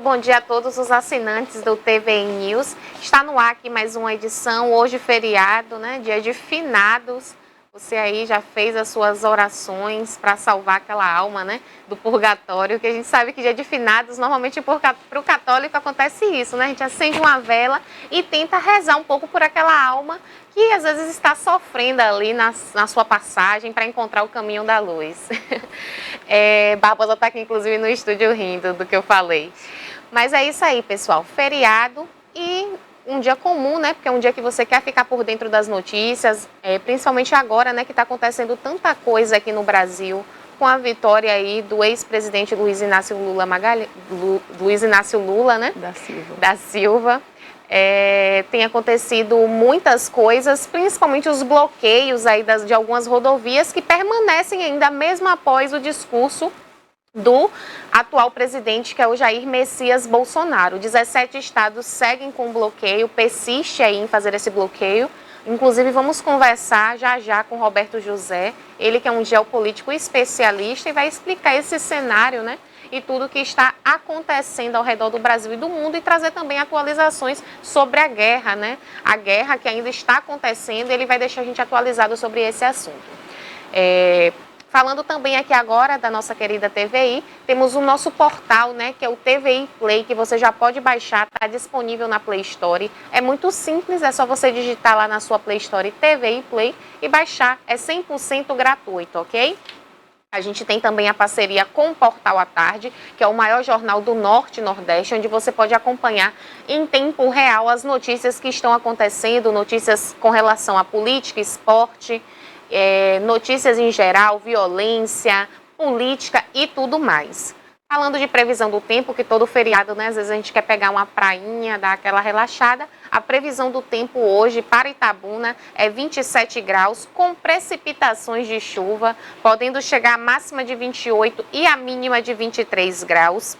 Bom dia a todos os assinantes do TVI News. Está no ar aqui mais uma edição, hoje feriado, né? Dia de finados. Você aí já fez as suas orações para salvar aquela alma, né? Do purgatório, que a gente sabe que dia de finados, normalmente para o católico acontece isso, né? A gente acende uma vela e tenta rezar um pouco por aquela alma que às vezes está sofrendo ali na sua passagem para encontrar o caminho da luz. Barbosa está aqui inclusive no estúdio rindo do que eu falei. Mas é isso aí, pessoal. Feriado e um dia comum, né? Porque é um dia que você quer ficar por dentro das notícias, principalmente agora, né? Que está acontecendo tanta coisa aqui no Brasil, com a vitória aí do ex-presidente Luiz Inácio Lula, né? Da Silva. Tem acontecido muitas coisas, principalmente os bloqueios aí de algumas rodovias que permanecem ainda mesmo após o discurso do atual presidente, que é o Jair Messias Bolsonaro. 17 estados seguem com bloqueio, persiste aí em fazer esse bloqueio. Inclusive, vamos conversar já com Roberto José, ele que é um geopolítico especialista e vai explicar esse cenário, né? E tudo que está acontecendo ao redor do Brasil e do mundo e trazer também atualizações sobre a guerra, né? A guerra que ainda está acontecendo, ele vai deixar a gente atualizado sobre esse assunto. Falando também aqui agora da nossa querida TVI, temos o nosso portal, né, que é o TVI Play, que você já pode baixar, está disponível na Play Store. É muito simples, é só você digitar lá na sua Play Store TVI Play e baixar, é 100% gratuito, ok? A gente tem também a parceria com o Portal à Tarde, que é o maior jornal do Norte e Nordeste, onde você pode acompanhar em tempo real as notícias que estão acontecendo, notícias com relação à política, esporte, notícias em geral, violência, política e tudo mais. Falando de previsão do tempo, que todo feriado, né, às vezes a gente quer pegar uma prainha, dar aquela relaxada, a previsão do tempo hoje para Itabuna é 27 graus, com precipitações de chuva, podendo chegar a máxima de 28 e a mínima de 23 graus.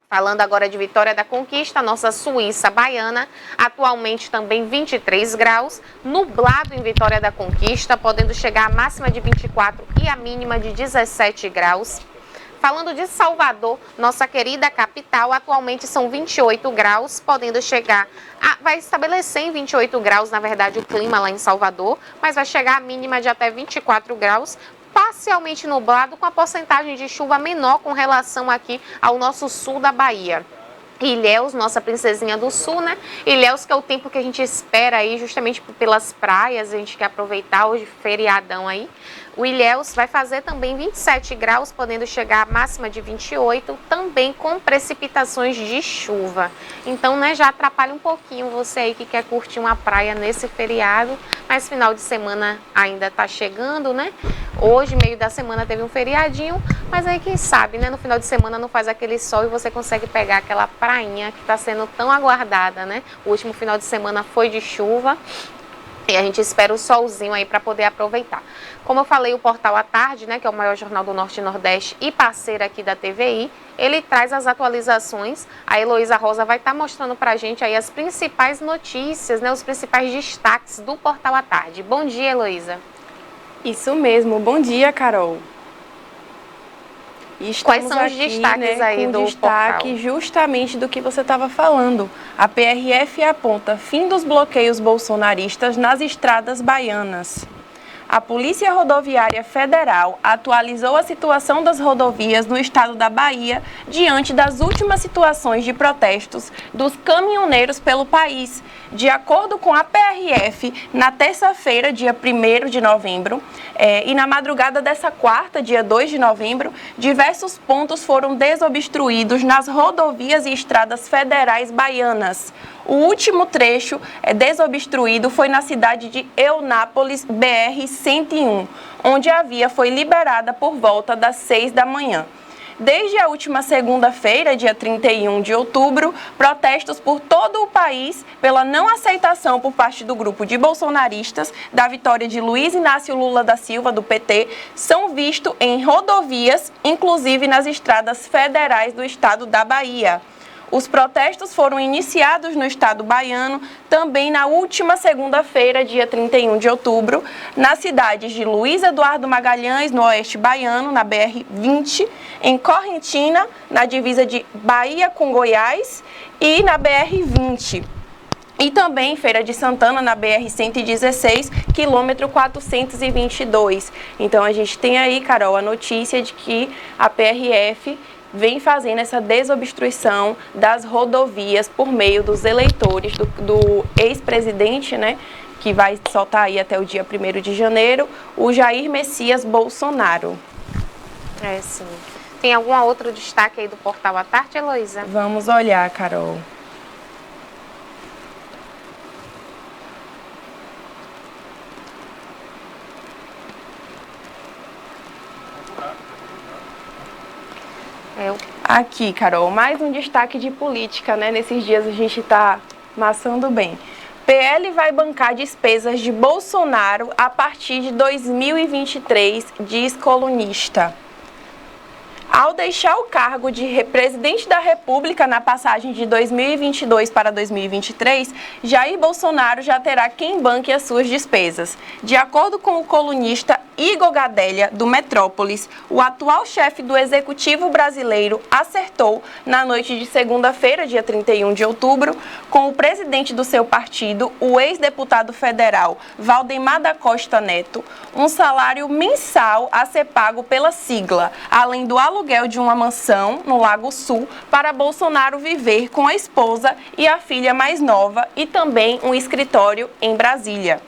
Falando agora de Vitória da Conquista, nossa Suíça baiana, atualmente também 23 graus, nublado em Vitória da Conquista, podendo chegar a máxima de 24 e a mínima de 17 graus. Falando de Salvador, nossa querida capital, atualmente são 28 graus, podendo chegar vai estabelecer em 28 graus, na verdade, o clima lá em Salvador, mas vai chegar a mínima de até 24 graus, parcialmente nublado, com a porcentagem de chuva menor com relação aqui ao nosso sul da Bahia. Ilhéus, nossa princesinha do sul, né? Ilhéus, que é o tempo que a gente espera aí, justamente pelas praias, a gente quer aproveitar hoje, feriadão aí. O Ilhéus vai fazer também 27 graus, podendo chegar a máxima de 28, também com precipitações de chuva. Então, né, já atrapalha um pouquinho você aí que quer curtir uma praia nesse feriado, mas final de semana ainda tá chegando, né? Hoje, meio da semana, teve um feriadinho, mas aí quem sabe, né? No final de semana não faz aquele sol e você consegue pegar aquela prainha que está sendo tão aguardada, né? O último final de semana foi de chuva e a gente espera o solzinho aí para poder aproveitar. Como eu falei, o Portal à Tarde, né? Que é o maior jornal do Norte e Nordeste e parceiro aqui da TVI, ele traz as atualizações. A Heloísa Rosa vai estar mostrando para a gente aí as principais notícias, né? Os principais destaques do Portal à Tarde. Bom dia, Heloísa. Isso mesmo. Bom dia, Carol. Quais são os destaques, né, aí do destaque portal? Justamente do que você estava falando. A PRF aponta fim dos bloqueios bolsonaristas nas estradas baianas. A Polícia Rodoviária Federal atualizou a situação das rodovias no estado da Bahia diante das últimas situações de protestos dos caminhoneiros pelo país. De acordo com a PRF, na terça-feira, dia 1º de novembro, e na madrugada dessa quarta, dia 2 de novembro, diversos pontos foram desobstruídos nas rodovias e estradas federais baianas. O último trecho desobstruído foi na cidade de Eunápolis, BR-101, onde a via foi liberada por volta das 6 da manhã. Desde a última segunda-feira, dia 31 de outubro, protestos por todo o país pela não aceitação por parte do grupo de bolsonaristas da vitória de Luiz Inácio Lula da Silva, do PT, são vistos em rodovias, inclusive nas estradas federais do estado da Bahia. Os protestos foram iniciados no estado baiano também na última segunda-feira, dia 31 de outubro, nas cidades de Luiz Eduardo Magalhães, no oeste baiano, na BR-20, em Correntina, na divisa de Bahia com Goiás, e na BR-20. E também em Feira de Santana, na BR-116, quilômetro 422. Então, a gente tem aí, Carol, a notícia de que a PRF vem fazendo essa desobstrução das rodovias por meio dos eleitores do ex-presidente, né, que vai soltar aí até o dia 1º de janeiro, o Jair Messias Bolsonaro. É, sim. Tem algum outro destaque aí do Portal à Tarde, Heloísa? Vamos olhar, Carol. Aqui, Carol, mais um destaque de política, né? Nesses dias a gente está maçando bem. PL vai bancar despesas de Bolsonaro a partir de 2023, diz colunista. Ao deixar o cargo de presidente da República na passagem de 2022 para 2023, Jair Bolsonaro já terá quem banque as suas despesas. De acordo com o colunista Igor Gadelha, do Metrópolis, o atual chefe do Executivo brasileiro acertou, na noite de segunda-feira, dia 31 de outubro, com o presidente do seu partido, o ex-deputado federal Valdemar da Costa Neto, um salário mensal a ser pago pela sigla, além do aluguel de uma mansão no Lago Sul para Bolsonaro viver com a esposa e a filha mais nova e também um escritório em Brasília.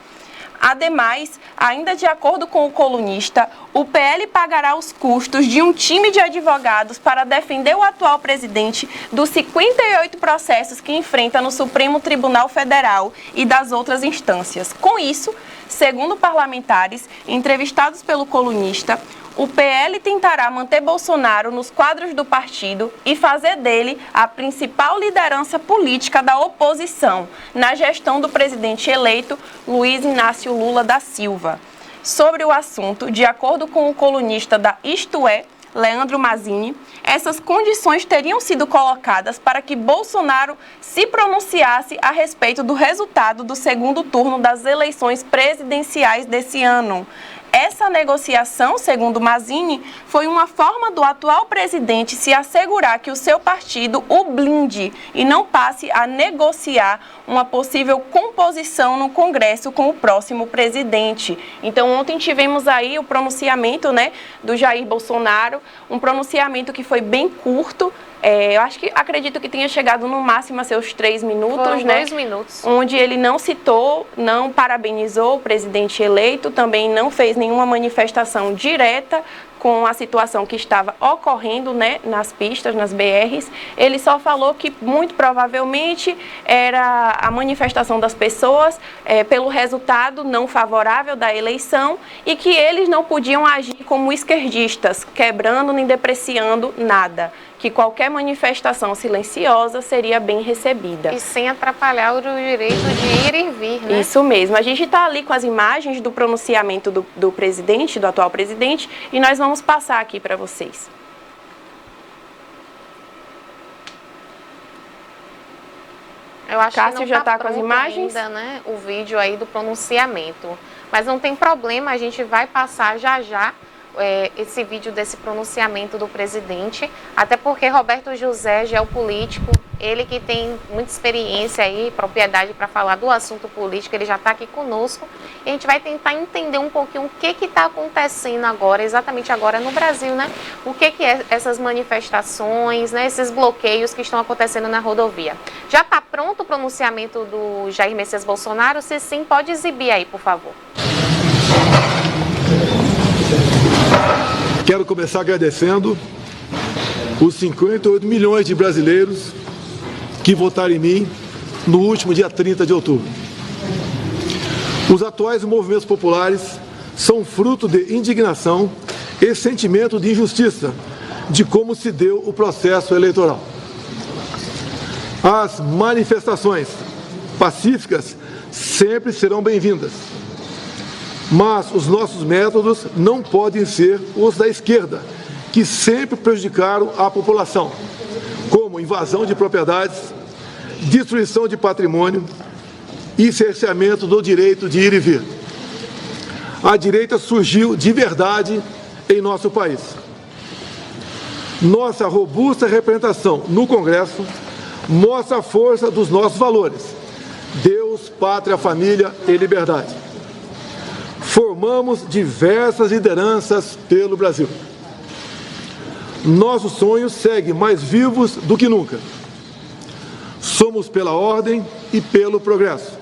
Ademais, ainda de acordo com o colunista, o PL pagará os custos de um time de advogados para defender o atual presidente dos 58 processos que enfrenta no Supremo Tribunal Federal e das outras instâncias. Com isso, segundo parlamentares entrevistados pelo colunista, o PL tentará manter Bolsonaro nos quadros do partido e fazer dele a principal liderança política da oposição na gestão do presidente eleito Luiz Inácio Lula da Silva. Sobre o assunto, de acordo com o colunista da Isto É, Leandro Mazzini, essas condições teriam sido colocadas para que Bolsonaro se pronunciasse a respeito do resultado do segundo turno das eleições presidenciais desse ano. Essa negociação, segundo Mazzini, foi uma forma do atual presidente se assegurar que o seu partido o blinde e não passe a negociar uma possível composição no Congresso com o próximo presidente. Então, ontem tivemos aí o pronunciamento, né, do Jair Bolsonaro, um pronunciamento que foi bem curto. Eu acredito que tenha chegado no máximo a seus 3 minutos, Foram né? 2 minutos. Onde ele não citou, não parabenizou o presidente eleito, também não fez nenhuma manifestação direta com a situação que estava ocorrendo, né, nas pistas, nas BRs. Ele só falou que muito provavelmente era a manifestação das pessoas pelo resultado não favorável da eleição e que eles não podiam agir como esquerdistas, quebrando nem depreciando nada, que qualquer manifestação silenciosa seria bem recebida. E sem atrapalhar o direito de ir e vir, né? Isso mesmo. A gente está ali com as imagens do pronunciamento do presidente, do atual presidente, e nós vamos passar aqui para vocês. Eu acho Cássio que não já tá pronto com as imagens? ainda, né, o vídeo aí do pronunciamento. Mas não tem problema, a gente vai passar já esse vídeo desse pronunciamento do presidente, até porque Roberto José, geopolítico, ele que tem muita experiência aí, propriedade para falar do assunto político, ele já está aqui conosco, e a gente vai tentar entender um pouquinho o que está acontecendo agora, exatamente agora no Brasil, né? O que é essas manifestações, né? Esses bloqueios que estão acontecendo na rodovia. Já está pronto o pronunciamento do Jair Messias Bolsonaro? Se sim, pode exibir aí, por favor. Quero começar agradecendo os 58 milhões de brasileiros que votaram em mim no último dia 30 de outubro. Os atuais movimentos populares são fruto de indignação e sentimento de injustiça de como se deu o processo eleitoral. As manifestações pacíficas sempre serão bem-vindas, mas os nossos métodos não podem ser os da esquerda, que sempre prejudicaram a população, como como invasão de propriedades, destruição de patrimônio e cerceamento do direito de ir e vir. A direita surgiu de verdade em nosso país. Nossa robusta representação no Congresso mostra a força dos nossos valores: Deus, pátria, família e liberdade. Formamos diversas lideranças pelo Brasil. Nossos sonhos seguem mais vivos do que nunca. Somos pela ordem e pelo progresso.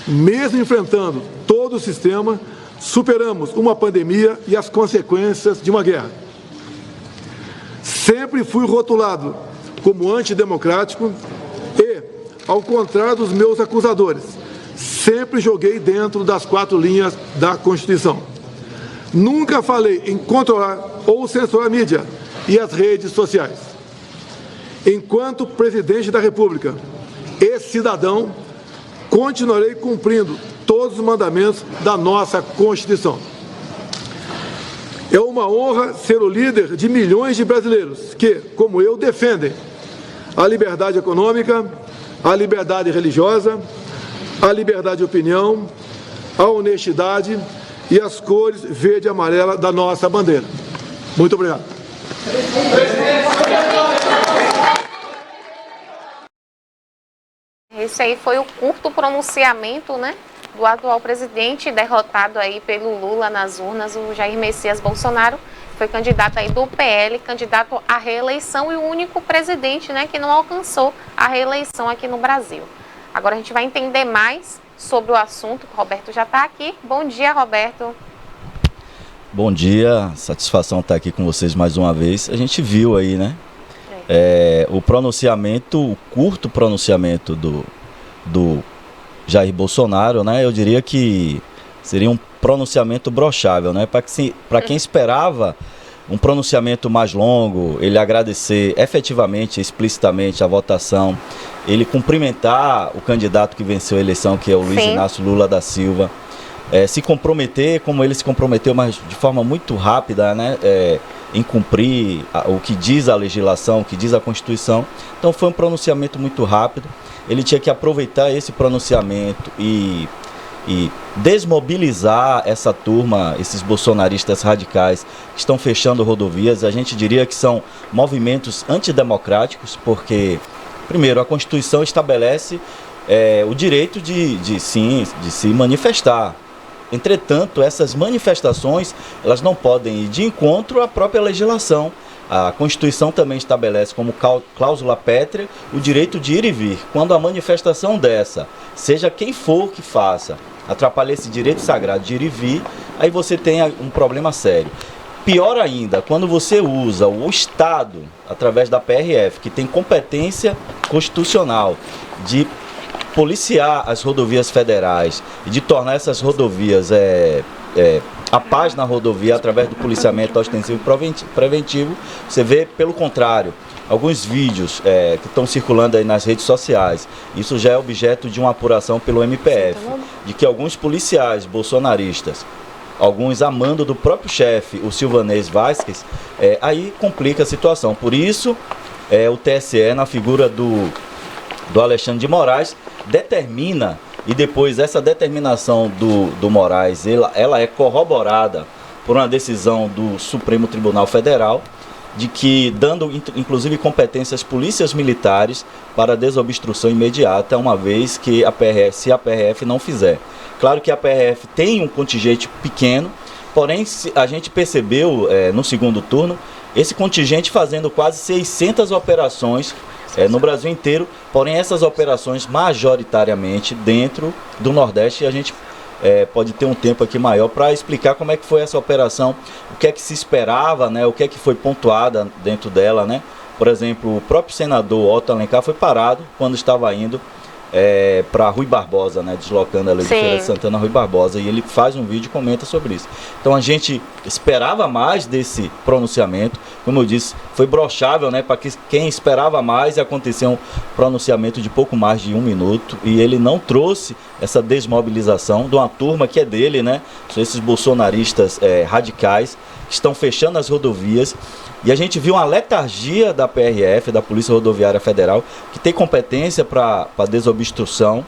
Mesmo enfrentando todo o sistema, superamos uma pandemia e as consequências de uma guerra. Sempre fui rotulado como antidemocrático e, ao contrário dos meus acusadores, sempre joguei dentro das 4 linhas da Constituição. Nunca falei em controlar ou censurar a mídia e as redes sociais. Enquanto presidente da República e cidadão, continuarei cumprindo todos os mandamentos da nossa Constituição. É uma honra ser o líder de milhões de brasileiros que, como eu, defendem a liberdade econômica, a liberdade religiosa, a liberdade de opinião, a honestidade e as cores verde e amarela da nossa bandeira. Muito obrigado. Esse aí foi o curto pronunciamento, né, do atual presidente, derrotado aí pelo Lula nas urnas, o Jair Messias Bolsonaro, foi candidato aí do PL, candidato à reeleição e o único presidente, né, que não alcançou a reeleição aqui no Brasil. Agora a gente vai entender mais sobre o assunto, o Roberto já está aqui. Bom dia, Roberto. Bom dia, satisfação estar aqui com vocês mais uma vez. A gente viu aí, né, o pronunciamento, o curto pronunciamento do Jair Bolsonaro, né, eu diria que seria um pronunciamento brochável, né, para quem esperava um pronunciamento mais longo, ele agradecer efetivamente, explicitamente a votação, ele cumprimentar o candidato que venceu a eleição, que é o Luiz Inácio Lula da Silva, se comprometer, como ele se comprometeu, mas de forma muito rápida, né, em cumprir o que diz a legislação, o que diz a Constituição. Então foi um pronunciamento muito rápido, ele tinha que aproveitar esse pronunciamento e desmobilizar essa turma, esses bolsonaristas radicais que estão fechando rodovias. A gente diria que são movimentos antidemocráticos, porque, primeiro, a Constituição estabelece o direito de se manifestar. Entretanto, essas manifestações, elas não podem ir de encontro à própria legislação. A Constituição também estabelece como cláusula pétrea o direito de ir e vir. Quando a manifestação dessa, seja quem for que faça, atrapalha esse direito sagrado de ir e vir, aí você tem um problema sério. Pior ainda, quando você usa o Estado, através da PRF, que tem competência constitucional de policiar as rodovias federais e de tornar essas rodovias a paz na rodovia através do policiamento ostensivo e preventivo, você vê, pelo contrário, alguns vídeos que estão circulando aí nas redes sociais. Isso já é objeto de uma apuração pelo MPF, de que alguns policiais bolsonaristas, alguns a mando do próprio chefe, o Silvanês Vasquez, aí complica a situação. Por isso, o TSE, na figura do Alexandre de Moraes, determina, e depois essa determinação do Moraes, ela é corroborada por uma decisão do Supremo Tribunal Federal, de que, dando inclusive competências às polícias militares para desobstrução imediata, uma vez que se a PRF não fizer. Claro que a PRF tem um contingente pequeno, porém a gente percebeu no segundo turno esse contingente fazendo quase 600 operações no Brasil inteiro, porém essas operações majoritariamente dentro do Nordeste, e a gente pode ter um tempo aqui maior para explicar como é que foi essa operação, o que é que se esperava, né, o que é que foi pontuada dentro dela, né? Por exemplo, o próprio senador Otto Alencar foi parado quando estava indo para Rui Barbosa, né, deslocando ali de Feira de Santana a Rui Barbosa, e ele faz um vídeo e comenta sobre isso. Então a gente esperava mais desse pronunciamento, como eu disse, foi brochável, né, para quem esperava mais, e aconteceu um pronunciamento de pouco mais de 1 minuto, e ele não trouxe essa desmobilização de uma turma que é dele, né? São esses bolsonaristas radicais que estão fechando as rodovias. E a gente viu uma letargia da PRF, da Polícia Rodoviária Federal, que tem competência para desobstrução,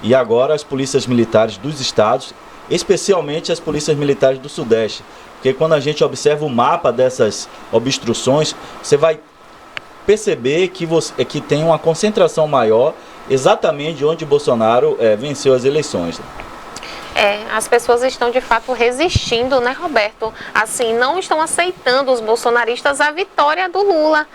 e agora as polícias militares dos estados, especialmente as polícias militares do Sudeste. Porque quando a gente observa o mapa dessas obstruções, você vai perceber que tem uma concentração maior exatamente onde Bolsonaro venceu as eleições. As pessoas estão de fato resistindo, né, Roberto? Assim, não estão aceitando os bolsonaristas a vitória do Lula.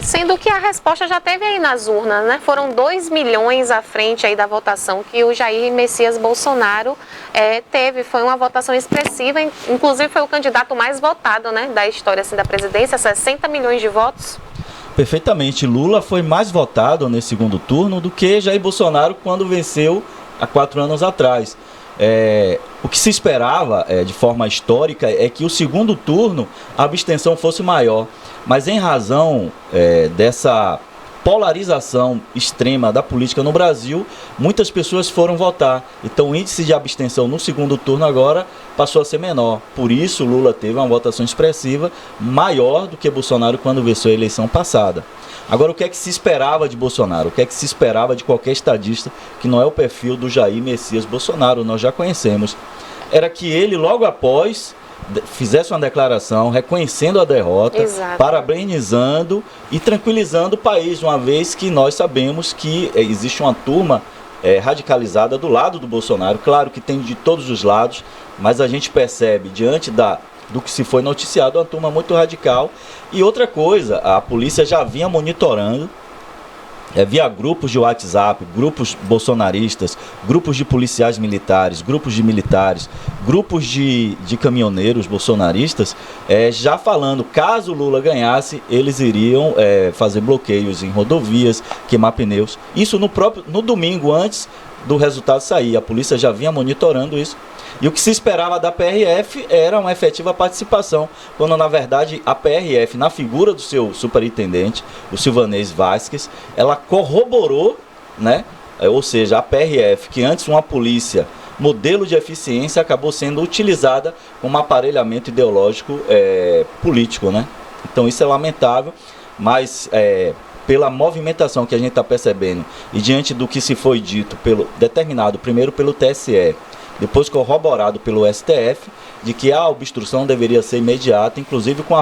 Sendo que a resposta já teve aí nas urnas, né? Foram 2 milhões à frente aí da votação que o Jair Messias Bolsonaro teve. Foi uma votação expressiva, inclusive foi o candidato mais votado, né, da história assim, da presidência, 60 milhões de votos. Perfeitamente. Lula foi mais votado nesse segundo turno do que Jair Bolsonaro quando venceu há 4 anos atrás. O que se esperava de forma histórica é que o segundo turno a abstenção fosse maior, mas em razão dessa polarização extrema da política no Brasil, muitas pessoas foram votar. Então o índice de abstenção no segundo turno agora passou a ser menor. Por isso Lula teve uma votação expressiva maior do que Bolsonaro quando venceu a eleição passada. Agora, o que é que se esperava de Bolsonaro? O que é que se esperava de qualquer estadista que não é o perfil do Jair Messias Bolsonaro? Nós já conhecemos. Era que ele, logo após, fizesse uma declaração reconhecendo a derrota, Exato. Parabenizando e tranquilizando o país, uma vez que nós sabemos que existe uma turma radicalizada do lado do Bolsonaro. Claro que tem de todos os lados, mas a gente percebe, diante do que se foi noticiado, uma turma muito radical. E outra coisa, a polícia já vinha monitorando, via grupos de WhatsApp, grupos bolsonaristas, grupos de policiais militares, grupos de militares, grupos de caminhoneiros bolsonaristas, já falando, caso Lula ganhasse, eles iriam fazer bloqueios em rodovias, queimar pneus. Isso no domingo, antes do resultado sair. A polícia já vinha monitorando isso. E o que se esperava da PRF era uma efetiva participação, quando na verdade a PRF, na figura do seu superintendente, o Silvanês Vasquez, ela corroborou, né? Ou seja, a PRF, que antes uma polícia modelo de eficiência, acabou sendo utilizada como aparelhamento ideológico político, né? Então isso é lamentável, mas pela movimentação que a gente está percebendo e diante do que se foi dito, determinado primeiro pelo TSE, depois corroborado pelo STF, de que a obstrução deveria ser imediata, inclusive com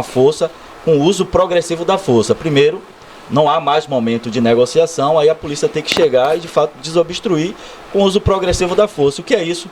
o uso progressivo da força. Primeiro, não há mais momento de negociação, aí a polícia tem que chegar e de fato desobstruir com o uso progressivo da força. O que é isso?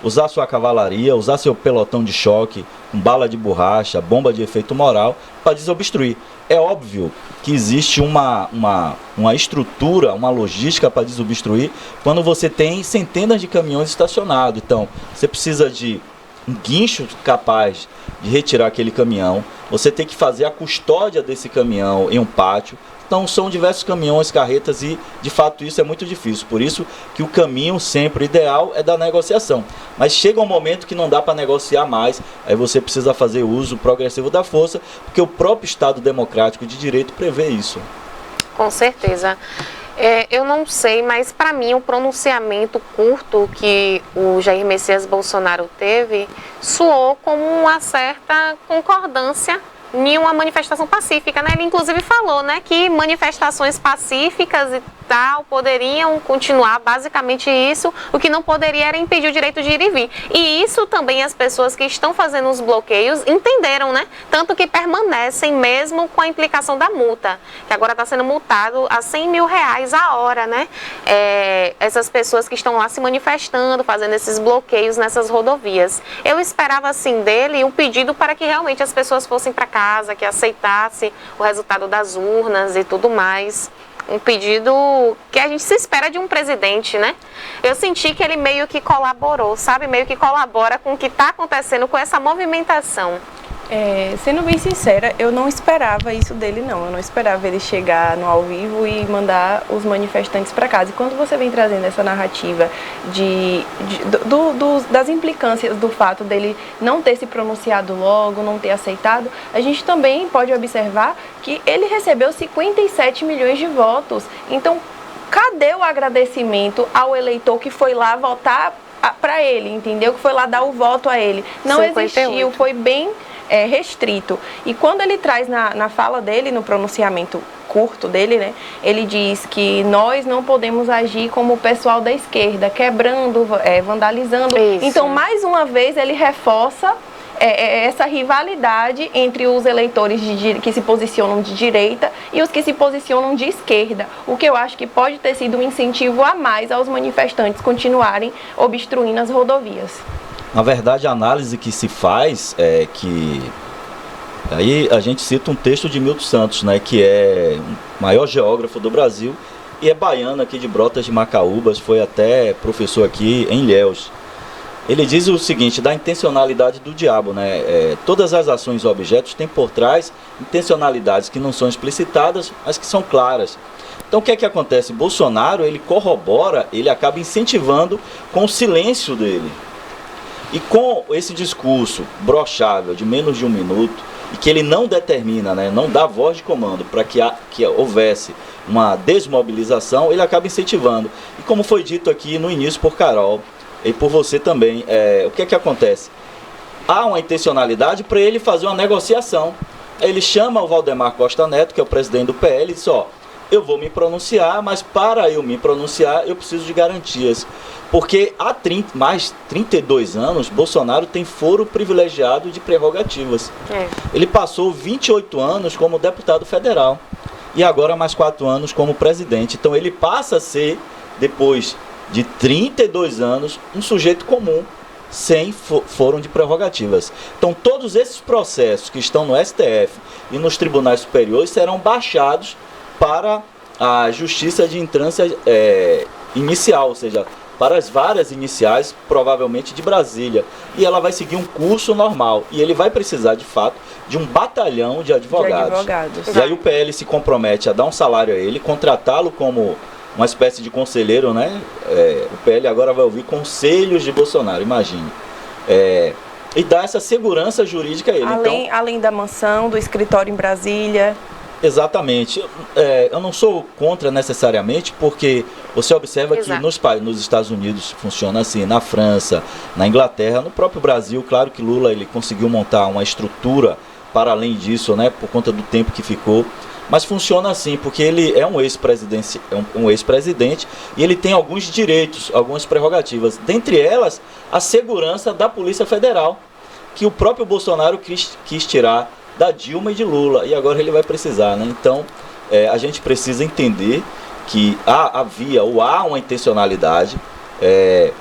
Usar sua cavalaria, usar seu pelotão de choque, com bala de borracha, bomba de efeito moral, para desobstruir. É óbvio que existe uma estrutura, uma logística para desobstruir quando você tem centenas de caminhões estacionados. Então, você precisa de um guincho capaz de retirar aquele caminhão, você tem que fazer a custódia desse caminhão em um pátio. Então são diversos caminhões, carretas e de fato isso é muito difícil. Por isso que o caminho sempre ideal é da negociação. Mas chega um momento que não dá para negociar mais, aí você precisa fazer uso progressivo da força, porque o próprio Estado democrático de direito prevê isso. Com certeza. Eu não sei, mas para mim o pronunciamento curto que o Jair Messias Bolsonaro teve soou como uma certa concordância em uma manifestação pacífica, né? Ele inclusive falou, né, que manifestações pacíficas e tal poderiam continuar, basicamente isso, o que não poderia era impedir o direito de ir e vir. E isso também as pessoas que estão fazendo os bloqueios entenderam, né? Tanto que permanecem mesmo com a implicação da multa, que agora está sendo multado a R$100 mil a hora, né? Essas pessoas que estão lá se manifestando, fazendo esses bloqueios nessas rodovias. Eu esperava, assim, dele um pedido para que realmente as pessoas fossem para casa, que aceitasse o resultado das urnas e tudo mais. Um pedido que a gente se espera de um presidente, né? Eu senti que ele meio que colaborou, sabe? Meio que colabora com o que está acontecendo com essa movimentação. Sendo bem sincera, eu não esperava isso dele, não. Eu não esperava ele chegar no ao vivo e mandar os manifestantes para casa. E quando você vem trazendo essa narrativa das implicâncias do fato dele não ter se pronunciado logo, não ter aceitado, a gente também pode observar que ele recebeu 57 milhões de votos. Então, cadê o agradecimento ao eleitor que foi lá votar para ele, entendeu? Que foi lá dar o voto a ele. Não 58. existiu, foi bem restrito. E quando ele traz na fala dele, no pronunciamento curto dele, né, ele diz que nós não podemos agir como o pessoal da esquerda, quebrando, vandalizando. Isso. Então, mais uma vez, ele reforça essa rivalidade entre os eleitores que se posicionam de direita e os que se posicionam de esquerda, o que eu acho que pode ter sido um incentivo a mais aos manifestantes continuarem obstruindo as rodovias. Na verdade, a análise que se faz é que... Aí a gente cita um texto de Milton Santos, né, que é o maior geógrafo do Brasil e é baiano aqui de Brotas de Macaúbas, foi até professor aqui em Ilhéus. Ele diz o seguinte, da intencionalidade do diabo, né? Todas as ações ou objetos têm por trás intencionalidades que não são explicitadas, mas que são claras. Então o que é que acontece? Bolsonaro, ele corrobora, ele acaba incentivando com o silêncio dele. E com esse discurso brochável de menos de 1 minuto, e que ele não determina, né, não dá voz de comando para que houvesse uma desmobilização, ele acaba incentivando. E como foi dito aqui no início por Carol, e por você também, o que é que acontece? Há uma intencionalidade para ele fazer uma negociação. Ele chama o Valdemar Costa Neto, que é o presidente do PL, e diz, eu vou me pronunciar, mas para eu me pronunciar, eu preciso de garantias. Porque há mais 32 anos, Bolsonaro tem foro privilegiado de prerrogativas. Ele passou 28 anos como deputado federal e agora mais 4 anos como presidente. Então ele passa a ser, depois de 32 anos, um sujeito comum, sem foro de prerrogativas. Então todos esses processos que estão no STF e nos tribunais superiores serão baixados para a justiça de entrância inicial, ou seja, para as várias iniciais, provavelmente de Brasília. E ela vai seguir um curso normal. E ele vai precisar, de fato, de um batalhão de advogados. E aí o PL se compromete a dar um salário a ele, contratá-lo como uma espécie de conselheiro, né? O PL agora vai ouvir conselhos de Bolsonaro, imagine. E dar essa segurança jurídica a ele. Além da mansão, do escritório em Brasília. Exatamente. Eu não sou contra necessariamente, porque você observa que nos Estados Unidos funciona assim, na França, na Inglaterra, no próprio Brasil, claro que Lula ele conseguiu montar uma estrutura para além disso, né, por conta do tempo que ficou, mas funciona assim, porque ele é um ex-presidente e ele tem alguns direitos, algumas prerrogativas, dentre elas a segurança da Polícia Federal, que o próprio Bolsonaro quis tirar da Dilma e de Lula, e agora ele vai precisar, né? Então, a gente precisa entender que havia ou há uma intencionalidade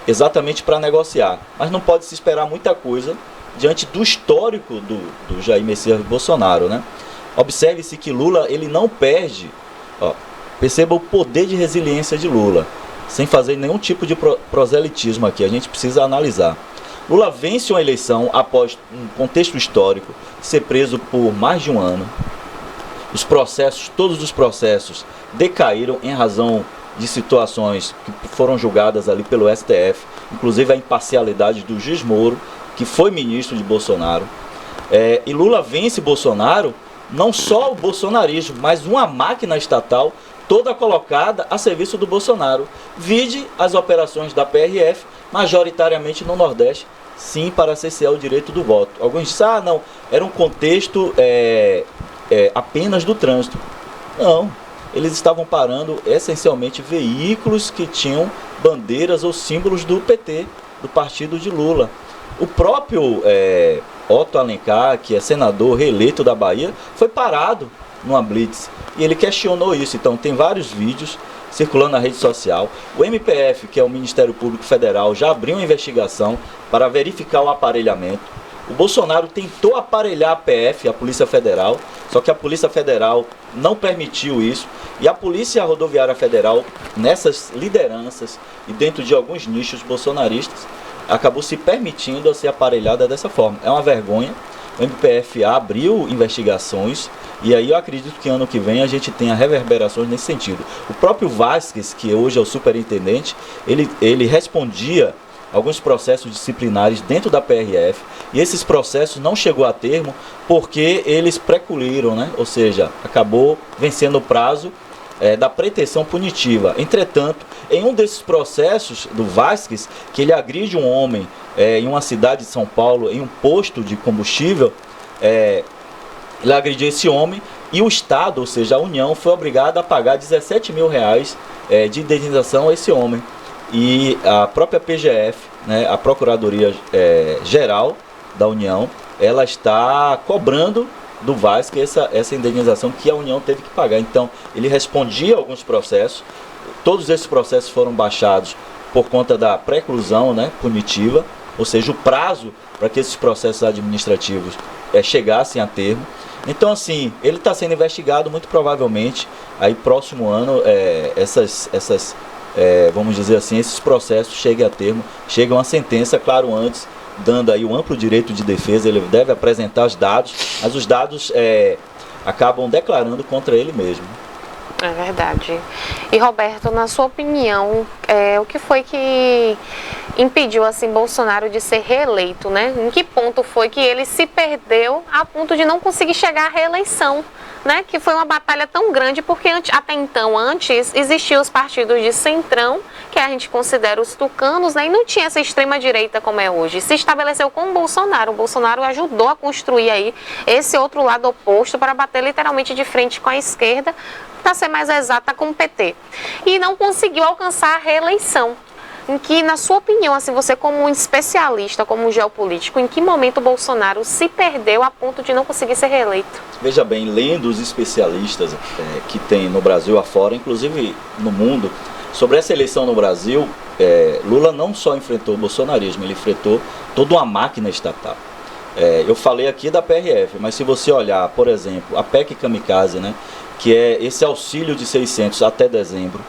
exatamente para negociar, mas não pode se esperar muita coisa diante do histórico do Jair Messias Bolsonaro, né? Observe-se que Lula, ele não perde, perceba o poder de resiliência de Lula, sem fazer nenhum tipo de proselitismo aqui, a gente precisa analisar. Lula vence uma eleição após um contexto histórico, ser preso por mais de 1 ano. Todos os processos decaíram em razão de situações que foram julgadas ali pelo STF, inclusive a imparcialidade do juiz Moro, que foi ministro de Bolsonaro. E Lula vence Bolsonaro, não só o bolsonarismo, mas uma máquina estatal toda colocada a serviço do Bolsonaro. Vide as operações da PRF, majoritariamente no Nordeste, sim, para cercear o direito do voto. Alguns dizem, não, era um contexto apenas do trânsito. Não, eles estavam parando essencialmente veículos que tinham bandeiras ou símbolos do PT, do partido de Lula. O próprio Otto Alencar, que é senador reeleito da Bahia, foi parado numa blitz e ele questionou isso. Então tem vários vídeos circulando na rede social. O MPF, que é o Ministério Público Federal, já abriu uma investigação para verificar o aparelhamento. O Bolsonaro tentou aparelhar a PF, a Polícia Federal, só que a Polícia Federal não permitiu isso. E a Polícia Rodoviária Federal, nessas lideranças e dentro de alguns nichos bolsonaristas, acabou se permitindo a ser aparelhada dessa forma. É uma vergonha. O MPF abriu investigações e aí eu acredito que ano que vem a gente tenha reverberações nesse sentido. O próprio Vasquez, que hoje é o superintendente, ele respondia alguns processos disciplinares dentro da PRF e esses processos não chegou a termo porque eles precluíram, né? Ou seja, acabou vencendo o prazo da pretensão punitiva. Entretanto, em um desses processos do Vasquez, que ele agride um homem em uma cidade de São Paulo, em um posto de combustível, ele agrediu esse homem e o Estado, ou seja, a União, foi obrigada a pagar 17 mil reais de indenização a esse homem. E a própria PGF, né, a Procuradoria Geral da União, ela está cobrando do Vasquez essa indenização que a União teve que pagar. Então, ele respondia a alguns processos, todos esses processos foram baixados por conta da preclusão, né, punitiva, ou seja, o prazo para que esses processos administrativos chegassem a termo. Então, assim, ele está sendo investigado, muito provavelmente, aí próximo ano, vamos dizer assim, esses processos cheguem a termo, chegam a sentença, claro, antes, dando aí um amplo direito de defesa, ele deve apresentar os dados, mas os dados acabam declarando contra ele mesmo. É verdade. E Roberto, na sua opinião, o que foi que impediu assim Bolsonaro de ser reeleito, né? Em que ponto foi que ele se perdeu a ponto de não conseguir chegar à reeleição, né? Que foi uma batalha tão grande porque até então, antes, existiam os partidos de centrão, que a gente considera os tucanos, né? E não tinha essa extrema direita como é hoje. Se estabeleceu com o Bolsonaro. O Bolsonaro ajudou a construir aí esse outro lado oposto para bater literalmente de frente com a esquerda, para ser mais exata, com o PT. E não conseguiu alcançar a reeleição. Em que, na sua opinião, assim, você como um especialista, como um geopolítico, em que momento o Bolsonaro se perdeu a ponto de não conseguir ser reeleito? Veja bem, lendo os especialistas que tem no Brasil afora, inclusive no mundo, sobre essa eleição no Brasil, Lula não só enfrentou o bolsonarismo, ele enfrentou toda uma máquina estatal. Eu falei aqui da PRF, mas se você olhar, por exemplo, a PEC Kamikaze, né, que é esse auxílio de 600 até dezembro,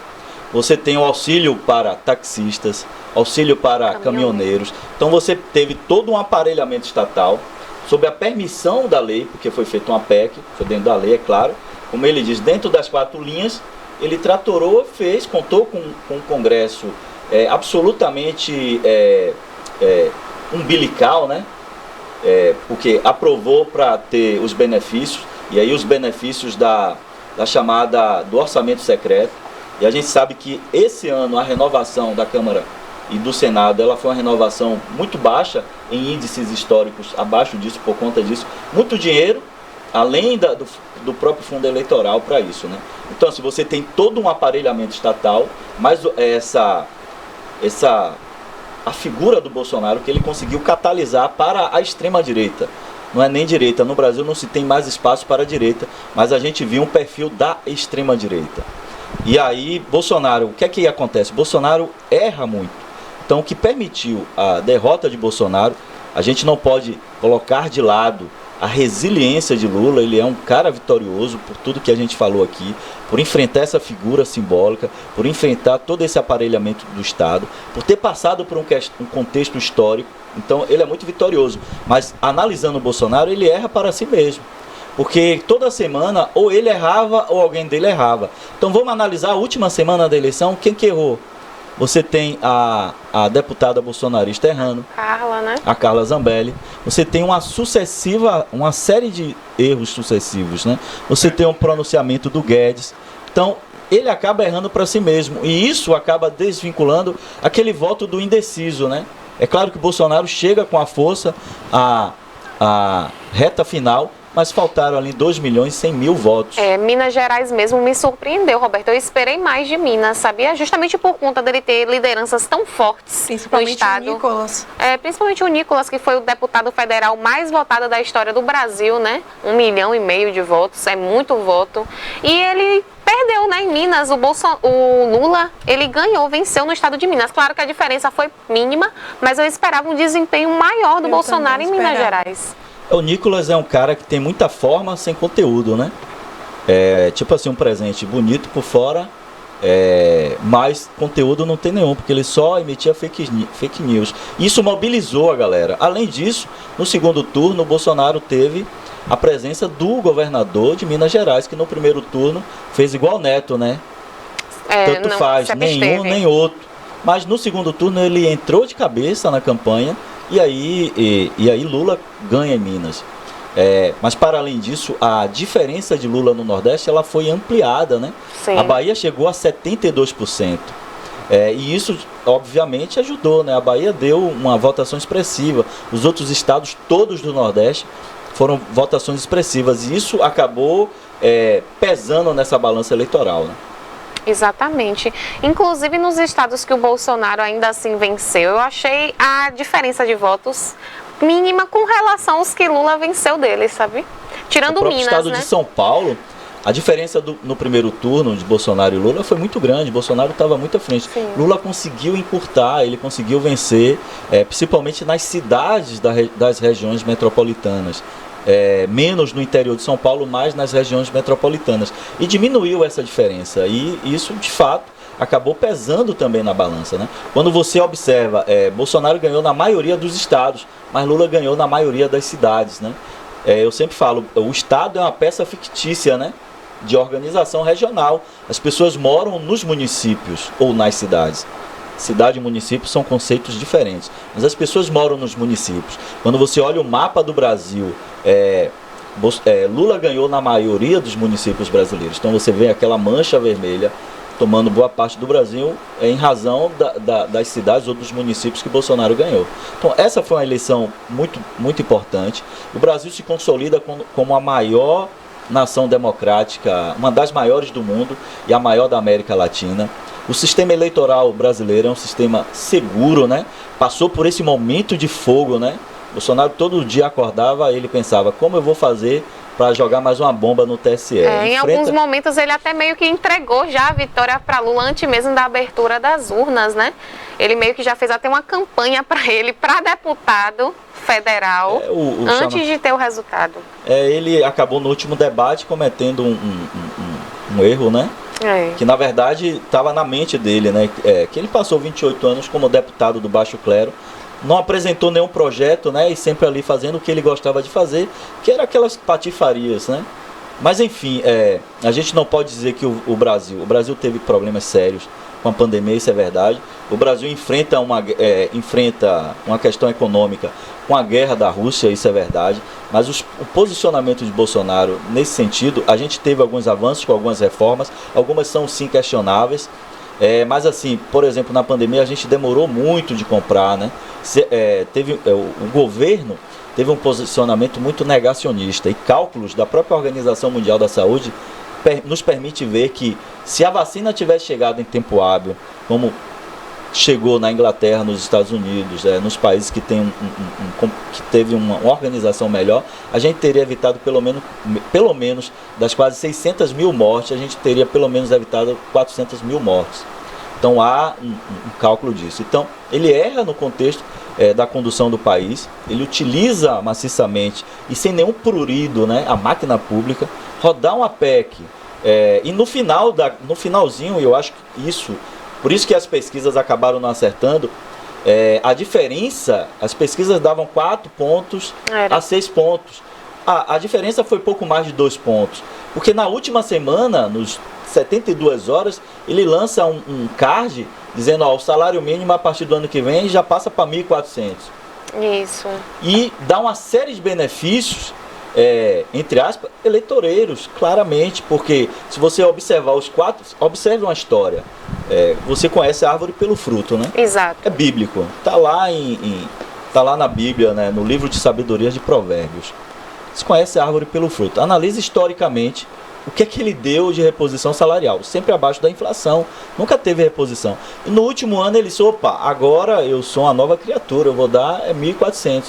você tem o auxílio para taxistas, auxílio para caminhoneiros. Então você teve todo um aparelhamento estatal, sob a permissão da lei, porque foi feita uma PEC, foi dentro da lei, é claro. Como ele diz, dentro das 4 linhas, ele tratorou, contou com um Congresso absolutamente umbilical, né? Porque aprovou para ter os benefícios, e aí os benefícios da chamada do orçamento secreto. E a gente sabe que esse ano a renovação da Câmara e do Senado, ela foi uma renovação muito baixa, em índices históricos abaixo disso, por conta disso. Muito dinheiro, além do próprio fundo eleitoral para isso, né? Então, se você tem todo um aparelhamento estatal, mas a figura do Bolsonaro que ele conseguiu catalisar para a extrema-direita. Não é nem direita, no Brasil não se tem mais espaço para a direita, mas a gente viu um perfil da extrema-direita. E aí, Bolsonaro, o que é que acontece? Bolsonaro erra muito. Então, o que permitiu a derrota de Bolsonaro, a gente não pode colocar de lado a resiliência de Lula. Ele é um cara vitorioso por tudo que a gente falou aqui, por enfrentar essa figura simbólica, por enfrentar todo esse aparelhamento do Estado, por ter passado por um contexto histórico. Então, ele é muito vitorioso. Mas, analisando o Bolsonaro, ele erra para si mesmo. Porque toda semana ou ele errava ou alguém dele errava. Então vamos analisar a última semana da eleição, quem que errou? Você tem a deputada bolsonarista errando. Carla, né? A Carla Zambelli. Você tem uma série de erros sucessivos, né? Você tem um pronunciamento do Guedes. Então ele acaba errando para si mesmo. E isso acaba desvinculando aquele voto do indeciso, né? É claro que o Bolsonaro chega com a força à reta final, mas faltaram ali 2.100.000 votos. Minas Gerais mesmo me surpreendeu, Roberto. Eu esperei mais de Minas, sabia? Justamente por conta dele ter lideranças tão fortes no Estado. Principalmente o Nicolas. Principalmente o Nicolas, que foi o deputado federal mais votado da história do Brasil, né? 1,5 milhão de votos, é muito voto. E ele perdeu, né, em Minas. O Lula, ele venceu no estado de Minas. Claro que a diferença foi mínima, mas eu esperava um desempenho maior do Bolsonaro em Minas Gerais. O Nicolas é um cara que tem muita forma sem conteúdo, né? Tipo assim, um presente bonito por fora, mas conteúdo não tem nenhum, porque ele só emitia fake news. Isso mobilizou a galera. Além disso, no segundo turno, o Bolsonaro teve a presença do governador de Minas Gerais, que no primeiro turno fez igual Neto, né? Tanto faz, nenhum nem outro. Mas no segundo turno ele entrou de cabeça na campanha. E aí Lula ganha em Minas. Mas para além disso, a diferença de Lula no Nordeste ela foi ampliada, né? Sim. A Bahia chegou a 72%. E isso, obviamente, ajudou, né? A Bahia deu uma votação expressiva. Os outros estados, todos do Nordeste, foram votações expressivas. E isso acabou pesando nessa balança eleitoral, né? Exatamente. Inclusive nos estados que o Bolsonaro ainda assim venceu, eu achei a diferença de votos mínima com relação aos que Lula venceu dele, sabe? Tirando Minas, né? No estado de São Paulo, a diferença no primeiro turno de Bolsonaro e Lula foi muito grande. Bolsonaro estava muito à frente. Sim. Lula conseguiu encurtar, ele conseguiu vencer, principalmente nas cidades das regiões metropolitanas. Menos no interior de São Paulo, mais nas regiões metropolitanas. E diminuiu essa diferença. E isso, de fato, acabou pesando também na balança, né? Quando você observa, Bolsonaro ganhou na maioria dos estados, mas Lula ganhou na maioria das cidades, né? Eu sempre falo, o estado é uma peça fictícia, né? De organização regional. As pessoas moram nos municípios ou nas cidades. Cidade e município são conceitos diferentes, mas as pessoas moram nos municípios. Quando você olha o mapa do Brasil, Lula ganhou na maioria dos municípios brasileiros. Então você vê aquela mancha vermelha tomando boa parte do Brasil em razão das cidades ou dos municípios que Bolsonaro ganhou. Então essa foi uma eleição muito, muito importante. O Brasil se consolida como a maior nação democrática, uma das maiores do mundo e a maior da América Latina. O sistema eleitoral brasileiro é um sistema seguro, né? Passou por esse momento de fogo, né? Bolsonaro todo dia acordava, ele pensava, como eu vou fazer para jogar mais uma bomba no TSE? Em alguns momentos ele até meio que entregou já a vitória para Lula antes mesmo da abertura das urnas, né? Ele meio que já fez até uma campanha para ele, para deputado federal, antes de ter o resultado. Ele acabou no último debate cometendo um erro, né? Que na verdade estava na mente dele, né? Que ele passou 28 anos como deputado do Baixo Clero, não apresentou nenhum projeto, né? E sempre ali fazendo o que ele gostava de fazer, que era aquelas patifarias, né? Mas enfim, a gente não pode dizer que o Brasil teve problemas sérios com a pandemia, isso é verdade. O Brasil enfrenta uma questão econômica com a guerra da Rússia, isso é verdade. Mas o posicionamento de Bolsonaro nesse sentido, a gente teve alguns avanços com algumas reformas, algumas são sim questionáveis. Mas assim, por exemplo, na pandemia a gente demorou muito de comprar, né? O governo teve um posicionamento muito negacionista e cálculos da própria Organização Mundial da Saúde nos permite ver que se a vacina tivesse chegado em tempo hábil, como chegou na Inglaterra, nos Estados Unidos, nos países que que teve uma organização melhor, a gente teria evitado pelo menos das quase 600 mil mortes, a gente teria pelo menos evitado 400 mil mortes. Então há um cálculo disso. Então ele erra no contexto da condução do país, ele utiliza maciçamente e sem nenhum prurido, né, a máquina pública, rodar uma PEC. E no finalzinho, eu acho que por isso que as pesquisas acabaram não acertando, a diferença, as pesquisas davam 4 pontos a 6 pontos. A diferença foi pouco mais de 2 pontos. Porque na última semana, nos 72 horas, ele lança um card dizendo, o salário mínimo a partir do ano que vem já passa para 1.400. Isso. E dá uma série de benefícios, entre aspas, eleitoreiros, claramente, porque se você observar os 4, observe uma história. Você conhece a árvore pelo fruto, né? Exato. É bíblico. Está lá na Bíblia, né? No livro de sabedoria de Provérbios. Você conhece a árvore pelo fruto. Analise historicamente o que é que ele deu de reposição salarial. Sempre abaixo da inflação. Nunca teve reposição. E no último ano ele disse, agora eu sou uma nova criatura, eu vou dar 1.400.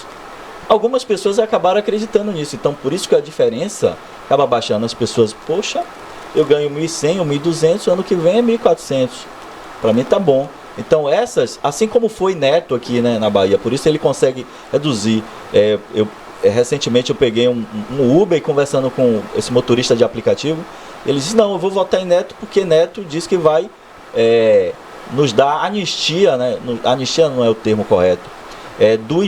Algumas pessoas acabaram acreditando nisso. Então por isso que a diferença acaba baixando. As pessoas, poxa, eu ganho 1.100 ou 1.200, ano que vem é 1.400. Para mim tá bom. Então essas, assim como foi Neto aqui, né, na Bahia, por isso ele consegue reduzir. Recentemente eu peguei um Uber e conversando com esse motorista de aplicativo, ele disse, não, eu vou votar em Neto porque Neto diz que vai nos dar anistia, né? Anistia não é o termo correto, do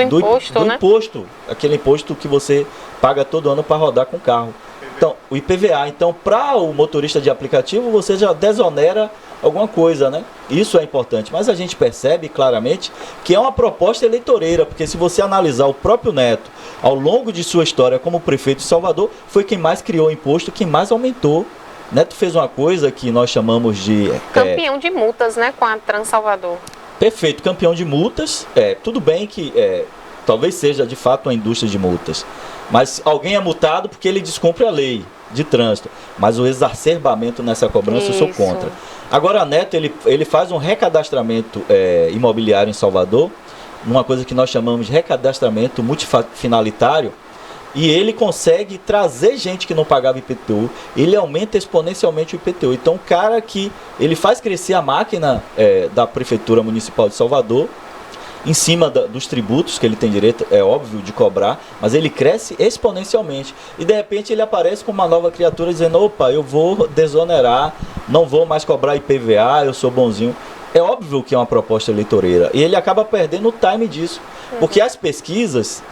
imposto, né? Imposto, aquele imposto que você paga todo ano para rodar com o carro. Então, o IPVA. Então, para o motorista de aplicativo, você já desonera alguma coisa, né? Isso é importante. Mas a gente percebe claramente que é uma proposta eleitoreira, porque se você analisar o próprio Neto, ao longo de sua história como prefeito de Salvador, foi quem mais criou o imposto, quem mais aumentou. Neto fez uma coisa que nós chamamos de... Campeão de multas, né, com a Transalvador. Perfeito, campeão de multas. Tudo bem que talvez seja de fato uma indústria de multas, mas alguém é multado porque ele descumpre a lei de trânsito. Mas o exacerbamento nessa cobrança eu sou contra. Agora, Neto, ele faz um recadastramento imobiliário em Salvador, uma coisa que nós chamamos de recadastramento multifinalitário, e ele consegue trazer gente que não pagava IPTU, ele aumenta exponencialmente o IPTU. Então, o cara que ele faz crescer a máquina da Prefeitura Municipal de Salvador, em cima dos tributos que ele tem direito, é óbvio, de cobrar, mas ele cresce exponencialmente. E de repente ele aparece com uma nova criatura dizendo, opa, eu vou desonerar, não vou mais cobrar IPVA, eu sou bonzinho. É óbvio que é uma proposta eleitoreira. E ele acaba perdendo o time disso. Porque as pesquisas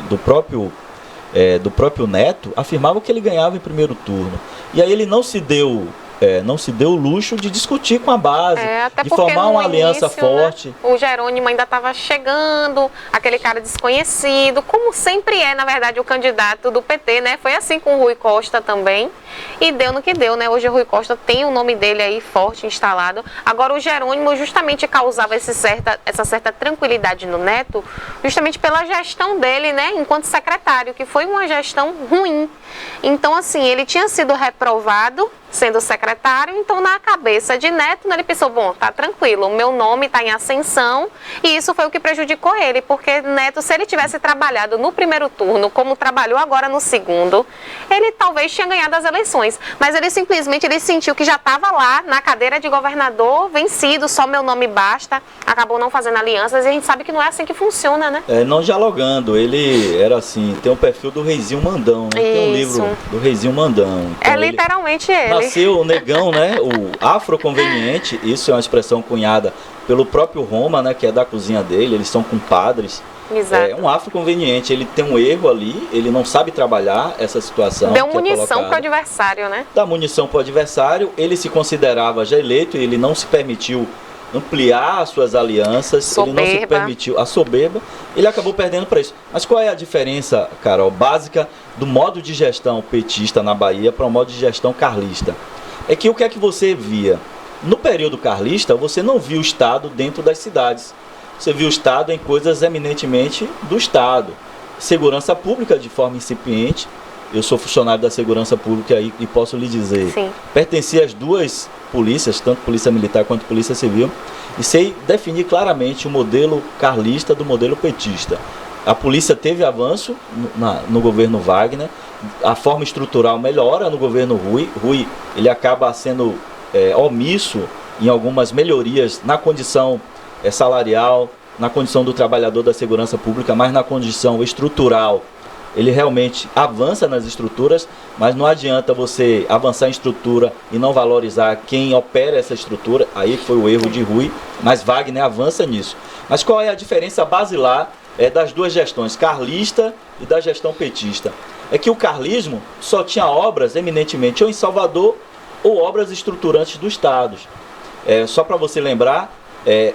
do próprio Neto afirmavam que ele ganhava em primeiro turno. E aí ele não se deu o luxo de discutir com a base, de formar uma aliança forte. Né, o Jerônimo ainda estava chegando, aquele cara desconhecido, como sempre é, na verdade, o candidato do PT, né? Foi assim com o Rui Costa também, e deu no que deu, né? Hoje o Rui Costa tem o nome dele aí forte, instalado. Agora o Jerônimo justamente causava essa certa tranquilidade no Neto, justamente pela gestão dele, né? Enquanto secretário, que foi uma gestão ruim. Então, assim, ele tinha sido reprovado sendo secretário, então na cabeça de Neto, ele pensou, bom, tá tranquilo, o meu nome tá em ascensão, e isso foi o que prejudicou ele, porque Neto, se ele tivesse trabalhado no primeiro turno, como trabalhou agora no segundo, ele talvez tinha ganhado as eleições, mas ele simplesmente sentiu que já estava lá na cadeira de governador, vencido, só meu nome basta, acabou não fazendo alianças, e a gente sabe que não é assim que funciona, né? Não dialogando, ele era assim, tem o perfil do Reizinho Mandão, né? Tem um livro do Reizinho Mandão. Então literalmente ele. Nasceu o negão, né? O afroconveniente, isso é uma expressão cunhada pelo próprio Roma, né? Que é da cozinha dele, eles são compadres. Exato. É um afroconveniente, ele tem um erro ali, ele não sabe trabalhar essa situação. Deu munição para o adversário, né? Dá munição para o adversário, ele se considerava já eleito e ele não se permitiu ampliar as suas alianças, soberba. Ele não se permitiu a soberba, ele acabou perdendo para isso. Mas qual é a diferença, Carol, básica do modo de gestão petista na Bahia para o modo de gestão carlista? É que o que é que você via? No período carlista, você não viu o Estado dentro das cidades. Você viu o Estado em coisas eminentemente do Estado. Segurança pública de forma incipiente. Eu sou funcionário da segurança pública aí e posso lhe dizer, sim, pertenci às duas polícias, tanto polícia militar quanto polícia civil, e sei definir claramente o modelo carlista do modelo petista. A polícia teve avanço no governo Wagner, a forma estrutural melhora no governo Rui. Rui, ele acaba sendo omisso em algumas melhorias na condição salarial, na condição do trabalhador da segurança pública, mas na condição estrutural. Ele realmente avança nas estruturas, mas não adianta você avançar em estrutura e não valorizar quem opera essa estrutura. Aí foi o erro de Rui, mas Wagner avança nisso. Mas qual é a diferença basilar das duas gestões, carlista e da gestão petista? É que o carlismo só tinha obras eminentemente ou em Salvador ou obras estruturantes do Estado. Só para você lembrar,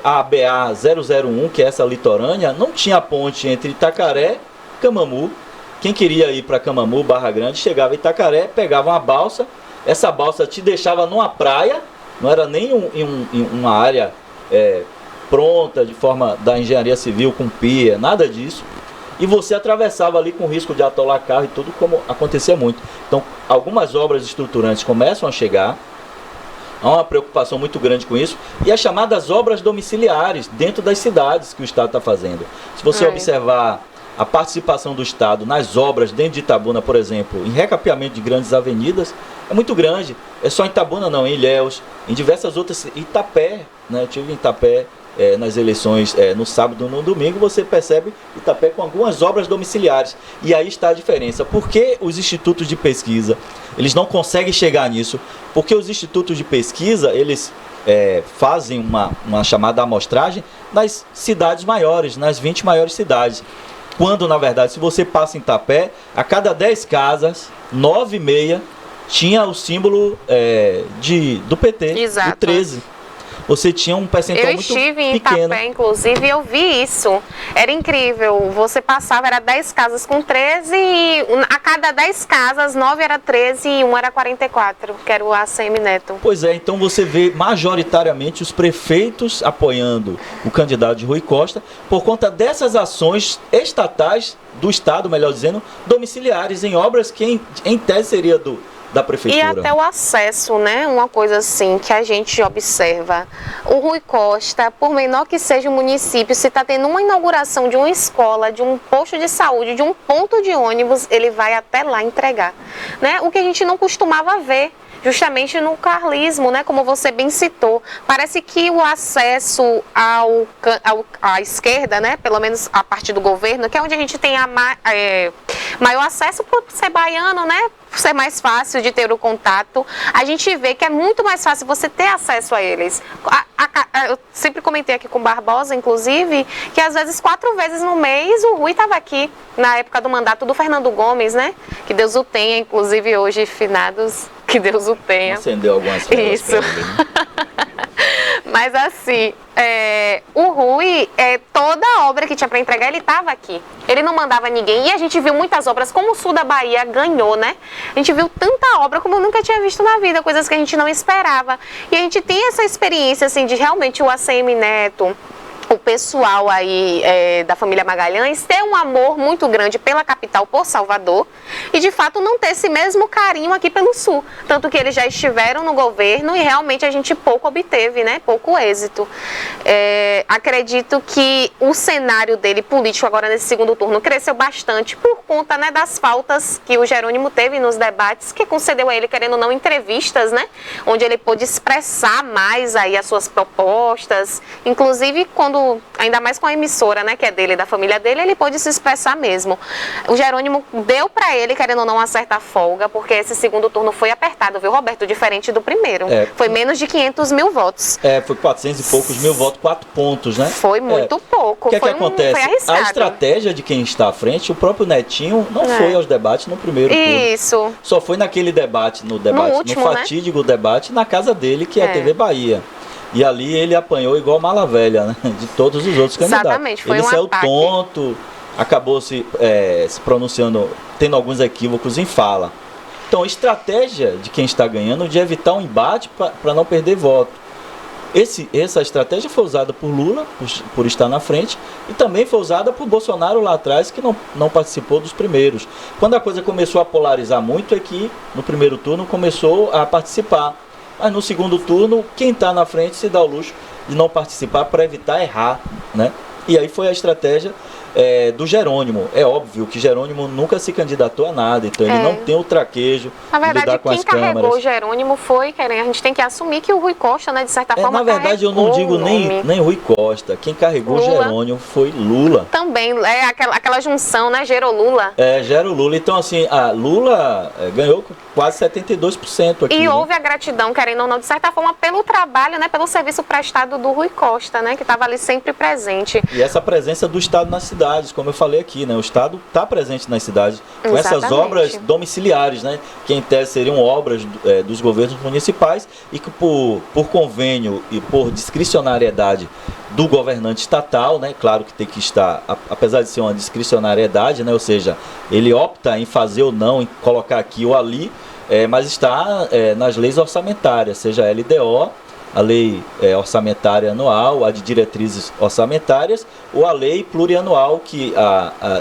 a BA 001, que é essa litorânea, não tinha ponte entre Itacaré e Camamu. Quem queria ir para Camamu, Barra Grande, chegava em Itacaré, pegava uma balsa, essa balsa te deixava numa praia, não era nem uma área pronta de forma da engenharia civil com pia, nada disso, e você atravessava ali com risco de atolar carro e tudo, como acontecia muito. Então, algumas obras estruturantes começam a chegar, há uma preocupação muito grande com isso, e as chamadas obras domiciliares dentro das cidades que o Estado está fazendo. Se você observar a participação do Estado nas obras dentro de Itabuna, por exemplo, em recapeamento de grandes avenidas, é muito grande. É só em Itabuna não, em Ilhéus, em diversas outras, Itapé, né? Eu tive em Itapé nas eleições no sábado e no domingo, você percebe Itapé com algumas obras domiciliares. E aí está a diferença. Por que os institutos de pesquisa, eles não conseguem chegar nisso? Porque os institutos de pesquisa, eles fazem uma chamada amostragem nas cidades maiores, nas 20 maiores cidades. quando, na verdade, se você passa em Itapé, a cada 10 casas, 9,5 tinha o símbolo do PT, Exato. do 13. Você tinha um percentual muito pequeno. Eu estive em Itapé, inclusive, e eu vi isso. Era incrível. Você passava, era 10 casas com 13, e a cada 10 casas, 9 era 13 e 1 era 44, que era o ACM Neto. Pois é, então você vê majoritariamente os prefeitos apoiando o candidato de Rui Costa por conta dessas ações estatais do Estado, melhor dizendo, domiciliares em obras que em tese seria da prefeitura. E até o acesso, né? Uma coisa assim que a gente observa. O Rui Costa, por menor que seja o município, se está tendo uma inauguração de uma escola, de um posto de saúde, de um ponto de ônibus, ele vai até lá entregar, né? O que a gente não costumava ver. Justamente no carlismo, né, como você bem citou. Parece que o acesso à esquerda, né, pelo menos a parte do governo, que é onde a gente tem maior acesso por ser baiano, né, por ser mais fácil de ter o contato, a gente vê que é muito mais fácil você ter acesso a eles. Eu sempre comentei aqui com o Barbosa, inclusive, que às vezes 4 vezes no mês o Rui estava aqui, na época do mandato do Fernando Gomes, né, que Deus o tenha, inclusive hoje finados, que Deus o tenha. Acendeu algumas velas. Isso. Mas assim, o Rui, toda a obra que tinha para entregar, ele estava aqui. Ele não mandava ninguém. E a gente viu muitas obras, como o sul da Bahia ganhou, né? A gente viu tanta obra como eu nunca tinha visto na vida, coisas que a gente não esperava. E a gente tem essa experiência, assim, de realmente o ACM Neto, o pessoal aí da família Magalhães ter um amor muito grande pela capital, por Salvador, e de fato não ter esse mesmo carinho aqui pelo Sul. Tanto que eles já estiveram no governo e realmente a gente pouco obteve, né? Pouco êxito. Acredito que o cenário dele político agora nesse segundo turno cresceu bastante por conta, né, das faltas que o Jerônimo teve nos debates, que concedeu a ele, querendo ou não, entrevistas, né? Onde ele pôde expressar mais aí as suas propostas, inclusive quando ainda mais com a emissora, né, que é dele, da família dele, ele pôde se expressar mesmo. O Jerônimo deu para ele, querendo ou não, uma certa folga, porque esse segundo turno foi apertado, viu, Roberto? Diferente do primeiro. Foi menos de 500 mil votos. Foi 400 e poucos mil votos, 4 pontos, né? Foi muito pouco. O que acontece? Foi arriscado. A estratégia de quem está à frente, o próprio Netinho não foi aos debates no primeiro turno. Isso. Só foi naquele debate, no último, fatídico debate, na casa dele, que é a TV Bahia. E ali ele apanhou igual mala velha, né, de todos os outros candidatos. Exatamente, foi ele saiu ataque. tonto, acabou se pronunciando, tendo alguns equívocos em fala. Então, a estratégia de quem está ganhando de evitar um embate para não perder voto. Essa estratégia foi usada por Lula, por estar na frente, e também foi usada por Bolsonaro lá atrás, que não participou dos primeiros. Quando a coisa começou a polarizar muito é que no primeiro turno começou a participar. Mas no segundo turno, quem está na frente se dá o luxo de não participar para evitar errar, né? E aí foi a estratégia do Jerônimo. É óbvio que Jerônimo nunca se candidatou a nada, então ele não tem o traquejo na verdade, de lidar com as câmeras. Quem carregou o Jerônimo foi, a gente tem que assumir que o Rui Costa, né, de certa forma, na verdade, eu não digo nem Rui Costa. Quem carregou o Jerônimo foi Lula. Também, aquela junção, né, Gero-Lula. Gero-Lula. Então, assim, a Lula ganhou quase 72% aqui. E houve a gratidão, querendo ou não, de certa forma, pelo trabalho, né, pelo serviço prestado do Rui Costa, né, que estava ali sempre presente. E essa presença do Estado nas cidades, como eu falei aqui, né, o Estado está presente nas cidades com essas obras domiciliares, né, que em tese seriam obras dos governos municipais e que por convênio e por discricionariedade do governante estatal, né, claro que tem que estar, apesar de ser uma discricionariedade, né, ou seja, ele opta em fazer ou não, em colocar aqui ou ali, mas está nas leis orçamentárias, seja a LDO, a lei orçamentária anual, a de diretrizes orçamentárias, ou a lei plurianual, que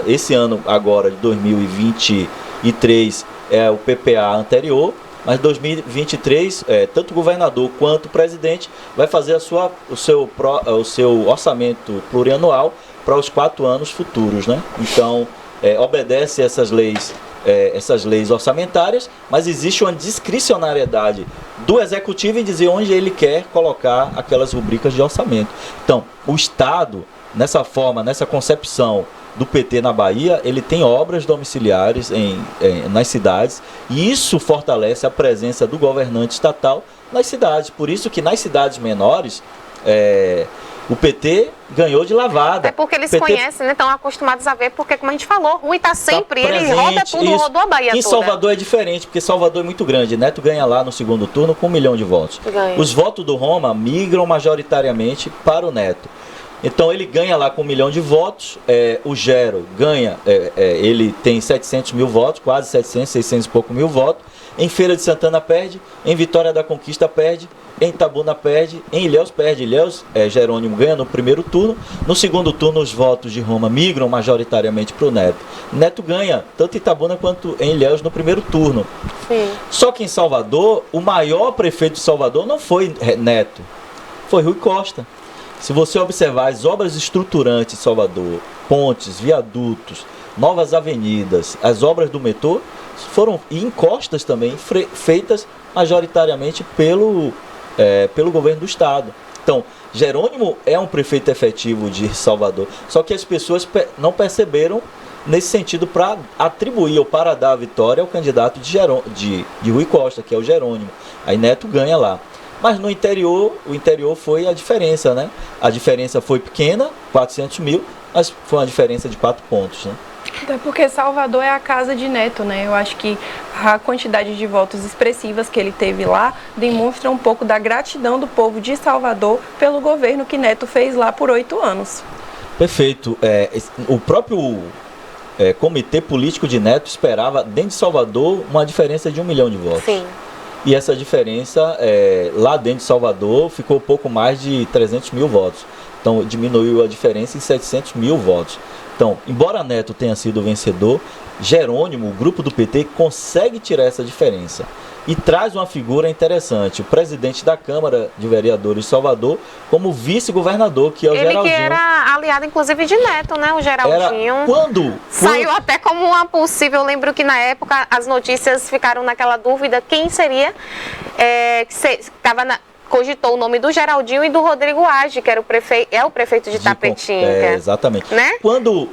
esse ano agora de 2023 é o PPA anterior, mas 2023, tanto o governador quanto o presidente vai fazer o seu orçamento plurianual para os 4 anos futuros, né? Então, obedece essas leis orçamentárias, mas existe uma discricionariedade do executivo em dizer onde ele quer colocar aquelas rubricas de orçamento. Então, o Estado, nessa forma, nessa concepção do PT na Bahia, ele tem obras domiciliares nas cidades, e isso fortalece a presença do governante estatal nas cidades. Por isso que nas cidades menores, O PT ganhou de lavada. É porque eles PT conhecem, né? Estão acostumados a ver, porque como a gente falou, Rui está sempre, tá ele roda tudo, rodou a Bahia toda. Em Salvador é diferente, porque Salvador é muito grande. Neto ganha lá no segundo turno com 1 milhão de votos. Ganha. Os votos do Roma migram majoritariamente para o Neto. Então ele ganha lá com 1 milhão de votos, o Gero ganha, ele tem 700 mil votos, quase 700, 600 e pouco mil votos. Em Feira de Santana perde, em Vitória da Conquista perde, em Itabuna perde, em Ilhéus perde. Ilhéus, Jerônimo ganha no primeiro turno. No segundo turno, os votos de Roma migram majoritariamente para o Neto. Neto ganha tanto em Itabuna quanto em Ilhéus no primeiro turno. Sim. Só que em Salvador, o maior prefeito de Salvador não foi Neto, foi Rui Costa. Se você observar as obras estruturantes de Salvador, pontes, viadutos, novas avenidas, as obras do metrô, foram, e encostas também, feitas majoritariamente pelo governo do estado. Então, Jerônimo é um prefeito efetivo de Salvador, só que as pessoas não perceberam nesse sentido para atribuir ou para dar a vitória ao candidato de Rui Costa, que é o Jerônimo. Aí Neto ganha lá. Mas no interior, o interior foi a diferença, né? A diferença foi pequena, 400 mil, mas foi uma diferença de 4 pontos, né? Até porque Salvador é a casa de Neto, né? Eu acho que a quantidade de votos expressivas que ele teve lá demonstra um pouco da gratidão do povo de Salvador pelo governo que Neto fez lá por 8 anos. Perfeito. O próprio comitê político de Neto esperava, dentro de Salvador, uma diferença de 1 milhão de votos. Sim. E essa diferença, lá dentro de Salvador, ficou pouco mais de 300 mil votos. Então, diminuiu a diferença em 700 mil votos. Então, embora Neto tenha sido o vencedor, Jerônimo, o grupo do PT, consegue tirar essa diferença. E traz uma figura interessante, o presidente da Câmara de Vereadores de Salvador, como vice-governador, que é o Geraldinho. Ele que era aliado, inclusive, de Neto, né? O Geraldinho. Saiu até como uma possível, eu lembro que na época as notícias ficaram naquela dúvida, quem seria, cogitou o nome do Geraldinho e do Rodrigo Age, que era o prefeito de Tapetinga. Exatamente. Né? Quando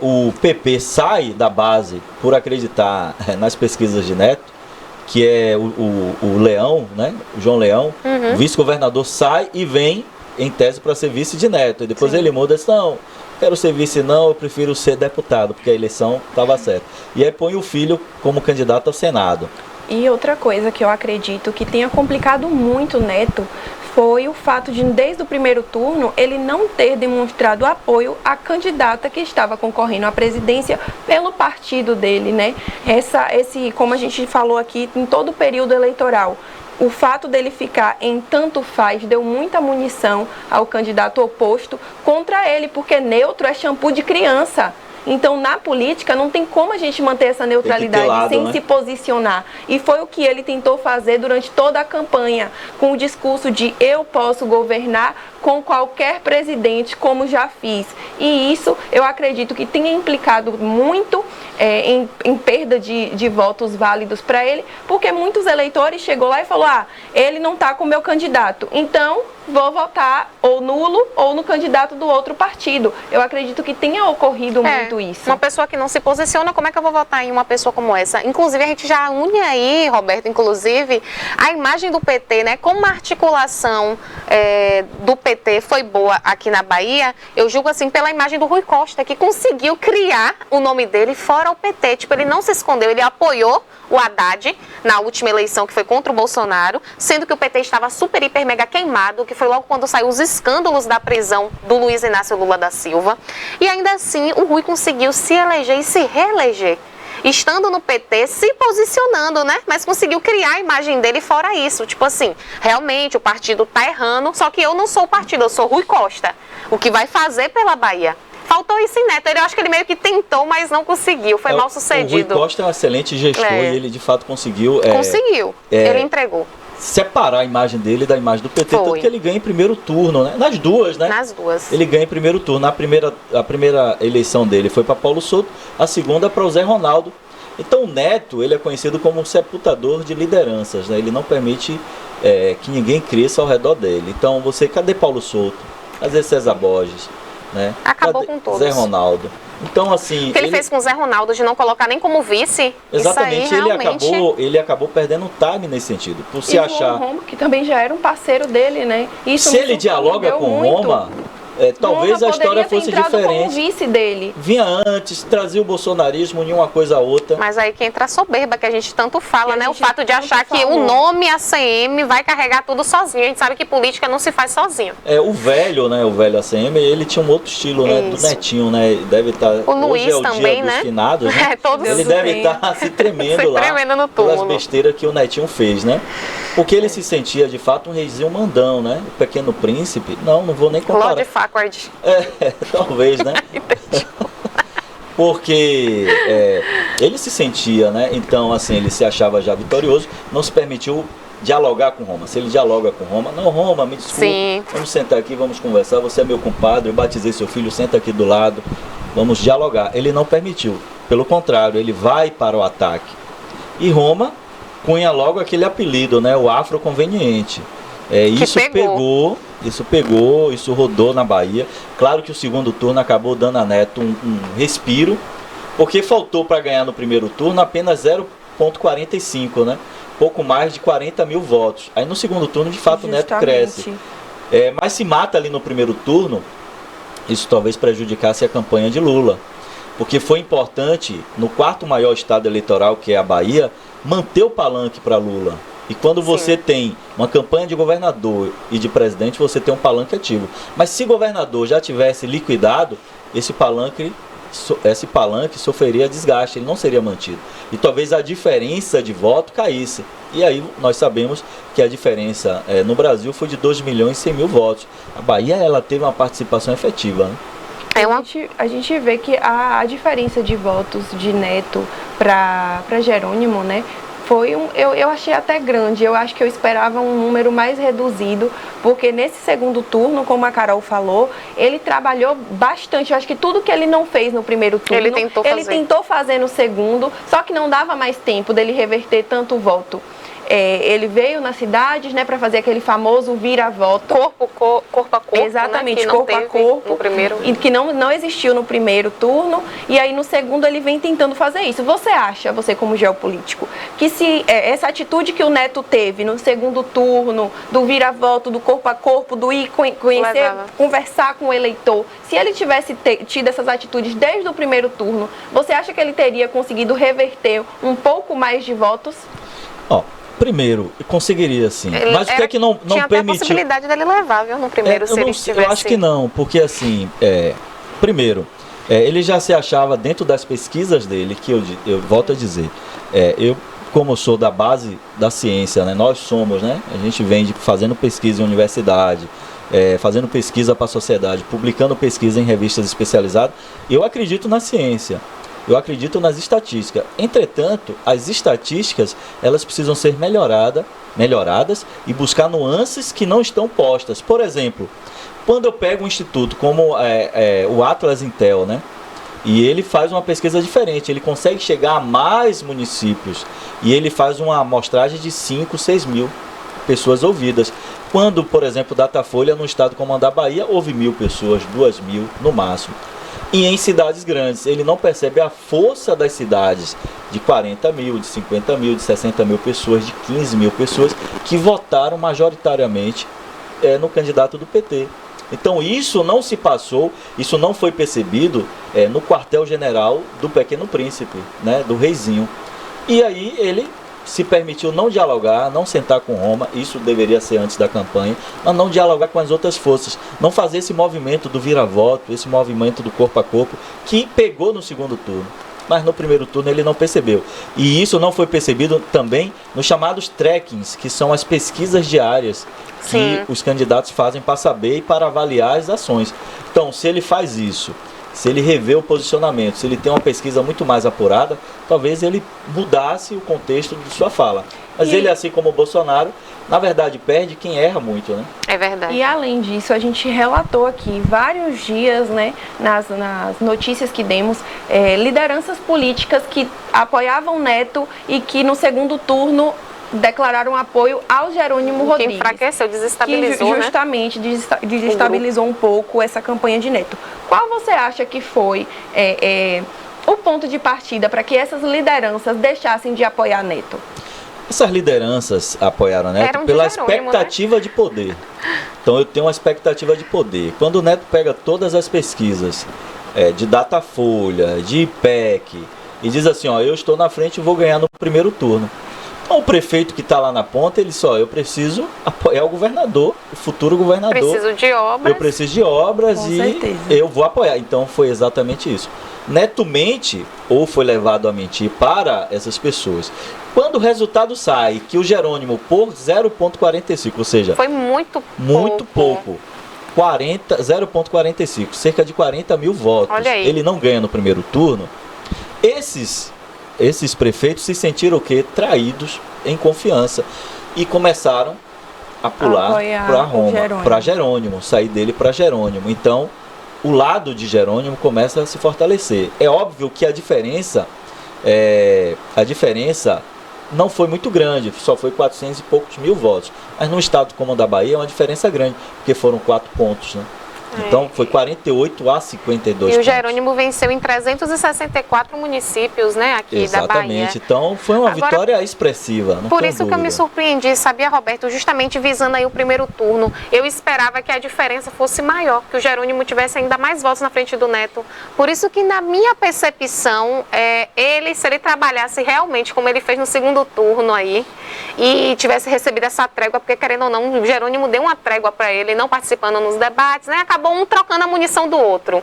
o PP sai da base por acreditar nas pesquisas de Neto, que é o Leão, né? O João Leão, o vice-governador sai e vem em tese para ser vice de Neto. E depois ele muda e diz, não, quero ser vice não, eu prefiro ser deputado, porque a eleição estava certa. E aí põe o filho como candidato ao Senado. E outra coisa que eu acredito que tenha complicado muito o Neto foi o fato de, desde o primeiro turno, ele não ter demonstrado apoio à candidata que estava concorrendo à presidência pelo partido dele, né? Como a gente falou aqui, em todo o período eleitoral, o fato dele ficar em tanto faz deu muita munição ao candidato oposto contra ele, porque neutro é shampoo de criança. Então, na política, não tem como a gente manter essa neutralidade sem se posicionar. E foi o que ele tentou fazer durante toda a campanha, com o discurso de eu posso governar com qualquer presidente, como já fiz. E isso, eu acredito que tenha implicado muito em perda de votos válidos para ele, porque muitos eleitores chegou lá e falou, ele não está com o meu candidato, então vou votar ou nulo ou no candidato do outro partido. Eu acredito que tenha ocorrido muito isso. Uma pessoa que não se posiciona, como é que eu vou votar em uma pessoa como essa? Inclusive, a gente já une aí, Roberto, inclusive, a imagem do PT, né? Como a articulação do PT foi boa aqui na Bahia, eu julgo assim pela imagem do Rui Costa, que conseguiu criar o nome dele fora o PT. Tipo, ele não se escondeu, ele apoiou o Haddad na última eleição, que foi contra o Bolsonaro, sendo que o PT estava super, hiper, mega queimado, que foi logo quando saiu os escândalos da prisão do Luiz Inácio Lula da Silva. E ainda assim, o Rui conseguiu se eleger e se reeleger, estando no PT, se posicionando, né? Mas conseguiu criar a imagem dele fora isso. Tipo assim, realmente o partido tá errando, só que eu não sou o partido, eu sou Rui Costa. O que vai fazer pela Bahia? Faltou isso em Neto. Eu acho que ele meio que tentou, mas não conseguiu. Foi mal sucedido. O Rui Costa é um excelente gestor e ele de fato conseguiu. Conseguiu. Ele entregou. Separar a imagem dele da imagem do PT, tanto que ele ganha em primeiro turno, né? Nas duas, né? Nas duas. Ele ganha em primeiro turno. A primeira eleição dele foi para Paulo Souto, a segunda para o Zé Ronaldo. Então o Neto, ele é conhecido como um sepultador de lideranças, né? Ele não permite que ninguém cresça ao redor dele. Então cadê Paulo Souto? Cadê César Borges? Né? Acabou com todos. Zé Ronaldo. Então, assim. O que ele fez com o Zé Ronaldo de não colocar nem como vice. Exatamente, isso aí, realmente... ele acabou perdendo o time nesse sentido. Por se achar. O Roma, que também já era um parceiro dele, né? Se ele dialoga com o Roma, talvez a história fosse diferente. Como vice dele. Vinha antes, trazia o bolsonarismo, unia uma coisa a outra. Mas aí que entra a soberba, que a gente tanto fala, né? O fato de achar que o nome ACM vai carregar tudo sozinho. A gente sabe que política não se faz sozinho. O velho, né? O velho ACM, ele tinha um outro estilo, né? Do Netinho, né? Deve estar... O Luiz também, né? Finados, né? Ele deve estar se tremendo lá no pelas besteiras que o Netinho fez, né? Porque ele se sentia, de fato, um reizinho mandão, né? O Pequeno Príncipe. Não vou nem comparar. Lord Farquaad. Talvez, né? Porque ele se sentia, né? Então, assim, ele se achava já vitorioso, não se permitiu dialogar com Roma. Se ele dialoga com Roma, não, Roma, me desculpe, sim, vamos sentar aqui, vamos conversar, você é meu compadre, eu batizei seu filho, senta aqui do lado, vamos dialogar. Ele não permitiu, pelo contrário, ele vai para o ataque. E Roma cunha logo aquele apelido, né? O afroconveniente. Isso rodou na Bahia. Claro que o segundo turno acabou dando a Neto um respiro, porque faltou para ganhar no primeiro turno apenas 0,45, né? Pouco mais de 40 mil votos. Aí no segundo turno, de fato, o Neto cresce. Mas se mata ali no primeiro turno, isso talvez prejudicasse a campanha de Lula. Porque foi importante, no quarto maior estado eleitoral, que é a Bahia, manter o palanque para Lula. E quando você tem uma campanha de governador e de presidente, você tem um palanque ativo. Mas se governador já tivesse liquidado, esse palanque sofreria desgaste, ele não seria mantido. E talvez a diferença de voto caísse. E aí nós sabemos que a diferença no Brasil foi de 2.100.000 votos. A Bahia, ela teve uma participação efetiva, né? A gente vê que a diferença de votos de Neto para Jerônimo, né, eu achei até grande. Eu acho que eu esperava um número mais reduzido, porque nesse segundo turno, como a Carol falou, ele trabalhou bastante. Eu acho que tudo que ele não fez no primeiro turno, ele tentou fazer no segundo, só que não dava mais tempo dele reverter tanto voto. Ele veio nas cidades, né, para fazer aquele famoso vira-voto. Corpo a corpo. Exatamente, né, corpo a corpo. E que não existiu no primeiro turno. E aí no segundo ele vem tentando fazer isso. Você como geopolítico, que se essa atitude que o Neto teve no segundo turno, do vira-voto, do corpo a corpo, do ir conhecer, conversar com o eleitor, se ele tivesse tido essas atitudes desde o primeiro turno, você acha que ele teria conseguido reverter um pouco mais de votos? Primeiro, conseguiria sim. Mas o que é que não permitiu? Tinha até a possibilidade dele levar, viu, no primeiro, se ele estivesse... Eu acho que não, porque assim, primeiro, ele já se achava dentro das pesquisas dele, que eu volto a dizer, como eu sou da base da ciência, né, nós somos, né, a gente vem fazendo pesquisa em universidade, fazendo pesquisa para a sociedade, publicando pesquisa em revistas especializadas, eu acredito na ciência. Eu acredito nas estatísticas. Entretanto, as estatísticas, elas precisam ser melhoradas e buscar nuances que não estão postas. Por exemplo, quando eu pego um instituto como o Atlas Intel, né? E ele faz uma pesquisa diferente, ele consegue chegar a mais municípios e ele faz uma amostragem de 5, 6 mil pessoas ouvidas. Quando, por exemplo, Datafolha, no estado como da Bahia, houve 1.000 pessoas, 2.000 no máximo. E em cidades grandes, ele não percebe a força das cidades de 40 mil, de 50 mil, de 60 mil pessoas, de 15 mil pessoas que votaram majoritariamente no candidato do PT. Então isso não se passou, isso não foi percebido no quartel-general do Pequeno Príncipe, né, do reizinho. E aí ele se permitiu não dialogar, não sentar com Roma, isso deveria ser antes da campanha, mas não dialogar com as outras forças, não fazer esse movimento do vira-voto, esse movimento do corpo a corpo, que pegou no segundo turno, mas no primeiro turno ele não percebeu. E isso não foi percebido também nos chamados trackings, que são as pesquisas diárias que os candidatos fazem para saber e para avaliar as ações. Então, se ele faz isso, se ele rever o posicionamento, se ele tem uma pesquisa muito mais apurada, talvez ele mudasse o contexto de sua fala. Mas ele, assim como o Bolsonaro, na verdade perde quem erra muito, né? É verdade. E além disso, a gente relatou aqui vários dias, né, nas notícias que demos, lideranças políticas que apoiavam Neto e que no segundo turno declararam apoio ao Jerônimo Rodrigues. Que enfraqueceu, desestabilizou, que justamente desestabilizou um pouco essa campanha de Neto. Qual você acha que foi o ponto de partida para que essas lideranças deixassem de apoiar Neto? Essas lideranças apoiaram Neto pela expectativa, né, de poder. Então eu tenho uma expectativa de poder. Quando o Neto pega todas as pesquisas de Datafolha, de IPEC, e diz assim, ó, eu estou na frente e vou ganhar no primeiro turno. Então o prefeito que está lá na ponta, ele só, eu preciso apoiar o governador, o futuro governador. Preciso de obras. Eu preciso de obras. Com e certeza. eu vou apoiar. Então foi exatamente isso. Neto mente, ou foi levado a mentir para essas pessoas. Quando o resultado sai, que o Jerônimo por 0,45, ou seja, foi muito pouco. 0,45, cerca de 40 mil votos. Olha aí. Ele não ganha no primeiro turno. Esses prefeitos se sentiram o quê? Traídos em confiança e começaram a pular para Roma, para Jerônimo, sair dele para Jerônimo. Então, o lado de Jerônimo começa a se fortalecer. É óbvio que a diferença não foi muito grande, só foi 400 e poucos mil votos. Mas no estado como o da Bahia é uma diferença grande, porque foram 4 pontos, né? Então foi 48 a 52 E o pontos. Jerônimo venceu em 364 municípios, né, aqui da Bahia. Exatamente. Então foi uma vitória expressiva. Não por tenho isso que eu me dúvida. surpreendi, sabia, Roberto? Justamente visando aí o primeiro turno. Eu esperava que a diferença fosse maior, que o Jerônimo tivesse ainda mais votos na frente do Neto. Por isso que, na minha percepção, se ele trabalhasse realmente como ele fez no segundo turno aí, e tivesse recebido essa trégua, porque querendo ou não, o Jerônimo deu uma trégua para ele, não participando nos debates, né? Acabou um trocando a munição do outro.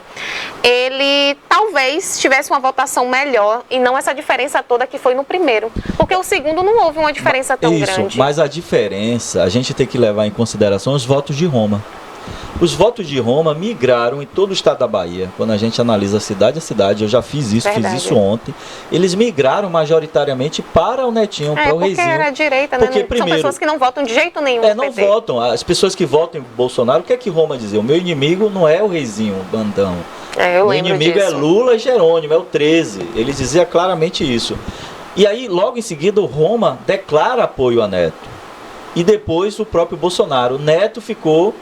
Ele talvez tivesse uma votação melhor e não essa diferença toda que foi no primeiro. Porque o segundo não houve uma diferença tão grande. Mas a diferença, a gente tem que levar em consideração os votos de Roma. Os votos de Roma migraram em todo o estado da Bahia. Quando a gente analisa cidade a cidade, eu já fiz isso, ontem. Eles migraram majoritariamente para o Netinho, para o Reizinho. Porque era a direita, porque, né? primeiro, são pessoas que não votam de jeito nenhum. Não votam. As pessoas que votam em Bolsonaro, o que é que Roma dizia? O meu inimigo não é o Reizinho, o Bandão. O inimigo é Lula e Jerônimo, é o 13. Ele dizia claramente isso. E aí, logo em seguida, o Roma declara apoio a Neto. E depois o próprio Bolsonaro. O Neto ficou...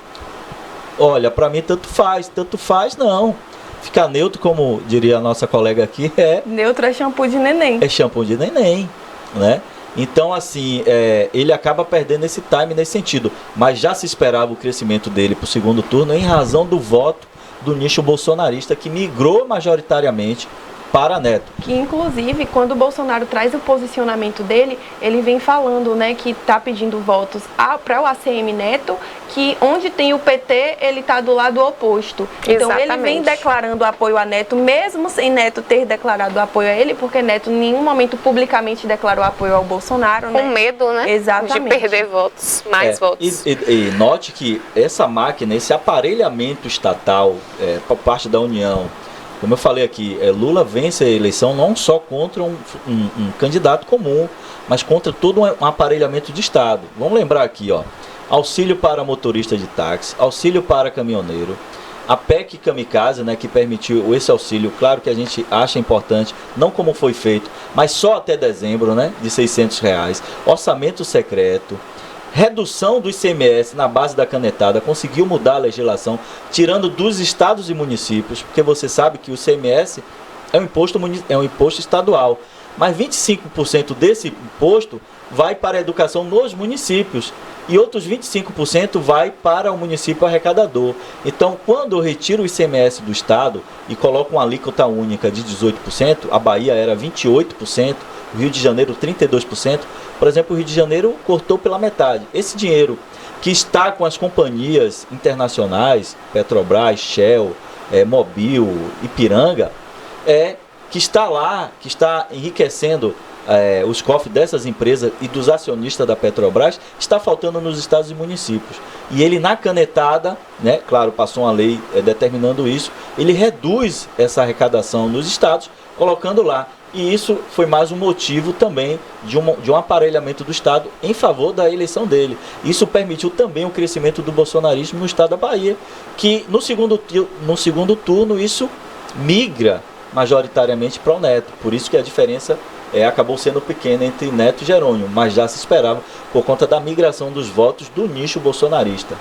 Olha, para mim tanto faz não. Ficar neutro, como diria a nossa colega aqui, neutro é shampoo de neném. É shampoo de neném, né? Então, assim, ele acaba perdendo esse time nesse sentido. Mas já se esperava o crescimento dele para o segundo turno em razão do voto do nicho bolsonarista que migrou majoritariamente para Neto. Que, inclusive, quando o Bolsonaro traz o posicionamento dele, ele vem falando, né, que está pedindo votos para o ACM Neto, que onde tem o PT, ele está do lado oposto. Então, ele vem declarando apoio a Neto, mesmo sem Neto ter declarado apoio a ele, porque Neto em nenhum momento publicamente declarou apoio ao Bolsonaro. Com medo, né? Exatamente. De perder votos, mais votos. E note que essa máquina, esse aparelhamento estatal por parte da União, como eu falei aqui, Lula vence a eleição não só contra um candidato comum, mas contra todo um aparelhamento de Estado. Vamos lembrar aqui, ó, auxílio para motorista de táxi, auxílio para caminhoneiro, a PEC Kamikaze, né, que permitiu esse auxílio, claro que a gente acha importante, não como foi feito, mas só até dezembro, né, de R$600, orçamento secreto, redução do ICMS na base da canetada, conseguiu mudar a legislação, tirando dos estados e municípios, porque você sabe que o ICMS é um imposto estadual, mas 25% desse imposto vai para a educação nos municípios e outros 25% vai para o município arrecadador. Então, quando eu retiro o ICMS do estado e coloco uma alíquota única de 18%, a Bahia era 28%, o Rio de Janeiro 32%, por exemplo, o Rio de Janeiro cortou pela metade. Esse dinheiro que está com as companhias internacionais, Petrobras, Shell, Mobil, Ipiranga, que está lá, que está enriquecendo os cofres dessas empresas e dos acionistas da Petrobras, está faltando nos estados e municípios. E ele, na canetada, né, claro, passou uma lei determinando isso, ele reduz essa arrecadação nos estados, colocando lá. E isso foi mais um motivo também de um aparelhamento do Estado em favor da eleição dele. Isso permitiu também o crescimento do bolsonarismo no estado da Bahia, que no segundo turno isso migra majoritariamente para o Neto. Por isso que a diferença acabou sendo pequena entre Neto e Jerônimo, mas já se esperava por conta da migração dos votos do nicho bolsonarista.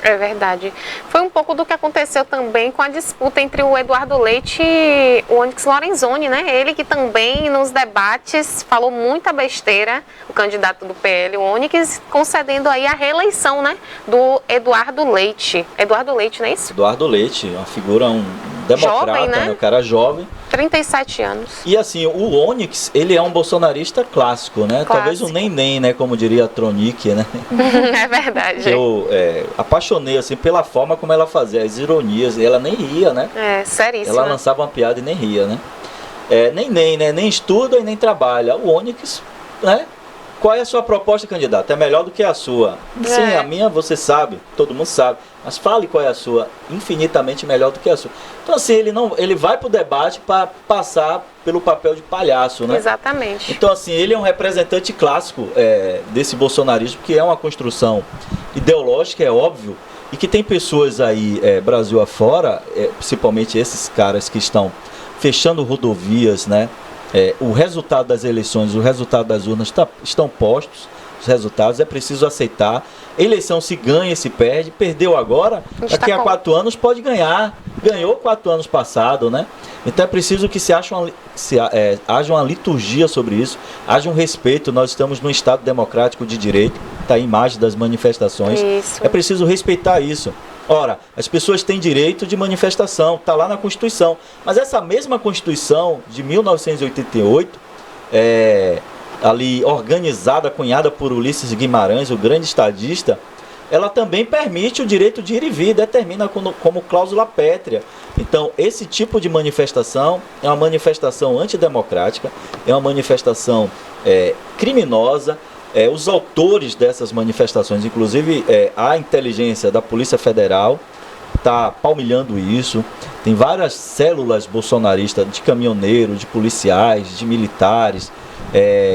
É verdade. Foi um pouco do que aconteceu também com a disputa entre o Eduardo Leite e o Onyx Lorenzoni, né? Ele que também nos debates falou muita besteira, o candidato do PL, o Onyx, concedendo aí a reeleição, né, do Eduardo Leite. Eduardo Leite, não é isso? Eduardo Leite, uma figura, um democrata, jovem, né? Um cara jovem. 37 anos. E assim, o Onyx, ele é um bolsonarista clássico, né? Clássico. Talvez um nem, né? Como diria a Tronic, né? É verdade. Eu apaixonei, assim, pela forma como ela fazia, as ironias. Ela nem ria, né? É, seríssimo. Ela lançava uma piada e nem ria, né? Né? Nem estuda e nem trabalha. O Onyx, né? Qual é a sua proposta, candidato? É melhor do que a sua. Sim, a minha você sabe, todo mundo sabe. Mas fale qual é a sua, infinitamente melhor do que a sua. Então assim, ele vai para o debate para passar pelo papel de palhaço, né? Exatamente. Então assim, ele é um representante clássico desse bolsonarismo, que é uma construção ideológica, é óbvio, e que tem pessoas aí, Brasil afora, principalmente esses caras que estão fechando rodovias, né? O resultado das eleições, o resultado das urnas estão postos, os resultados, é preciso aceitar. Eleição se ganha, se perde, perdeu agora, daqui a 4 anos pode ganhar, ganhou 4 anos passado, né? Então é preciso que haja uma liturgia sobre isso, haja um respeito. Nós estamos num Estado democrático de direito, está a imagem das manifestações, isso. É preciso respeitar isso. Ora, as pessoas têm direito de manifestação, está lá na Constituição, mas essa mesma Constituição de 1988, ali organizada, cunhada por Ulisses Guimarães, o grande estadista, ela também permite o direito de ir e vir, determina como cláusula pétrea. Então, esse tipo de manifestação é uma manifestação antidemocrática, é uma manifestação criminosa. Os autores dessas manifestações, inclusive a inteligência da Polícia Federal, está palmilhando isso. Tem várias células bolsonaristas de caminhoneiros, de policiais, de militares,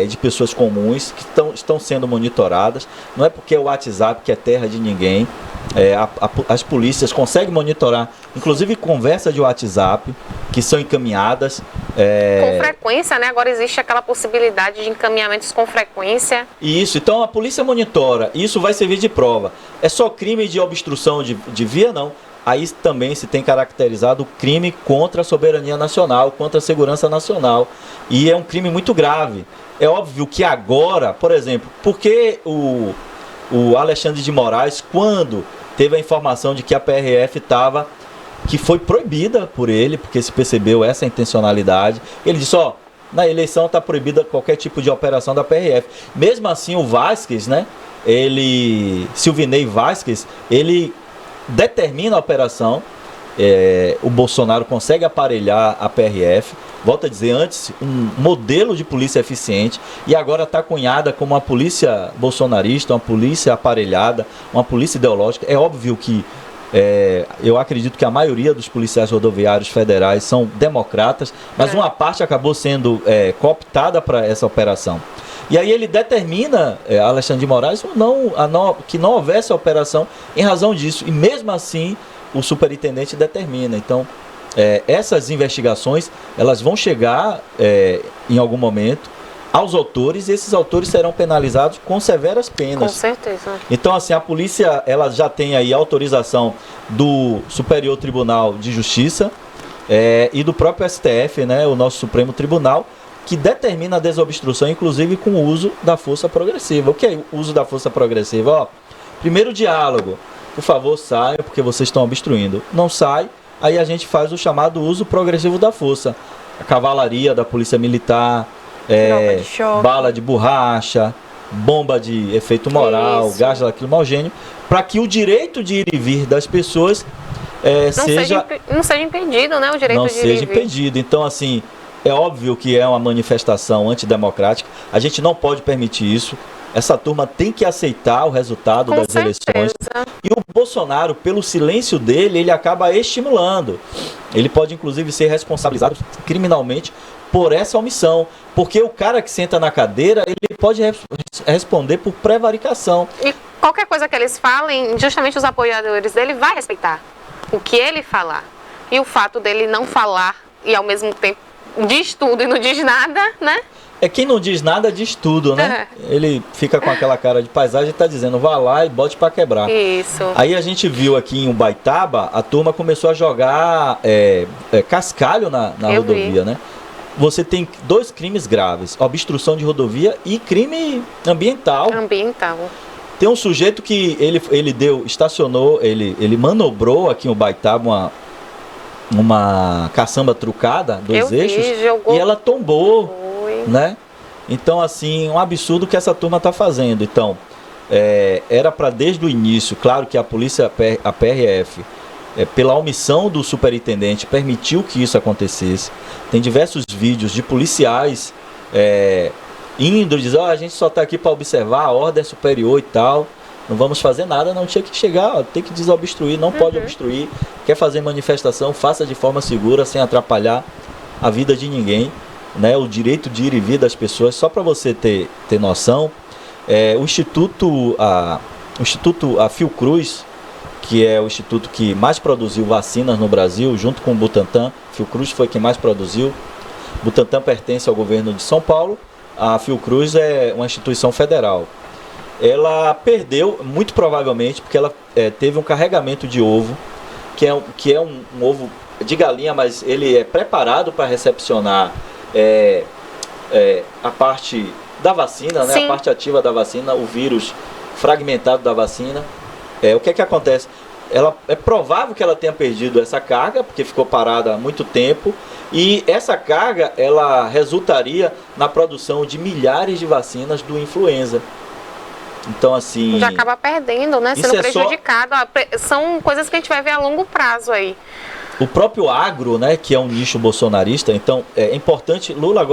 de pessoas comuns que estão sendo monitoradas. Não é porque é o WhatsApp que é terra de ninguém. As polícias conseguem monitorar, inclusive conversas de WhatsApp que são encaminhadas. Com frequência, né? Agora existe aquela possibilidade de encaminhamentos com frequência. Isso, então a polícia monitora, isso vai servir de prova. É só crime de obstrução de via, não. Aí também se tem caracterizado o crime contra a soberania nacional, contra a segurança nacional. E é um crime muito grave. É óbvio que agora, por exemplo, porque o Alexandre de Moraes, quando teve a informação de que a PRF que foi proibida por ele, porque se percebeu essa intencionalidade, ele disse, na eleição está proibida qualquer tipo de operação da PRF. Mesmo assim, o Vasquez, né, Silvinei Vasquez, ele determina a operação, o Bolsonaro consegue aparelhar a PRF, volto a dizer, antes um modelo de polícia eficiente, e agora está cunhada como uma polícia bolsonarista, uma polícia aparelhada, uma polícia ideológica. É óbvio que eu acredito que a maioria dos policiais rodoviários federais são democratas, mas uma parte acabou sendo cooptada para essa operação. E aí ele determina, Alexandre de Moraes, que não houvesse a operação em razão disso. E mesmo assim, o superintendente determina. Então, essas investigações, elas vão chegar em algum momento aos autores, e esses autores serão penalizados com severas penas. Com certeza. Então, assim, a polícia, ela já tem aí autorização do Superior Tribunal de Justiça e do próprio STF, né, o nosso Supremo Tribunal, que determina a desobstrução, inclusive com o uso da força progressiva. O que é o uso da força progressiva? Primeiro diálogo. Por favor, saiam, porque vocês estão obstruindo. Não sai, aí a gente faz o chamado uso progressivo da força. A cavalaria da Polícia Militar, bala de borracha, bomba de efeito moral, gás lacrimogêneo, para que o direito de ir e vir das pessoas não seja impedido, né? O direito não de ir seja e vir. impedido. Então, assim, é óbvio que é uma manifestação antidemocrática. A gente não pode permitir isso. Essa turma tem que aceitar o resultado das eleições. E o Bolsonaro, pelo silêncio dele, ele acaba estimulando. Ele pode, inclusive, ser responsabilizado criminalmente por essa omissão. Porque o cara que senta na cadeira, ele pode responder por prevaricação. E qualquer coisa que eles falem, justamente os apoiadores dele vai respeitar o que ele falar. E o fato dele não falar e, ao mesmo tempo, diz tudo e não diz nada, né? quem não diz nada diz tudo, né? Ele fica com aquela cara de paisagem e está dizendo, vá lá e bote para quebrar. Isso. Aí a gente viu aqui em Ubaitaba, a turma começou a jogar cascalho na rodovia, né? Você tem 2 crimes graves, obstrução de rodovia e crime ambiental. Tem um sujeito que estacionou, ele manobrou aqui em Ubaitaba uma caçamba trucada, 2 eixos, e ela tombou, né? Então, assim, um absurdo que essa turma está fazendo. Então, era para desde o início, claro que a polícia, a PRF, pela omissão do superintendente, permitiu que isso acontecesse. Tem diversos vídeos de policiais indo e dizer, a gente só está aqui para observar, a ordem é superior e tal, não vamos fazer nada, não tinha que chegar, tem que desobstruir, não pode obstruir, quer fazer manifestação, faça de forma segura, sem atrapalhar a vida de ninguém, né? O direito de ir e vir das pessoas. Só para você ter noção, o Instituto a Fiocruz, que é o instituto que mais produziu vacinas no Brasil, junto com o Butantan. Fiocruz foi quem mais produziu. Butantan pertence ao governo de São Paulo. A Fiocruz é uma instituição federal. Ela perdeu, muito provavelmente, porque ela teve um carregamento de ovo, que é um ovo de galinha, mas ele é preparado para recepcionar a parte da vacina, né? A parte ativa da vacina, o vírus fragmentado da vacina. O que acontece? É provável que ela tenha perdido essa carga, porque ficou parada há muito tempo, e essa carga ela resultaria na produção de milhares de vacinas do influenza. Então, assim... Já acaba perdendo, né? Sendo prejudicado. São coisas que a gente vai ver a longo prazo aí. O próprio agro, né, que é um nicho bolsonarista, então é importante. Lula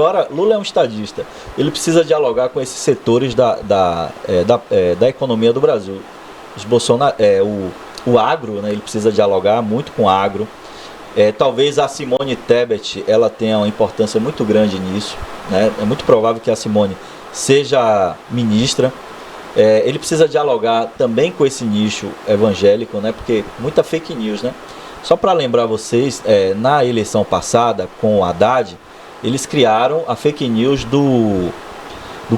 é um estadista. Ele precisa dialogar com esses setores da economia do Brasil. O agro, né, ele precisa dialogar muito com o agro. Talvez a Simone Tebet ela tenha uma importância muito grande nisso, né? É muito provável que a Simone seja ministra. Ele precisa dialogar também com esse nicho evangélico, né? Porque muita fake news, né? Só para lembrar vocês, na eleição passada com o Haddad, eles criaram a fake news do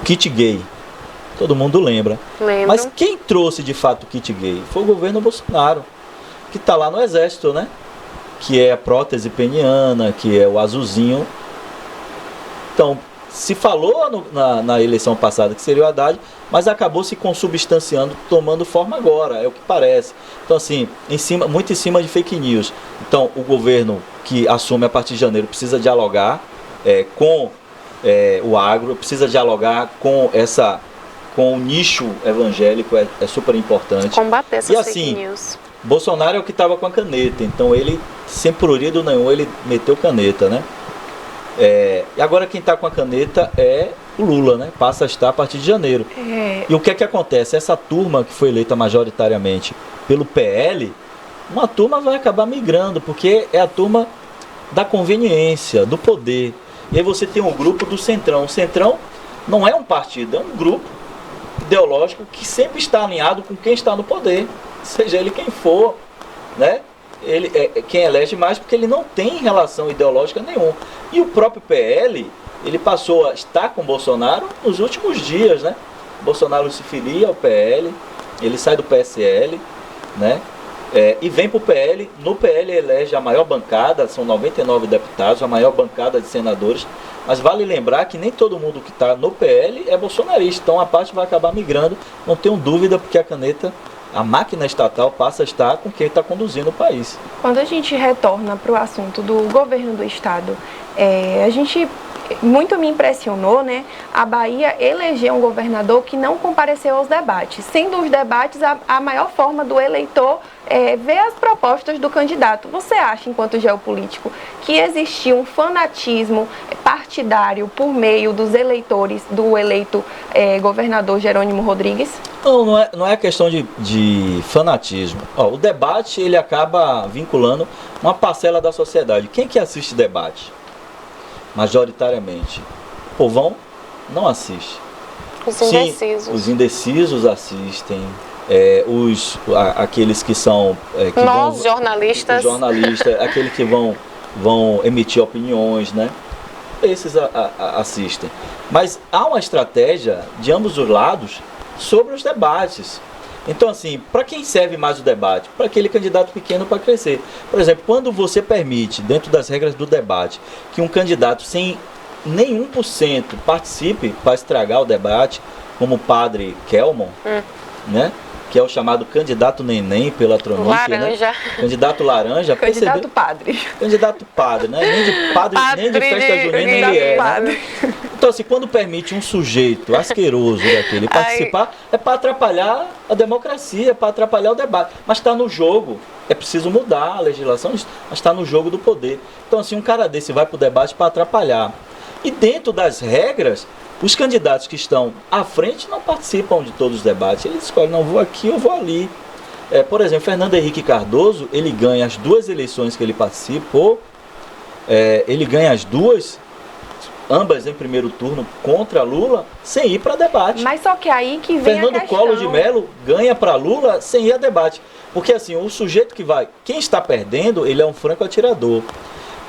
kit gay. Todo mundo lembra. Lembro. Mas quem trouxe de fato o kit gay foi o governo Bolsonaro, que está lá no Exército, né? Que é a prótese peniana, que é o azulzinho. Então, se falou na eleição passada que seria o Haddad, mas acabou se consubstanciando, tomando forma agora, é o que parece. Então, assim, muito em cima de fake news. Então, o governo que assume a partir de janeiro precisa dialogar com o agro, precisa dialogar com o nicho evangélico, é super importante. Combater essas assim, fake news. Bolsonaro é o que estava com a caneta, então ele, sem prurido nenhum, ele meteu caneta, né? E agora quem está com a caneta é o Lula, né? Passa a estar a partir de janeiro. E o que acontece? Essa turma que foi eleita majoritariamente pelo PL, uma turma vai acabar migrando, porque é a turma da conveniência, do poder. E aí você tem um grupo do Centrão. O Centrão não é um partido, é um grupo ideológico que sempre está alinhado com quem está no poder, seja ele quem for, né? Ele quem elege mais, porque ele não tem relação ideológica nenhuma. E o próprio PL, ele passou a estar com Bolsonaro nos últimos dias, né? Bolsonaro se filia ao PL, ele sai do PSL, né? E vem para o PL. No PL elege a maior bancada, são 99 deputados, a maior bancada de senadores. Mas vale lembrar que nem todo mundo que está no PL é bolsonarista, então a parte vai acabar migrando, não tenho dúvida, porque a máquina estatal passa a estar com quem está conduzindo o país. Quando a gente retorna para o assunto do governo do estado, muito me impressionou, né? A Bahia elegeu um governador que não compareceu aos debates, sendo os debates a maior forma do eleitor ver as propostas do candidato. Você acha, enquanto geopolítico, que existiu um fanatismo partidário por meio dos eleitores do eleito governador Jerônimo Rodrigues? Não é questão de fanatismo. O debate ele acaba vinculando uma parcela da sociedade. Quem que assiste debate? Majoritariamente. O povão não assiste. Os indecisos. Sim, os indecisos assistem. Aqueles que são... jornalistas. Os jornalistas, aqueles que vão emitir opiniões, né? esses assistem. Mas há uma estratégia de ambos os lados sobre os debates. Então, assim, para quem serve mais o debate? Para aquele candidato pequeno para crescer. Por exemplo, quando você permite, dentro das regras do debate, que um candidato sem nenhum por cento participe para estragar o debate, como o padre Kelmon, né? Que é o chamado candidato neném pela Tronic, laranja. Né? Candidato laranja. Candidato padre. Candidato padre, né? Nem de padre, nem de festa junina ele é. Né? Então, assim, quando permite um sujeito asqueroso daquele participar, é para atrapalhar a democracia, é para atrapalhar o debate. Mas está no jogo. É preciso mudar a legislação, mas está no jogo do poder. Então, assim, um cara desse vai para o debate para atrapalhar. E dentro das regras, os candidatos que estão à frente não participam de todos os debates. Eles escolhem, não vou aqui, eu vou ali. Por exemplo, Fernando Henrique Cardoso, ele ganha as 2 eleições que ele participou, ele ganha as 2, ambas em primeiro turno, contra Lula, sem ir para debate. Mas só que aí que vem Fernando a questão. Collor de Mello ganha para Lula sem ir a debate. Porque assim, o sujeito que vai, quem está perdendo, ele é um franco atirador.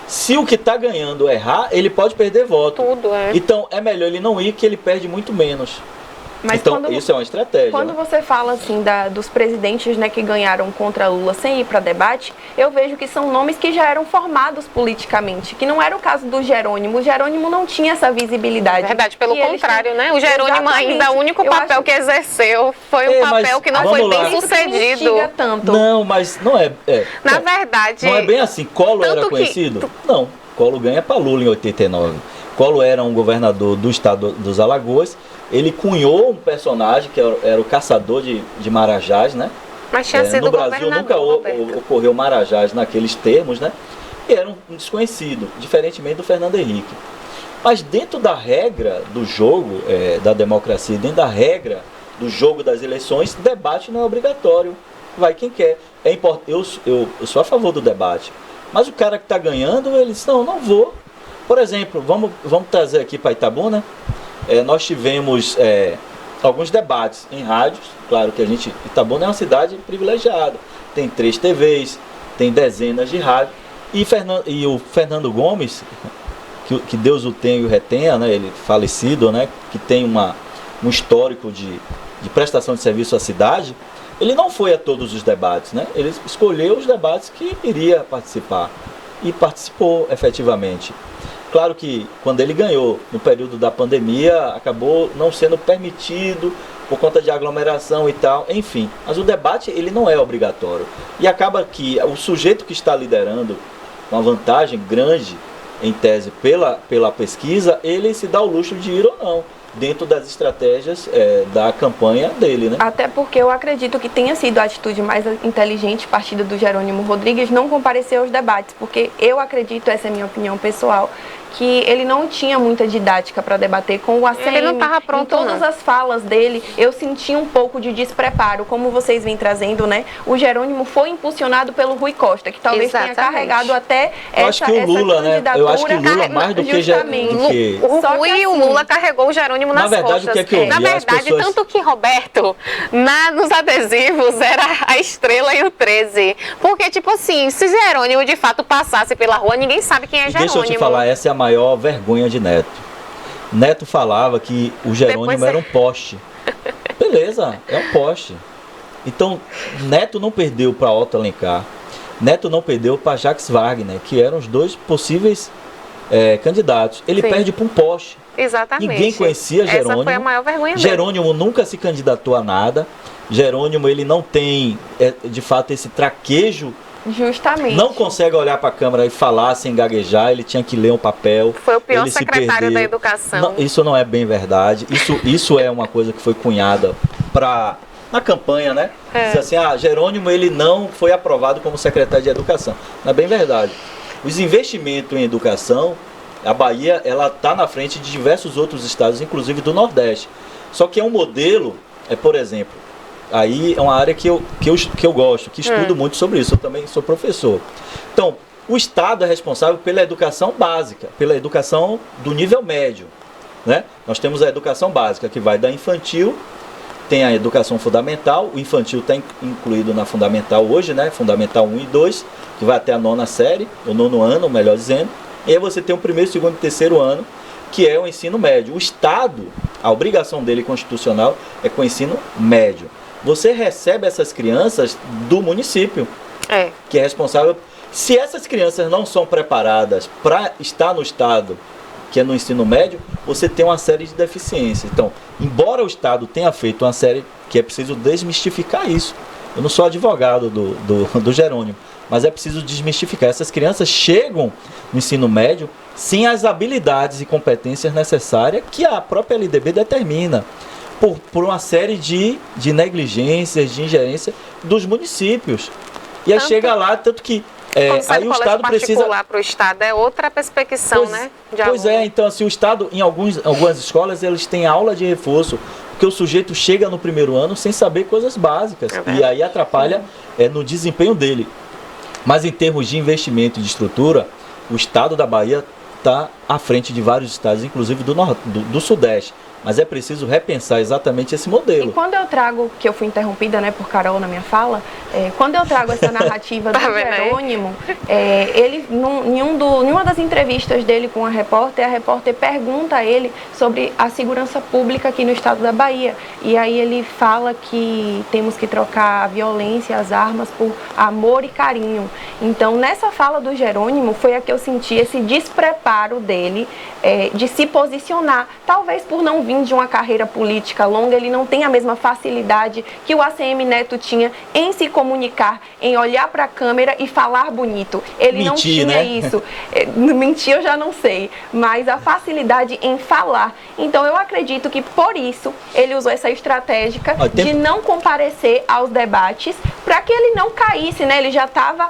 Se o que está ganhando errar, ele pode perder voto. Tudo, Então, é melhor ele não ir, que ele perde muito menos. Mas então, isso é uma estratégia. Quando você fala assim dos presidentes, né, que ganharam contra Lula sem ir para debate, eu vejo que são nomes que já eram formados politicamente, que não era o caso do Jerônimo. O Jerônimo não tinha essa visibilidade. Verdade, pelo contrário, né? O Jerônimo ainda, o único papel que exerceu foi um papel que não foi bem sucedido. Tanto. Não, mas não é. Na verdade... Não é bem assim. Collor era conhecido? Não. Collor ganha para Lula em 89. Collor era um governador do estado dos Alagoas. Ele cunhou um personagem que era o caçador de marajás, né? Mas tinha sido no Brasil nunca ocorreu marajás naqueles termos, né? E era um desconhecido, diferentemente do Fernando Henrique. Mas dentro da regra do jogo, da democracia, dentro da regra do jogo das eleições, debate não é obrigatório. Vai quem quer. É importante. Eu sou a favor do debate. Mas o cara que está ganhando, ele diz, não vou. Por exemplo, vamos trazer aqui para Itabuna. Nós tivemos alguns debates em rádios. Claro que Itabuna é uma cidade privilegiada. Tem 3 TVs, tem dezenas de rádios. E o Fernando Gomes, que Deus o tenha e o retenha, né, ele falecido, né, que tem um histórico de prestação de serviço à cidade, ele não foi a todos os debates, né? Ele escolheu os debates que iria participar. E participou efetivamente. Claro que quando ele ganhou no período da pandemia, acabou não sendo permitido por conta de aglomeração e tal, enfim. Mas o debate ele não é obrigatório. E acaba que o sujeito que está liderando uma vantagem grande, em tese, pela pesquisa, ele se dá o luxo de ir ou não, dentro das estratégias da campanha dele, né? Até porque eu acredito que tenha sido a atitude mais inteligente partida do Jerônimo Rodrigues não comparecer aos debates, porque eu acredito, essa é a minha opinião pessoal, que ele não tinha muita didática para debater com o ACM. Ele não estava pronto, em todas as falas dele, eu senti um pouco de despreparo, como vocês vêm trazendo, né? O Jerônimo foi impulsionado pelo Rui Costa, que talvez tenha carregado até essa Lula, candidatura. Né? Eu acho que o Lula mais do que o Rui e o Lula carregou o Jerônimo nas costas. O que é que eu vi? Na verdade, tanto que Roberto, nos adesivos, era a estrela e o 13. Porque, tipo assim, se Jerônimo de fato passasse pela rua, ninguém sabe quem é Jerônimo. Deixa eu te falar, essa é a maior vergonha de Neto. Neto falava que o Jerônimo era um poste. Beleza, é um poste. Então, Neto não perdeu para Otto Alencar. Neto não perdeu para Jacques Wagner, que eram os 2 possíveis candidatos. Ele perde para um poste. Exatamente. Ninguém conhecia Jerônimo. Essa foi a maior vergonha dele. Jerônimo nunca se candidatou a nada. Jerônimo, ele não tem, de fato, esse traquejo. Justamente. Não consegue olhar para a câmera e falar sem gaguejar, ele tinha que ler um papel. Foi o pior secretário da educação. Não, isso não é bem verdade. Isso é uma coisa que foi cunhada na campanha, né? Diz assim, Jerônimo ele não foi aprovado como secretário de educação. Não é bem verdade. Os investimentos em educação, a Bahia, ela está na frente de diversos outros estados, inclusive do Nordeste. Só que é um modelo, por exemplo, aí é uma área que eu gosto, que estudo muito sobre isso. Eu também sou professor. Então, o Estado é responsável pela educação básica, pela educação do nível médio, né? Nós temos a educação básica, que vai da infantil, tem a educação fundamental, o infantil está incluído na fundamental hoje, né? Fundamental 1 e 2, que vai até a 9ª série, o 9º ano, melhor dizendo. E aí você tem o primeiro, segundo e terceiro ano, que é o ensino médio. O Estado, a obrigação dele constitucional é com o ensino médio. Você recebe essas crianças do município, que é responsável. Se essas crianças não são preparadas para estar no Estado, que é no ensino médio, você tem uma série de deficiências. Então, embora o Estado tenha feito uma série, que é preciso desmistificar isso. Eu não sou advogado do Jerônimo, mas é preciso desmistificar. Essas crianças chegam no ensino médio sem as habilidades e competências necessárias que a própria LDB determina, por uma série de negligências, de ingerência dos municípios. E aí chega lá, tanto que aí o Estado precisa para o Estado é outra perspectiva, né? Pois é, então assim, o Estado, em algumas escolas, eles têm aula de reforço, porque o sujeito chega no primeiro ano sem saber coisas básicas, e aí atrapalha no desempenho dele. Mas em termos de investimento e de estrutura, o Estado da Bahia está à frente de vários estados, inclusive do Sudeste. Mas é preciso repensar exatamente esse modelo. E quando eu trago, que eu fui interrompida, né, por Carol na minha fala, quando eu trago essa narrativa do Jerônimo, ele, nenhuma das entrevistas dele com a repórter pergunta a ele sobre a segurança pública aqui no estado da Bahia. E aí ele fala que temos que trocar a violência, as armas por amor e carinho. Então, nessa fala do Jerônimo, foi a que eu senti esse despreparo dele de se posicionar. Talvez por não vir de uma carreira política longa, ele não tem a mesma facilidade que o ACM Neto tinha em se comunicar, em olhar para a câmera e falar bonito. Ele não tinha, né? Isso. Mentir eu já não sei, mas a facilidade em falar. Então eu acredito que por isso ele usou essa estratégia de não comparecer aos debates, para que ele não caísse, né? Ele já estava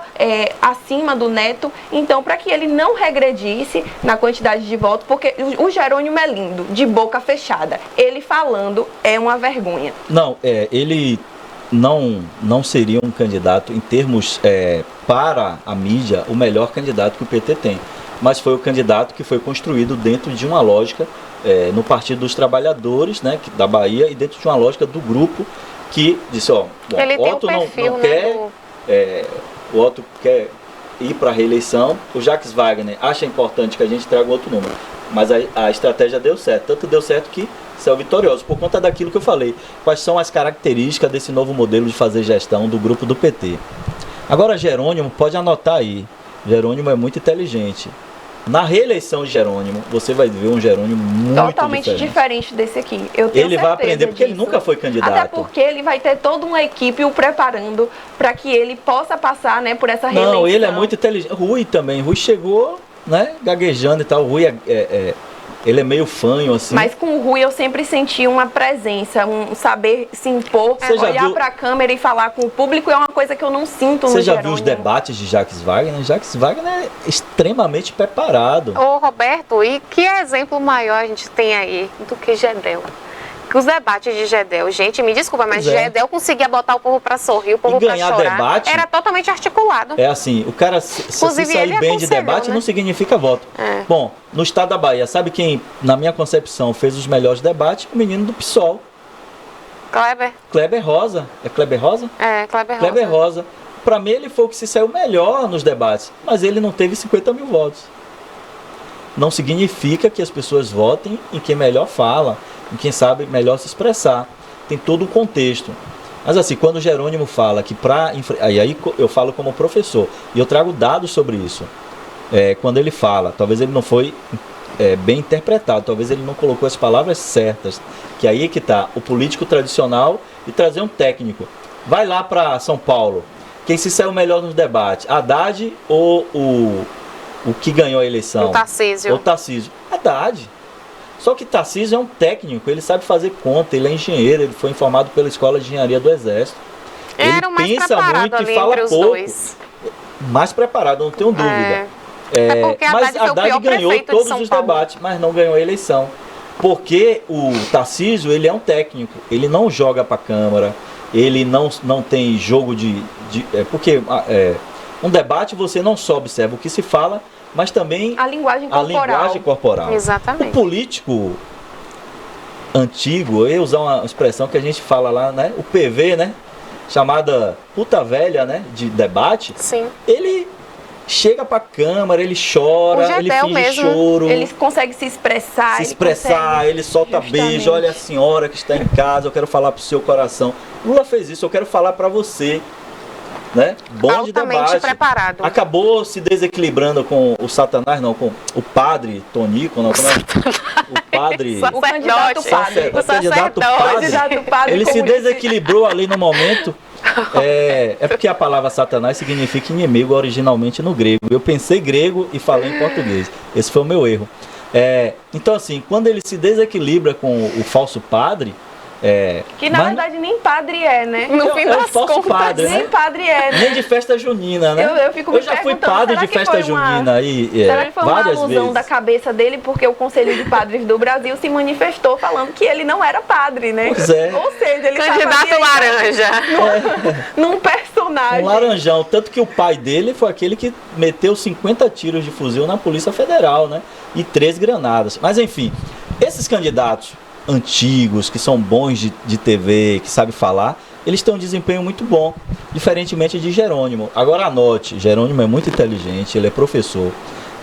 acima do Neto, então para que ele não regredisse na quantidade de votos, porque o Jerônimo é lindo, de boca fechada. Ele falando é uma vergonha. Não, ele não seria um candidato em termos para a mídia o melhor candidato que o PT tem, mas foi o candidato que foi construído dentro de uma lógica no Partido dos Trabalhadores, né, da Bahia, e dentro de uma lógica do grupo que disse, o Otto o Otto quer ir para a reeleição, o Jacques Wagner acha importante que a gente traga outro número. Mas a estratégia deu certo, tanto deu certo que saiu vitorioso, por conta daquilo que eu falei. Quais são as características desse novo modelo de fazer gestão do grupo do PT? Agora, Jerônimo, pode anotar aí, Jerônimo é muito inteligente. Na reeleição de Jerônimo, você vai ver um Jerônimo muito totalmente diferente desse aqui. Eu tenho ele vai aprender, porque ele nunca foi candidato. Até porque ele vai ter toda uma equipe o preparando para que ele possa passar, né, por essa reeleição. Não, ele é muito inteligente. Rui também, Rui chegou, né, gaguejando e tal. O Rui ele é meio fanho, assim. Mas com o Rui eu sempre senti uma presença, um saber se impor, olhar para a câmera e falar com o público é uma coisa que eu não sinto no Jerônimo. Você já viu os debates de Jacques Wagner? Jacques Wagner é extremamente preparado. Ô Roberto, e que exemplo maior a gente tem aí do que Gedel? Os debates de Gedel, gente, me desculpa, mas Gedel conseguia botar o povo para sorrir, o povo para chorar. Debate, era totalmente articulado. É assim, o cara se sair bem de debate, né, não significa voto. Bom, no estado da Bahia, sabe quem, na minha concepção, fez os melhores debates? O menino do PSOL. Kleber Rosa. É Kleber Rosa? Kleber Rosa. Para mim, ele foi o que se saiu melhor nos debates, mas ele não teve 50 mil votos. Não significa que as pessoas votem em quem melhor fala, em quem sabe melhor se expressar. Tem todo um contexto. Mas assim, quando o Jerônimo fala que aí eu falo como professor, e eu trago dados sobre isso. Quando ele fala, talvez ele não foi bem interpretado, talvez ele não colocou as palavras certas, que aí é que está o político tradicional e trazer um técnico. Vai lá para São Paulo, quem se saiu melhor nos debates, Haddad ou o que ganhou a eleição? O Tarcísio. Haddad. Só que Tarcísio é um técnico, ele sabe fazer conta, ele é engenheiro, ele foi formado pela Escola de Engenharia do Exército. Ele pensa muito e fala pouco. Mais preparado, não tenho dúvida. Mas Haddad ganhou todos os debates, mas não ganhou a eleição. Porque o Tarcísio, ele é um técnico, ele não joga para a Câmara, ele não tem jogo porque um debate você não só observa o que se fala, mas também a linguagem corporal. Exatamente. O político antigo, eu ia usar uma expressão que a gente fala lá, né? O PV, né? Chamada puta velha, né? De debate. Sim. Ele chega pra câmara, ele chora, ele finge mesmo, choro. Ele consegue se expressar. Ele solta beijo, olha a senhora que está em casa, eu quero falar pro seu coração. Lula fez isso, eu quero falar pra você. Né? Bom de debate. Preparado. Acabou se desequilibrando com o Satanás, não, com o padre Tonico, não, como é? O padre. O candidato padre. O candidato padre. Ele se desequilibrou ali no momento. É porque a palavra Satanás significa inimigo originalmente no grego. Eu pensei grego e falei em português. Esse foi o meu erro. Então, assim, quando ele se desequilibra com o falso padre. Que na verdade nem padre é, né? No fim das contas, padre, nem né? padre é, né? Nem de festa junina, né? Eu já fui padre de festa junina aí será que foi uma várias alusão vezes. da cabeça dele, porque o Conselho de Padres do Brasil se manifestou falando que ele não era padre, né? Pois é. Ou seja, ele candidato laranja. Num personagem. Um laranjão, tanto que o pai dele foi aquele que meteu 50 tiros de fuzil na Polícia Federal, né? E 3 granadas. Mas enfim, esses candidatos antigos, que são bons de TV, que sabem falar, eles têm um desempenho muito bom, diferentemente de Jerônimo. Agora anote, Jerônimo é muito inteligente, ele é professor.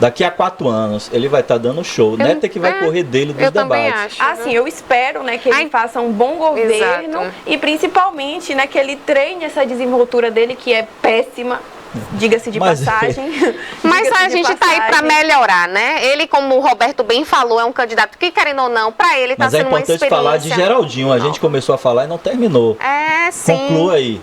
Daqui a 4 anos ele vai estar dando show, né? Tem que vai correr dele dos debates. Assim, eu espero, né, que ele faça um bom governo. Exato. E principalmente, né, que ele treine essa desenvoltura dele, que é péssima. Diga-se de passagem. Mas a gente tá aí para melhorar, né? Ele, como o Roberto bem falou, é um candidato que, querendo ou não, para ele tá sendo uma experiência. Mas é importante falar de Geraldinho. A gente começou a falar e não terminou. Sim. Conclua aí.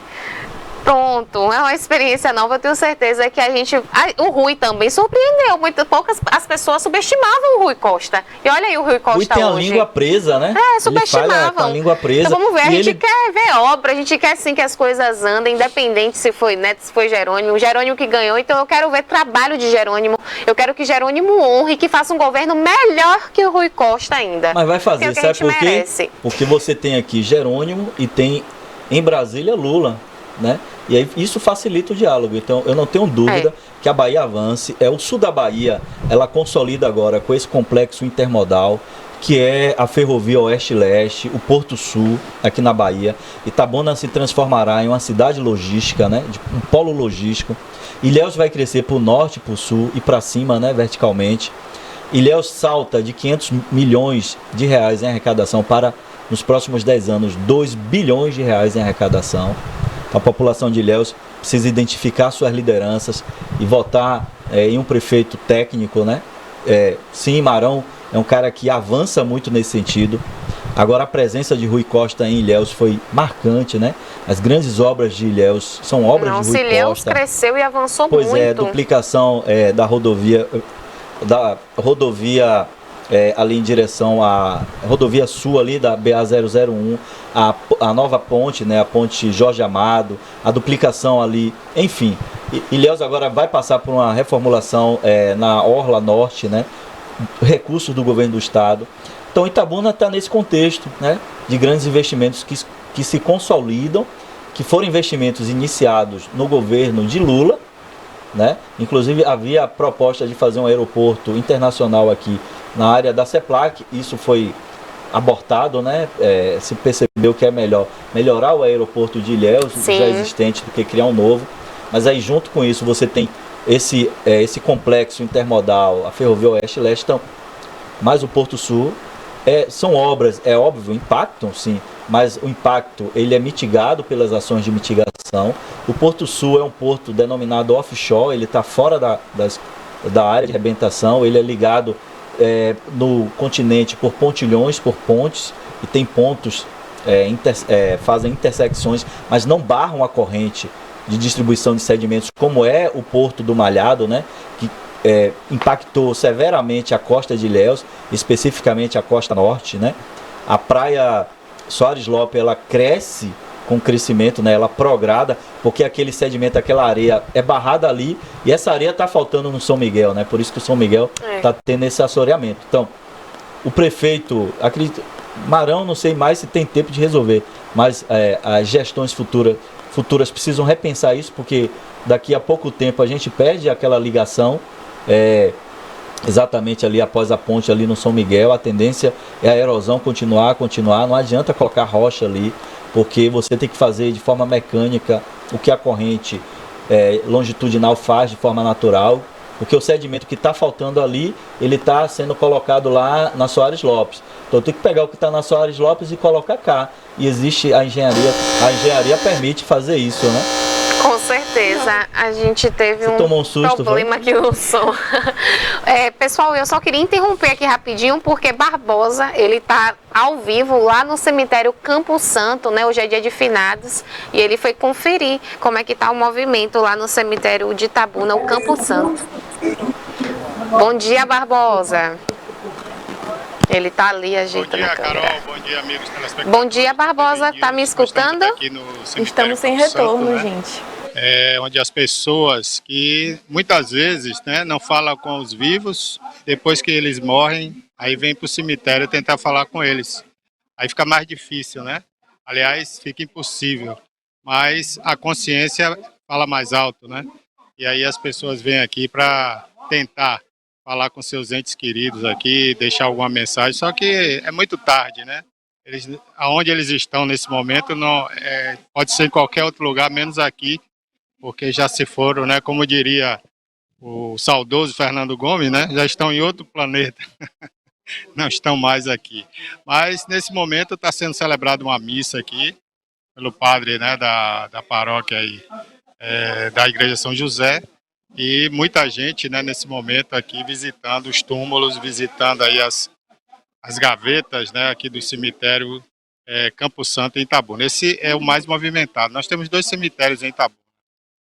Pronto, é uma experiência nova, eu tenho certeza que a gente... O Rui também surpreendeu, poucas as pessoas subestimavam o Rui Costa. E olha aí o Rui Costa hoje. Tem a língua presa, né? Subestimavam. Com a língua presa. Então vamos ver, a gente quer ver obra, a gente quer sim que as coisas andem, independente se foi Neto, se foi Jerônimo. O Jerônimo que ganhou, então eu quero ver trabalho de Jerônimo. Eu quero que Jerônimo honre, que faça um governo melhor que o Rui Costa ainda. Mas vai fazer, sabe por quê? Porque você tem aqui Jerônimo e tem em Brasília Lula, né? E aí isso facilita o diálogo. Então eu não tenho dúvida que a Bahia avance. O sul da Bahia, ela consolida agora com esse complexo intermodal, que é a ferrovia Oeste-Leste, o Porto Sul, aqui na Bahia. Itabuna se transformará em uma cidade logística, né? Um polo logístico. Ilhéus vai crescer para o norte, para o sul e para cima, né? Verticalmente. Ilhéus salta de 500 milhões de reais em arrecadação para, nos próximos 10 anos, 2 bilhões de reais em arrecadação. A população de Ilhéus precisa identificar suas lideranças e votar em um prefeito técnico, né? Sim, Marão é um cara que avança muito nesse sentido. Agora a presença de Rui Costa em Ilhéus foi marcante, né? As grandes obras de Ilhéus são obras de Rui Costa. Ilhéus cresceu e avançou muito. Pois é, duplicação da rodovia ali em direção à rodovia sul ali da BA-001, a nova ponte, né, a ponte Jorge Amado, a duplicação ali, enfim. Ilhéus agora vai passar por uma reformulação na Orla Norte, né, recursos do governo do estado. Então Itabuna está nesse contexto, né, de grandes investimentos que se consolidam, que foram investimentos iniciados no governo de Lula, né? Inclusive havia a proposta de fazer um aeroporto internacional aqui na área da CEPLAC, isso foi abortado, né? Se percebeu que é melhor melhorar o aeroporto de Ilhéus, já existente, do que criar um novo. Mas aí junto com isso você tem esse complexo intermodal, a ferrovia Oeste-Leste, então, mais o Porto Sul. São obras, é óbvio, impactam sim, mas o impacto ele é mitigado pelas ações de mitigação. O Porto Sul é um porto denominado offshore, ele está fora da área de arrebentação, ele é ligado no continente por pontilhões, por pontes, e tem pontos, fazem intersecções, mas não barram a corrente de distribuição de sedimentos, como é o Porto do Malhado, né, que impactou severamente a costa de Ilhéus, especificamente a costa norte, né? A praia Soares Lopes, ela cresce com crescimento, né? Ela prograda, porque aquele sedimento, aquela areia é barrada ali, e essa areia está faltando no São Miguel, né? Por isso que o São Miguel está tendo esse assoreamento. Então, o prefeito, acredito, Marão, não sei mais se tem tempo de resolver, mas as gestões futuras precisam repensar isso, porque daqui a pouco tempo a gente perde aquela ligação, exatamente ali após a ponte ali no São Miguel. A tendência é a erosão continuar, não adianta colocar rocha ali, porque você tem que fazer de forma mecânica o que a corrente longitudinal faz de forma natural, porque o sedimento que está faltando ali, ele está sendo colocado lá na Soares Lopes. Então eu tenho que pegar o que está na Soares Lopes e colocar cá. E existe a engenharia permite fazer isso, né? Com certeza, a gente teve um susto, problema aqui no som. Pessoal, eu só queria interromper aqui rapidinho, porque Barbosa, ele tá ao vivo lá no cemitério Campo Santo, né? Hoje é dia de finados, e ele foi conferir como é que tá o movimento lá no cemitério de Itabuna, o Campo Santo. Bom dia, Barbosa. Ele tá ali ajeitando a câmera. Carol, bom dia, amigos telespectadores. Bom dia, Barbosa, tá me escutando? Estamos sem retorno, gente. Onde as pessoas que muitas vezes, né, não falam com os vivos, depois que eles morrem, aí vem para o cemitério tentar falar com eles. Aí fica mais difícil, né? Aliás, fica impossível. Mas a consciência fala mais alto, né? E aí as pessoas vêm aqui para tentar falar com seus entes queridos aqui, deixar alguma mensagem, só que é muito tarde, né? Aonde eles estão nesse momento, não, pode ser em qualquer outro lugar, menos aqui, porque já se foram, né? Como diria o saudoso Fernando Gomes, né? Já estão em outro planeta, não estão mais aqui. Mas nesse momento está sendo celebrada uma missa aqui, pelo padre, né, da paróquia aí, da Igreja São José, e muita gente, né, nesse momento aqui visitando os túmulos, visitando aí as gavetas, né, aqui do cemitério Campo Santo em Itabuna. Esse é o mais movimentado. Nós temos 2 cemitérios em Itabuna.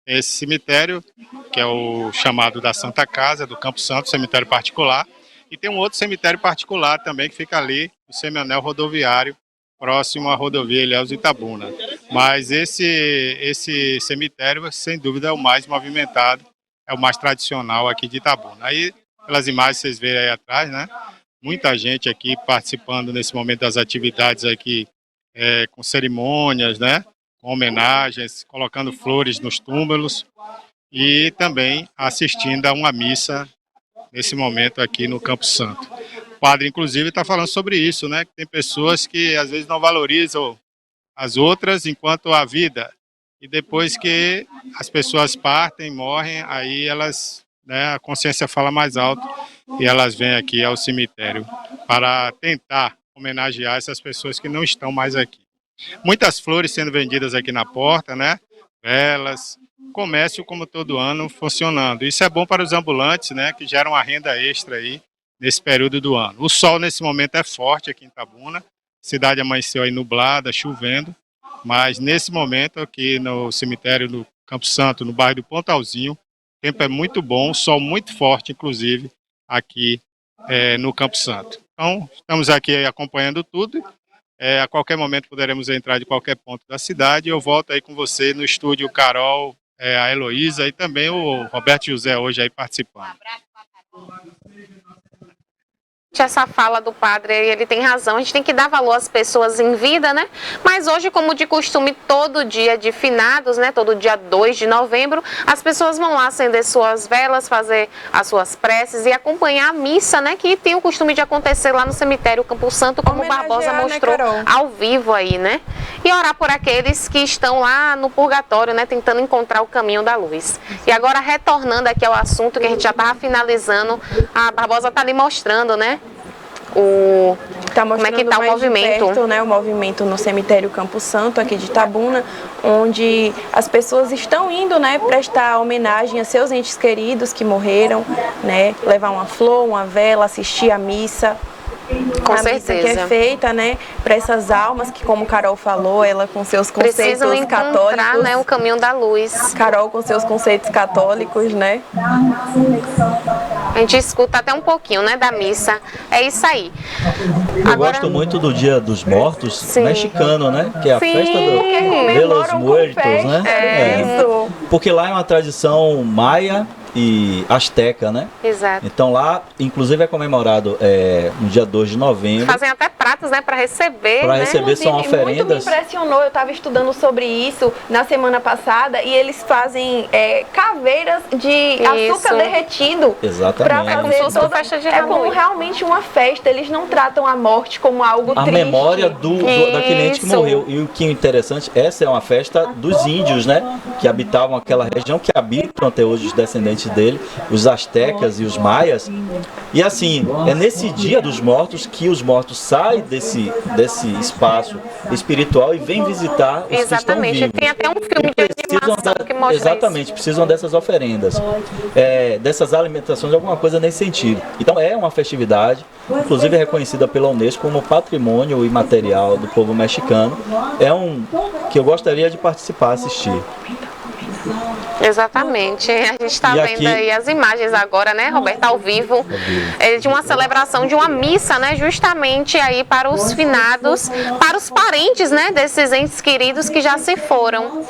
Esse cemitério, que é o chamado da Santa Casa, do Campo Santo, cemitério particular, e tem um outro cemitério particular também que fica ali, o semianel rodoviário, próximo à rodovia Ilhéus Itabuna. Mas esse cemitério, sem dúvida, é o mais movimentado, é o mais tradicional aqui de Itabuna. Aí, pelas imagens que vocês veem aí atrás, né? Muita gente aqui participando nesse momento das atividades aqui, com cerimônias, né? Com homenagens, colocando flores nos túmulos e também assistindo a uma missa nesse momento aqui no Campo Santo. O padre, inclusive, está falando sobre isso, né? Que tem pessoas que às vezes não valorizam as outras enquanto a vida, e depois que as pessoas partem, morrem, aí elas, né, a consciência fala mais alto e elas vêm aqui ao cemitério para tentar homenagear essas pessoas que não estão mais aqui. Muitas flores sendo vendidas aqui na porta, né? Velas, comércio como todo ano funcionando. Isso é bom para os ambulantes, né? Que geram uma renda extra aí nesse período do ano. O sol nesse momento é forte aqui em Itabuna. A cidade amanheceu aí nublada, chovendo, mas nesse momento aqui no cemitério do Campo Santo, no bairro do Pontalzinho, o tempo é muito bom, sol muito forte, inclusive, aqui no Campo Santo. Então, estamos aqui acompanhando tudo. A qualquer momento poderemos entrar de qualquer ponto da cidade. Eu volto aí com você no estúdio, Carol, a Heloísa e também o Roberto José hoje aí participando. Essa fala do padre, ele tem razão, a gente tem que dar valor às pessoas em vida, né? Mas hoje, como de costume, todo dia de finados, né? Todo dia 2 de novembro, as pessoas vão lá acender suas velas, fazer as suas preces e acompanhar a missa, né? Que tem o costume de acontecer lá no cemitério Campo Santo, como o Barbosa mostrou, né, ao vivo aí, né? E orar por aqueles que estão lá no purgatório, né? Tentando encontrar o caminho da luz. E agora, retornando aqui ao assunto que a gente já estava finalizando, a Barbosa está ali mostrando, né? Como é que está o movimento? Perto, né, o movimento no cemitério Campo Santo, aqui de Itabuna, onde as pessoas estão indo, né, prestar homenagem a seus entes queridos que morreram, né, levar uma flor, uma vela, assistir a missa. Com a certeza. missa que é feita, né, para essas almas que, como Carol falou, ela com seus conceitos precisam encontrar, católicos, né, o caminho da luz. Carol com seus conceitos católicos, né? A gente escuta até um pouquinho, né, da missa. É isso aí. Eu gosto muito do Dia dos Mortos mexicano, né? Que é a festa de los Muertos, né? Isso. Porque lá é uma tradição maia e asteca, né? Exato. Então lá, inclusive, é comemorado no dia 2 de novembro. Fazem até pratos, né, para receber. Para né? receber são Inclusive, muito me oferendas. impressionou, eu estava estudando sobre isso na semana passada e eles fazem caveiras de açúcar derretido. Exatamente. Para como se fazer fosse uma festa de é como Halloween. realmente uma festa, eles não tratam a morte como algo A triste. memória da cliente que Isso. morreu. E o que é interessante, essa é uma festa dos índios, né? Que habitavam aquela região, que habitam até hoje os descendentes dele, os astecas e os maias. E assim, é nesse dia dos mortos que os mortos saem desse espaço espiritual e vêm visitar os Exatamente. que estão vivos. Tem até um filme de animação que mostra Exatamente, precisam dessas oferendas, dessas alimentações, alguma coisa nesse sentido. Então é uma festividade, inclusive reconhecida pela Unesco como patrimônio imaterial do povo mexicano. É um que eu gostaria de participar, assistir. Exatamente. A gente está E vendo aqui- aí as imagens agora, né, Roberto, ao vivo, de uma celebração de uma missa, né, justamente aí para os finados, para os parentes, né, desses entes queridos que já se foram.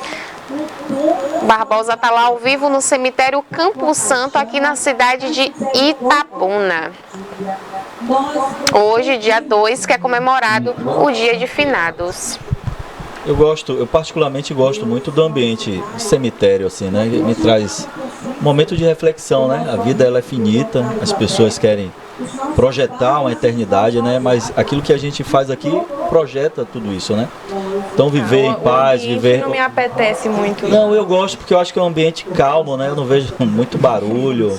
Barbosa está lá ao vivo no cemitério Campo Santo, aqui na cidade de Itabuna. Hoje, dia 2, que é comemorado o dia de finados. Eu particularmente gosto muito do ambiente de cemitério, assim, né? Me traz um momento de reflexão, né? A vida, ela é finita, as pessoas querem projetar uma eternidade, né? Mas aquilo que a gente faz aqui projeta tudo isso, né? Então viver em paz, viver... Não me apetece muito. Não, eu gosto porque eu acho que é um ambiente calmo, né? Eu não vejo muito barulho,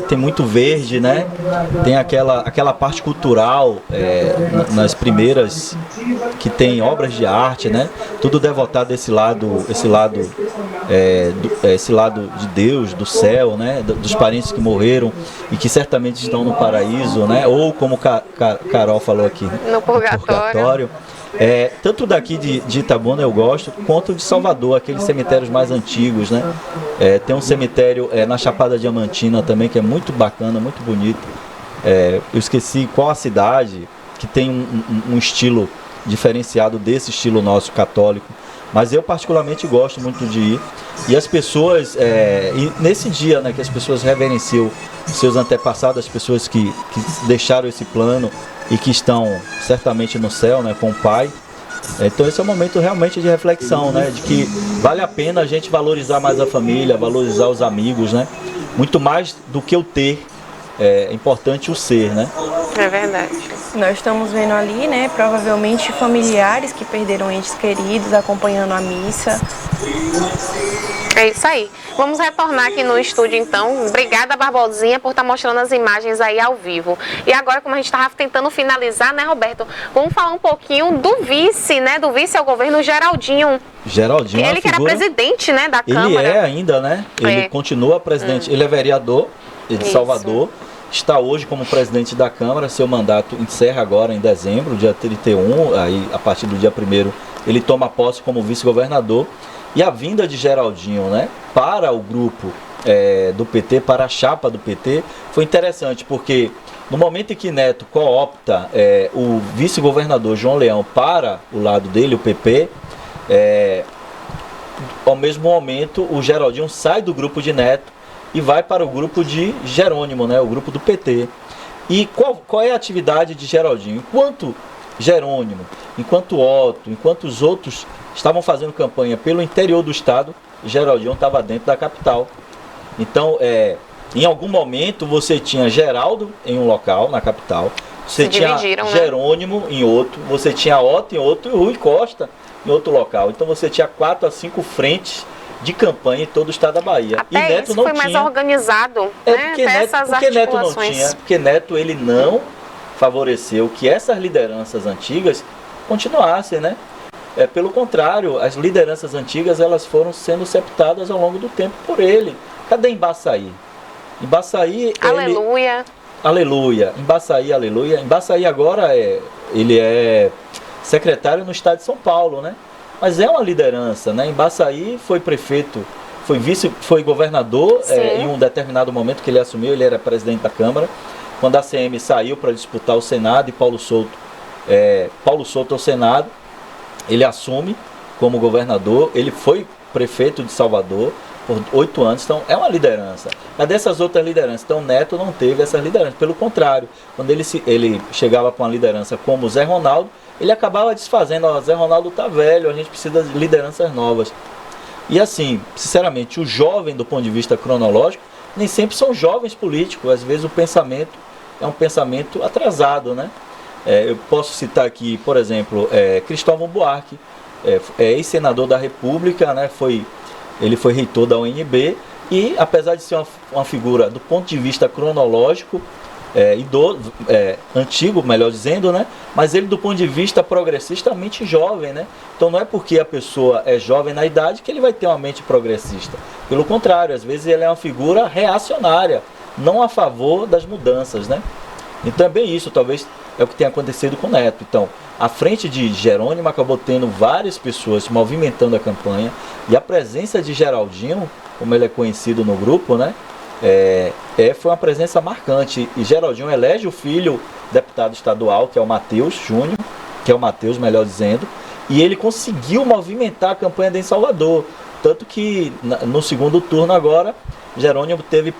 tem muito verde, né? Tem aquela parte cultural nas primeiras, que tem obras de arte, né? Tudo devotado a esse lado de Deus, do céu, né? Dos parentes que morreram e que certamente estão no paraíso, né? Ou como Carol falou aqui, No purgatório. Tanto daqui de Itabuna eu gosto, quanto de Salvador, aqueles cemitérios mais antigos, né? Tem um cemitério na Chapada Diamantina também, que é muito bacana, muito bonito. Eu esqueci qual a cidade que tem um estilo diferenciado desse estilo nosso católico, mas eu particularmente gosto muito de ir. E as pessoas, e nesse dia, né, que as pessoas reverenciam seus antepassados, as pessoas que deixaram esse plano e que estão certamente no céu, né, com o Pai. Então esse é um momento realmente de reflexão, né, de que vale a pena a gente valorizar mais a família, valorizar os amigos, né, muito mais do que o ter, é importante o ser, né. É verdade. Nós estamos vendo ali, né, provavelmente familiares que perderam entes queridos acompanhando a missa. É isso aí. Vamos retornar aqui no estúdio, então. Obrigada, Barbosinha, por estar mostrando as imagens aí ao vivo. E agora, como a gente estava tentando finalizar, né, Roberto? Vamos falar um pouquinho do vice, né? Do vice ao governo, Geraldinho. Geraldinho, Ele que era presidente, né, da Ele Câmara. é ainda, né? Ele continua presidente. Ele é vereador de Salvador. Está hoje como presidente da Câmara. Seu mandato encerra agora em dezembro, dia 31. Aí, a partir do dia 1º, ele toma posse como vice-governador. E a vinda de Geraldinho, né, para o grupo do PT, para a chapa do PT, foi interessante, porque no momento em que Neto coopta o vice-governador João Leão para o lado dele, o PP, ao mesmo momento o Geraldinho sai do grupo de Neto e vai para o grupo de Jerônimo, né, o grupo do PT. E qual é a atividade de Geraldinho? Enquanto Jerônimo, enquanto Otto, enquanto os outros estavam fazendo campanha pelo interior do estado, Geraldinho estava dentro da capital. Então, em algum momento você tinha Geraldo em um local, na capital, você tinha Jerônimo, né, em outro, você tinha Otto em outro e Rui Costa em outro local. Então você tinha 4 a 5 frentes de campanha em todo o estado da Bahia. Até e Neto isso não foi tinha. mais organizado, né? Porque Neto não tinha, porque Neto ele não favoreceu que essas lideranças antigas continuassem, né? Pelo contrário, as lideranças antigas elas foram sendo sepultadas ao longo do tempo por ele. Cadê Embaçaí? Embaçaí, aleluia. Aleluia. Embaçaí, aleluia. Embaçaí agora ele é secretário no estado de São Paulo, né? Mas é uma liderança, né? Embaçaí foi prefeito, foi governador em um determinado momento que ele assumiu, ele era presidente da Câmara. Quando a ACM saiu para disputar o Senado e Paulo Souto ao Senado, ele assume como governador. Ele foi prefeito de Salvador, por 8 anos, então é uma liderança. Mas dessas outras lideranças, então Neto não teve essa liderança. Pelo contrário, quando ele chegava para uma liderança como o Zé Ronaldo, ele acabava desfazendo, Zé Ronaldo tá velho, a gente precisa de lideranças novas. E assim, sinceramente, o jovem do ponto de vista cronológico, nem sempre são jovens políticos, às vezes o pensamento é um pensamento atrasado, né? Eu posso citar aqui, por exemplo, Cristóvão Buarque, ex-senador da República, né? Ele foi reitor da UNB e, apesar de ser uma figura do ponto de vista cronológico, antigo, melhor dizendo, né? Mas ele, do ponto de vista progressista, mente jovem, né? Então não é porque a pessoa é jovem na idade que ele vai ter uma mente progressista. Pelo contrário, às vezes ele é uma figura reacionária, não a favor das mudanças, né? Então é bem isso, talvez é o que tem acontecido com o Neto. Então, à frente de Jerônimo acabou tendo várias pessoas movimentando a campanha, e a presença de Geraldinho, como ele é conhecido no grupo, né? Foi uma presença marcante. E Geraldinho elege o filho deputado estadual, que é o Matheus Júnior, que é o Matheus, melhor dizendo, e ele conseguiu movimentar a campanha de Salvador. Tanto que no segundo turno agora, Jerônimo teve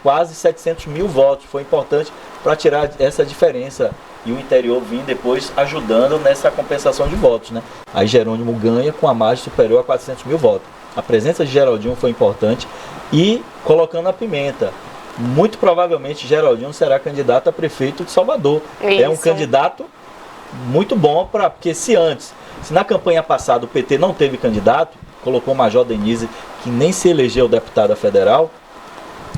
quase 700 mil votos. Foi importante para tirar essa diferença e o interior vir depois ajudando nessa compensação de votos, né? Aí Jerônimo ganha com a margem superior a 400 mil votos. A presença de Geraldinho foi importante e colocando a pimenta. Muito provavelmente Geraldinho será candidato a prefeito de Salvador. Isso. É um candidato muito bom, porque se na campanha passada o PT não teve candidato, colocou o Major Denise, que nem se elegeu deputada federal,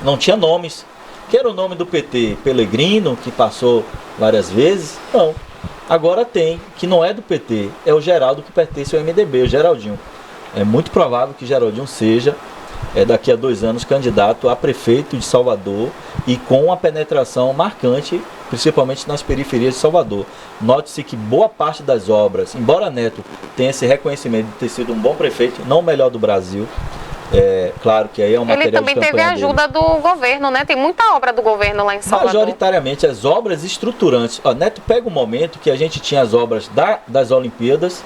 não tinha nomes. Que era o nome do PT? Pelegrino, que passou várias vezes? Não. Agora tem, que não é do PT, é o Geraldo, que pertence ao MDB, o Geraldinho. É muito provável que Geraldinho seja, daqui a 2 anos, candidato a prefeito de Salvador e com uma penetração marcante, principalmente nas periferias de Salvador. Note-se que boa parte das obras, embora Neto tenha esse reconhecimento de ter sido um bom prefeito, não o melhor do Brasil, claro que aí é um material de campanha dele. Ele também teve a ajuda do governo, né? Tem muita obra do governo lá em Salvador. Majoritariamente as obras estruturantes. Neto pega um momento que a gente tinha as obras das Olimpíadas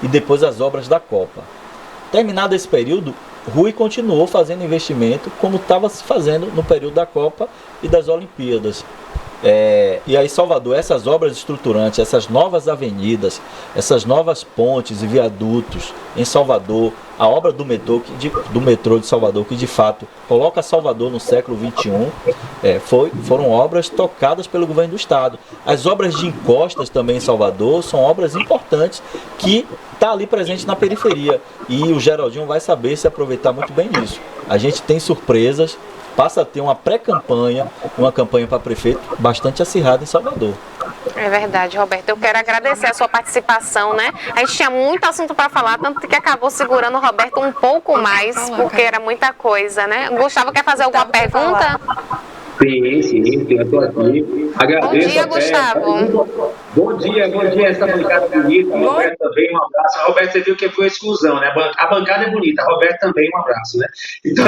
e depois as obras da Copa. Terminado esse período, Rui continuou fazendo investimento como estava se fazendo no período da Copa e das Olimpíadas. E aí Salvador, essas obras estruturantes, essas novas avenidas, essas novas pontes e viadutos em Salvador, a obra do metrô de Salvador, que de fato coloca Salvador no século XXI, foram obras tocadas pelo governo do estado. As obras de encostas também em Salvador são obras importantes que está ali presente na periferia, e o Geraldinho vai saber se aproveitar muito bem disso. A gente tem surpresas, passa a ter uma pré-campanha, uma campanha para prefeito bastante acirrada em Salvador. É verdade, Roberto. Eu quero agradecer a sua participação, né? A gente tinha muito assunto para falar, tanto que acabou segurando o Roberto um pouco mais, porque era muita coisa, né? Gustavo, quer fazer alguma pergunta? Sim, eu estou aqui. Agradeço. Bom dia, Gustavo. Bom dia, essa bancada bonita. Roberto também, um abraço. Roberto, você viu que foi exclusão, né? A bancada é bonita, Roberto também, um abraço, né? Então,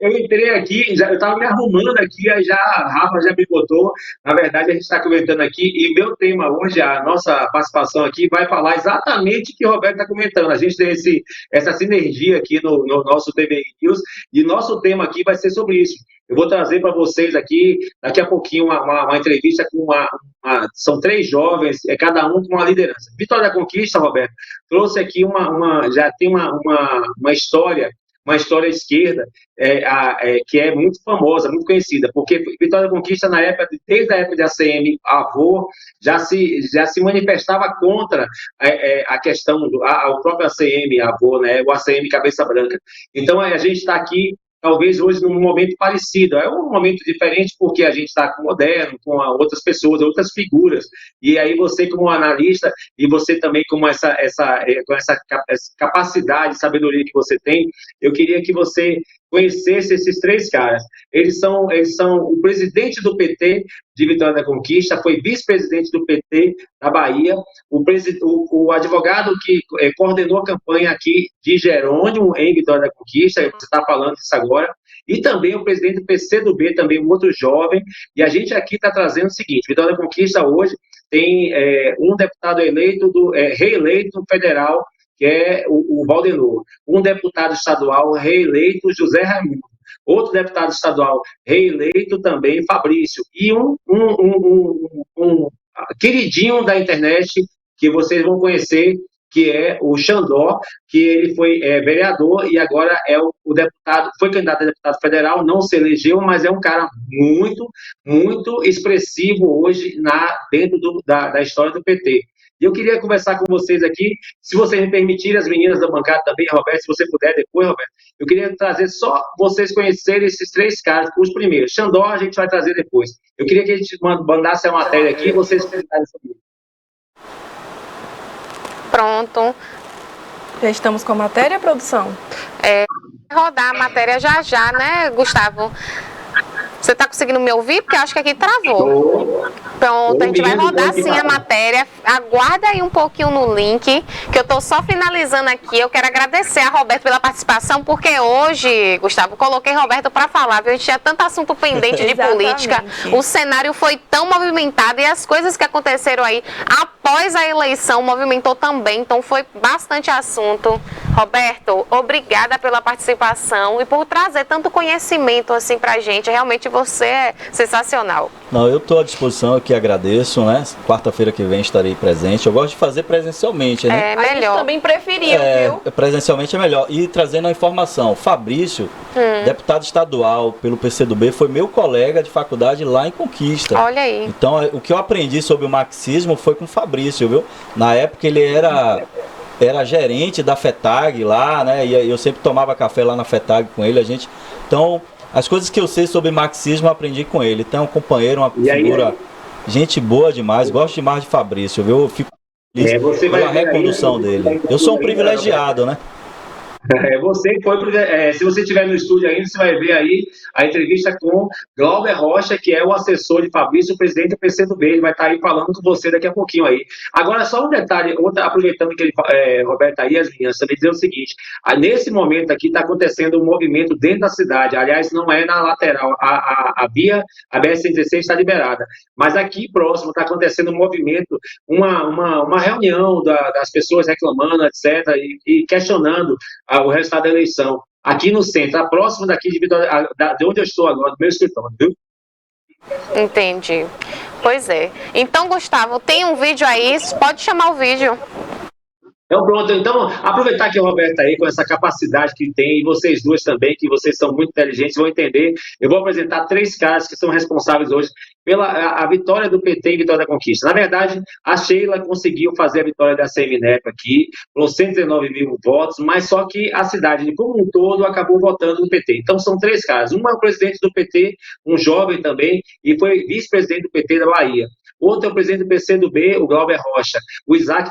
eu entrei aqui, eu estava me arrumando aqui, aí a Rafa já me botou. Na verdade, a gente está comentando aqui, e meu tema hoje, a nossa participação aqui, vai falar exatamente o que o Roberto está comentando. A gente tem essa sinergia aqui no nosso TVI News, e nosso tema aqui vai ser sobre isso. Eu vou trazer para vocês aqui, daqui a pouquinho, uma entrevista com são 3 jovens, cada um com uma liderança. Vitória da Conquista, Roberto, trouxe aqui já tem uma história, uma história esquerda que é muito famosa, muito conhecida, porque Vitória da Conquista, desde a época de ACM Avô, já se manifestava contra a questão ao próprio ACM Avô, né, o ACM Cabeça Branca. Então, a gente está aqui, talvez hoje num momento parecido, é um momento diferente porque a gente está com o Moderno, com outras pessoas, outras figuras, e aí você como analista, e você também com essa capacidade, sabedoria que você tem, eu queria que você conhecesse esses 3 caras. Eles são o presidente do PT de Vitória da Conquista, foi vice-presidente do PT da Bahia, o advogado que coordenou a campanha aqui de Jerônimo em Vitória da Conquista, você está falando isso agora, e também o presidente do PCdoB, também um outro jovem, e a gente aqui está trazendo o seguinte: Vitória da Conquista hoje tem um deputado reeleito federal que é o Valdenor. Um deputado estadual reeleito, José Raimundo. Outro deputado estadual reeleito também, Fabrício. E um queridinho da internet que vocês vão conhecer, que é o Xandó, que ele foi vereador e agora é o deputado, foi candidato a deputado federal, não se elegeu, mas é um cara muito, muito expressivo hoje dentro da história do PT. E eu queria conversar com vocês aqui, se vocês me permitirem, as meninas da bancada também, Roberto, se você puder depois, Roberto, eu queria trazer só vocês conhecerem esses três caras, os primeiros. Xandó a gente vai trazer depois. Eu queria que a gente mandasse a matéria aqui e vocês comentarem sobre isso. Pronto. Já estamos com a matéria, produção? Rodar a matéria já, né, Gustavo? Você está conseguindo me ouvir? Porque eu acho que aqui travou. Pronto, a gente vai rodar sim a matéria. Aguarda aí um pouquinho no link, que eu estou só finalizando aqui. Eu quero agradecer a Roberto pela participação, porque hoje, Gustavo, coloquei Roberto para falar, viu? A gente tinha tanto assunto pendente de política. O cenário foi tão movimentado e as coisas que aconteceram aí após a eleição movimentou também. Então foi bastante assunto. Roberto, obrigada pela participação e por trazer tanto conhecimento assim pra gente. Realmente você é sensacional. Não, eu estou à disposição, eu que agradeço, né? Quarta-feira que vem estarei presente. Eu gosto de fazer presencialmente, né? É melhor. A gente também preferia, viu? Presencialmente é melhor. E trazendo a informação, Fabrício, deputado estadual pelo PCdoB, foi meu colega de faculdade lá em Conquista. Olha aí. Então, o que eu aprendi sobre o marxismo foi com o Fabrício, viu? Na época ele era gerente da FETAG lá, né? E eu sempre tomava café lá na FETAG com ele. Então, as coisas que eu sei sobre marxismo eu aprendi com ele. Então, um companheiro, uma figura, gente boa demais. Gosto demais de Fabrício, viu? Eu fico feliz pela recondução dele. Eu sou um privilegiado, né? Você foi, se você estiver no estúdio ainda, você vai ver aí a entrevista com Glauber Rocha, que é o assessor de Fabrício, o presidente do PCdoB. Ele vai estar aí falando com você daqui a pouquinho aí. Agora, só um detalhe, aproveitando que Roberto aí, as meninas, também dizer o seguinte: nesse momento aqui está acontecendo um movimento dentro da cidade. Aliás, não é na lateral, a BR-116 está liberada, mas aqui próximo está acontecendo um movimento, uma reunião das pessoas reclamando, etc., e questionando o resultado da eleição, aqui no centro, próximo daqui de Vitória, de onde eu estou agora, do meu escritório, viu? Entendi. Pois é. Então, Gustavo, tem um vídeo aí, pode chamar o vídeo. Então, pronto. Então, aproveitar que o Roberto aí, com essa capacidade que tem, e vocês duas também, que vocês são muito inteligentes, vão entender. Eu vou apresentar três caras que são responsáveis hoje pela a vitória do PT em Vitória da Conquista. Na verdade, a Sheila conseguiu fazer a vitória da Semineco aqui, com 119 mil votos, mas só que a cidade, como um todo, acabou votando no PT. Então, são três caras. Um é o presidente do PT, um jovem também, e foi vice-presidente do PT da Bahia. Outro é o presidente do PCdoB, o Glauber Rocha. O Isaac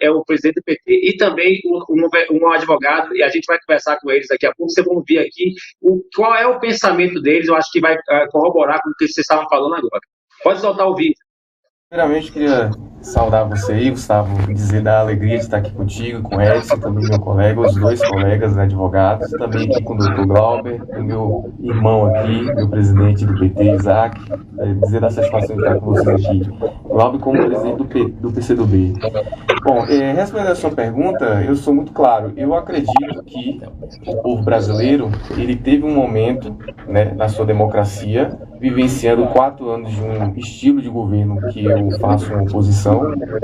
é o presidente do PT. E também um advogado, e a gente vai conversar com eles daqui a pouco. Vocês vão ouvir aqui qual é o pensamento deles. Eu acho que vai corroborar com o que vocês estavam falando agora. Pode soltar o vídeo. Primeiramente, queria saudar você aí, Gustavo, dizer da alegria de estar aqui contigo, com o Edson, também meu colega, os dois colegas advogados, também aqui com o Dr. Glauber, o meu irmão aqui, meu presidente do PT, Isaac, dizer da satisfação de estar com vocês aqui. Glauber como presidente do PCdoB. Bom, respondendo a sua pergunta, eu sou muito claro, eu acredito que o povo brasileiro, ele teve um momento, né, na sua democracia, vivenciando 4 anos de um estilo de governo que eu faço uma oposição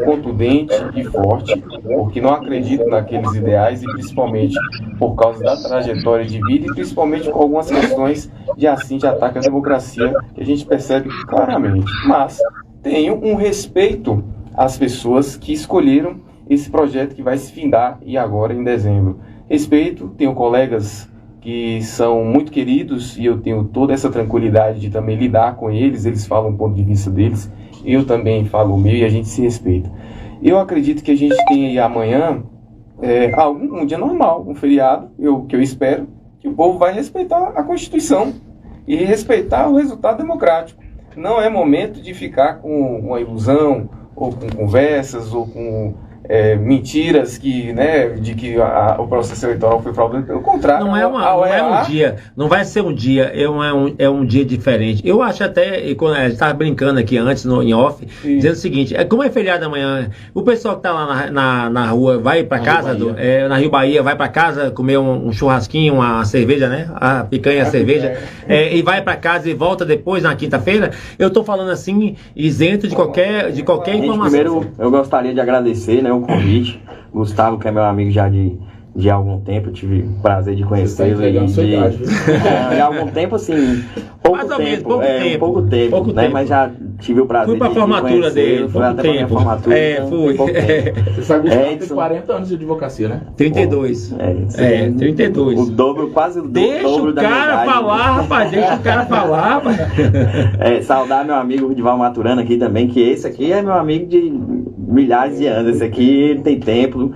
contundente e forte, porque não acredito naqueles ideais e principalmente por causa da trajetória de vida e principalmente com algumas questões de ataque à democracia que a gente percebe claramente. Mas tenho um respeito às pessoas que escolheram esse projeto que vai se findar e agora em dezembro. Respeito, tenho colegas que são muito queridos e eu tenho toda essa tranquilidade de também lidar com eles, eles falam o ponto de vista deles, eu também falo o meu e a gente se respeita. Eu acredito que a gente tem aí amanhã um dia normal, um feriado, que eu espero que o povo vai respeitar a Constituição e respeitar o resultado democrático. Não é momento de ficar com uma ilusão, ou com conversas, ou com mentiras que, né, de que o processo eleitoral foi fraudulento. Pelo contrário, não é um dia, não vai ser um dia, é um dia diferente. Eu acho até, quando a gente estava brincando aqui antes, em off, dizendo o seguinte, como é feriado amanhã, o pessoal que está lá na rua vai para casa, na Rio Bahia, vai para casa comer um churrasquinho, uma cerveja, né, a picanha, a cerveja, e vai para casa e volta depois na quinta-feira. Eu estou falando assim, isento de qualquer informação. Primeiro, eu gostaria de agradecer, né, o convite. Gustavo, que é meu amigo já de algum tempo, eu tive o prazer de conhecê-lo. De algum tempo, assim, pouco tempo, né? Mas já tive o prazer de conhecê-lo. Fui pra formatura dele, fui até pra minha formatura. Fui. Você sabe que tem 40 anos de advocacia, né? 32. 32. O dobro, quase o dobro da minha idade. Deixa o cara falar, rapaz, deixa o cara falar, rapaz. Saudar meu amigo Rudival Maturana aqui também, que esse aqui é meu amigo de milhares de anos. Esse aqui, ele tem tempo,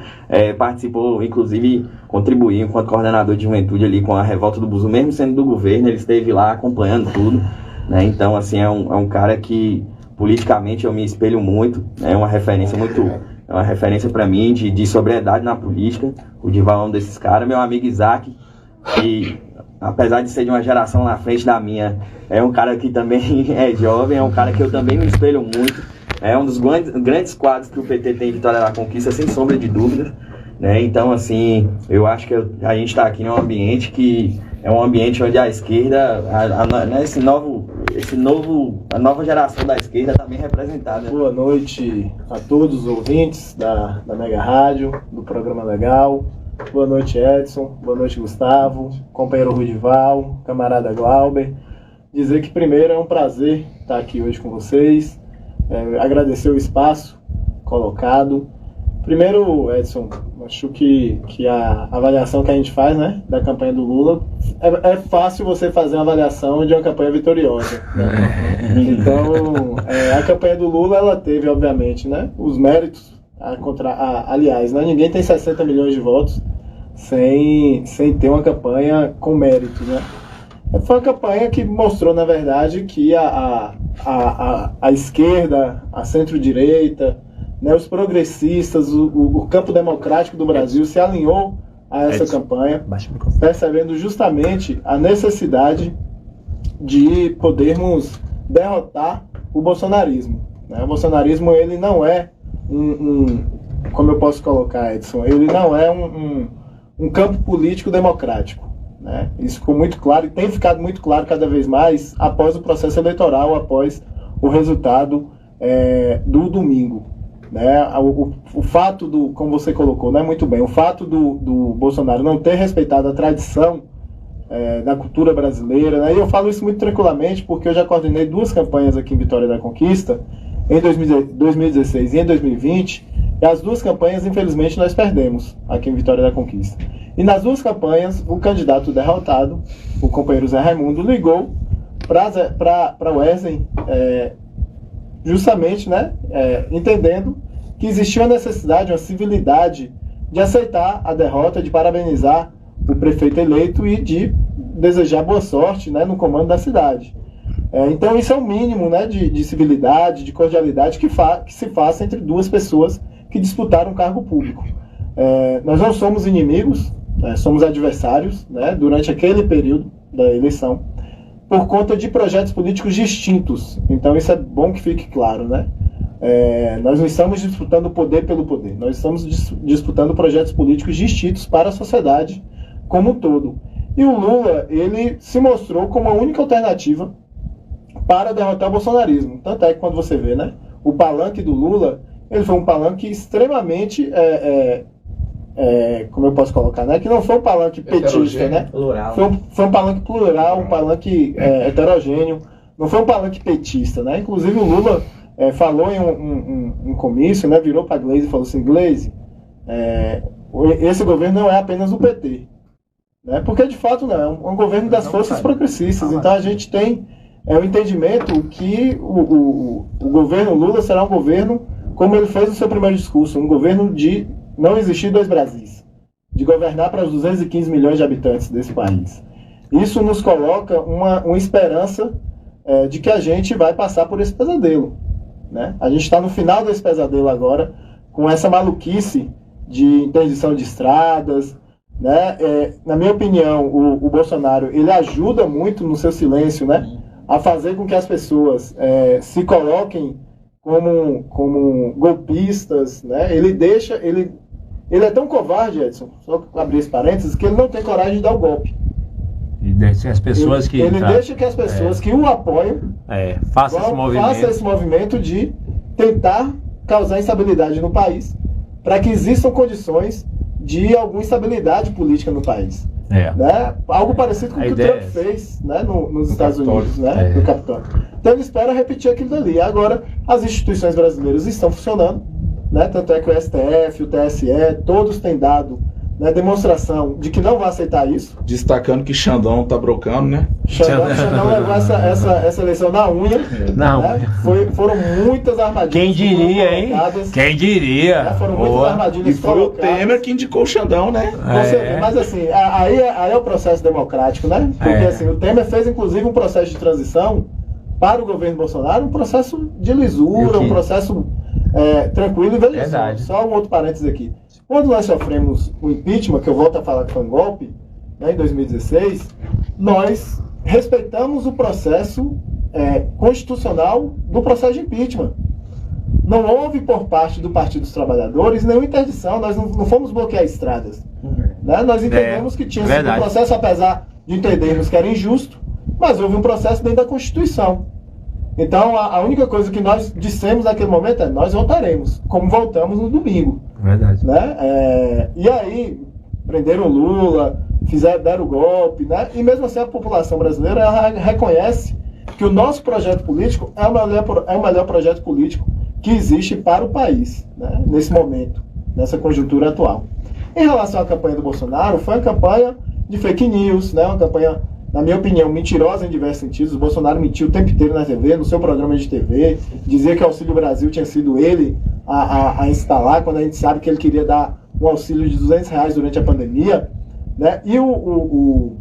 participou, inclusive, contribuiu enquanto coordenador de juventude ali com a revolta do Buzu, mesmo sendo do governo, ele esteve lá acompanhando tudo, né? Então, assim, é um cara que politicamente eu me espelho muito, é uma referência para mim de sobriedade na política. O Dival é um desses caras. Meu amigo Isaac, que apesar de ser de uma geração na frente da minha, é um cara que também é jovem, é um cara que eu também me espelho muito. É um dos grandes quadros que o PT tem em Vitória da Conquista, sem sombra de dúvida, né? Então, assim, eu acho que a gente está aqui num ambiente que é um ambiente onde a esquerda, a nova geração da esquerda está bem representada. Boa noite a todos os ouvintes da Mega Rádio, do programa Legal. Boa noite, Edson. Boa noite, Gustavo, companheiro Rudival, camarada Glauber. Dizer que primeiro é um prazer estar aqui hoje com vocês. Agradecer o espaço colocado. Primeiro, Edson, acho que a avaliação que a gente faz, né, da campanha do Lula, é fácil você fazer uma avaliação de uma campanha vitoriosa, né? Então, a campanha do Lula, ela teve, obviamente, né, os méritos, aliás, né, ninguém tem 60 milhões de votos sem ter uma campanha com mérito, né? Foi uma campanha que mostrou, na verdade, que a esquerda, a centro-direita, né, os progressistas, o campo democrático do Brasil se alinhou a essa campanha, percebendo justamente a necessidade de podermos derrotar o bolsonarismo, né? O bolsonarismo, ele não é como eu posso colocar, Edson, ele não é um campo político democrático, né? Isso ficou muito claro e tem ficado muito claro cada vez mais após o processo eleitoral, após o resultado do domingo, né? O fato como você colocou, né, muito bem, o fato do Bolsonaro não ter respeitado a tradição da cultura brasileira, né? E eu falo isso muito tranquilamente porque eu já coordenei 2 campanhas aqui em Vitória da Conquista, em 2016 e em 2020, e as 2 campanhas, infelizmente, nós perdemos aqui em Vitória da Conquista. E nas 2 campanhas, o candidato derrotado, o companheiro Zé Raimundo, ligou para o Wesley, justamente, né, entendendo que existia uma necessidade, uma civilidade de aceitar a derrota, de parabenizar o prefeito eleito e de desejar boa sorte, né, no comando da cidade. Então isso é o mínimo, né, de civilidade, de cordialidade que se faça entre 2 pessoas que disputaram um cargo público. Nós não somos inimigos, somos adversários, né, durante aquele período da eleição, por conta de projetos políticos distintos. Então isso é bom que fique claro, né? Nós não estamos disputando o poder pelo poder, nós estamos disputando projetos políticos distintos para a sociedade como um todo. E o Lula, ele se mostrou como a única alternativa para derrotar o bolsonarismo. Tanto é que quando você vê, né, o palanque do Lula, ele foi um palanque extremamente, como eu posso colocar, né, que não foi um palanque petista, né? Foi um palanque plural, um palanque heterogêneo, não foi um palanque petista, né? Inclusive o Lula falou em um comício, né, virou para a Gleisi e falou assim: Gleisi, esse governo não é apenas o PT, né? Porque de fato não, é um governo das forças progressistas. Então a gente tem o entendimento que o governo Lula será um governo, como ele fez no seu primeiro discurso, um governo de não existir 2 Brasis, de governar para os 215 milhões de habitantes desse país. Isso nos coloca uma esperança de que a gente vai passar por esse pesadelo, né? A gente está no final desse pesadelo agora, com essa maluquice de interdição de estradas, né? Na minha opinião, o Bolsonaro, ele ajuda muito no seu silêncio, né? A fazer com que as pessoas se coloquem como golpistas, né? Ele é tão covarde, Edson, só abrir esse parênteses, que ele não tem coragem de dar o golpe. E deixa as pessoas deixa que as pessoas que o apoiam façam esse movimento de tentar causar instabilidade no país, para que existam condições de alguma instabilidade política no país. Né? Algo parecido com o que o Trump fez, né, nos Estados Unidos, né, no Capitólio. Então ele espera repetir aquilo dali. Agora, as instituições brasileiras estão funcionando, né, tanto é que o STF, o TSE, todos têm dado, né, demonstração de que não vai aceitar isso. Destacando que Xandão tá brocando, né? Xandão levou essa eleição na unha. Né? Foram muitas armadilhas. Quem diria, hein? Quem diria? Né? Foram muitas armadilhas. E foi o Temer que indicou o Xandão, né? Mas assim, aí é o processo democrático, né? Porque assim, o Temer fez inclusive um processo de transição para o governo Bolsonaro, um processo de lisura, um processo tranquilo e veja só um outro parênteses aqui. Quando nós sofremos o impeachment, que eu volto a falar que foi um golpe, né, em 2016, nós respeitamos o processo constitucional do processo de impeachment. Não houve por parte do Partido dos Trabalhadores nenhuma interdição, nós não fomos bloquear estradas. Né? Nós entendemos que tinha sido um processo, apesar de entendermos que era injusto, mas houve um processo dentro da Constituição. Então, a única coisa que nós dissemos naquele momento é: nós votaremos, como voltamos no domingo. Verdade. Né? E aí, prenderam Lula, deram o golpe, né? E mesmo assim a população brasileira ela reconhece que o nosso projeto político é o melhor projeto político que existe para o país, né? Nesse momento, nessa conjuntura atual. Em relação à campanha do Bolsonaro, foi uma campanha de fake news, né? Uma campanha, na minha opinião, mentirosa em diversos sentidos. O Bolsonaro mentiu o tempo inteiro na TV, no seu programa de TV, dizia que o Auxílio Brasil tinha sido ele a instalar, quando a gente sabe que ele queria dar um auxílio de R$200 durante a pandemia, né? E o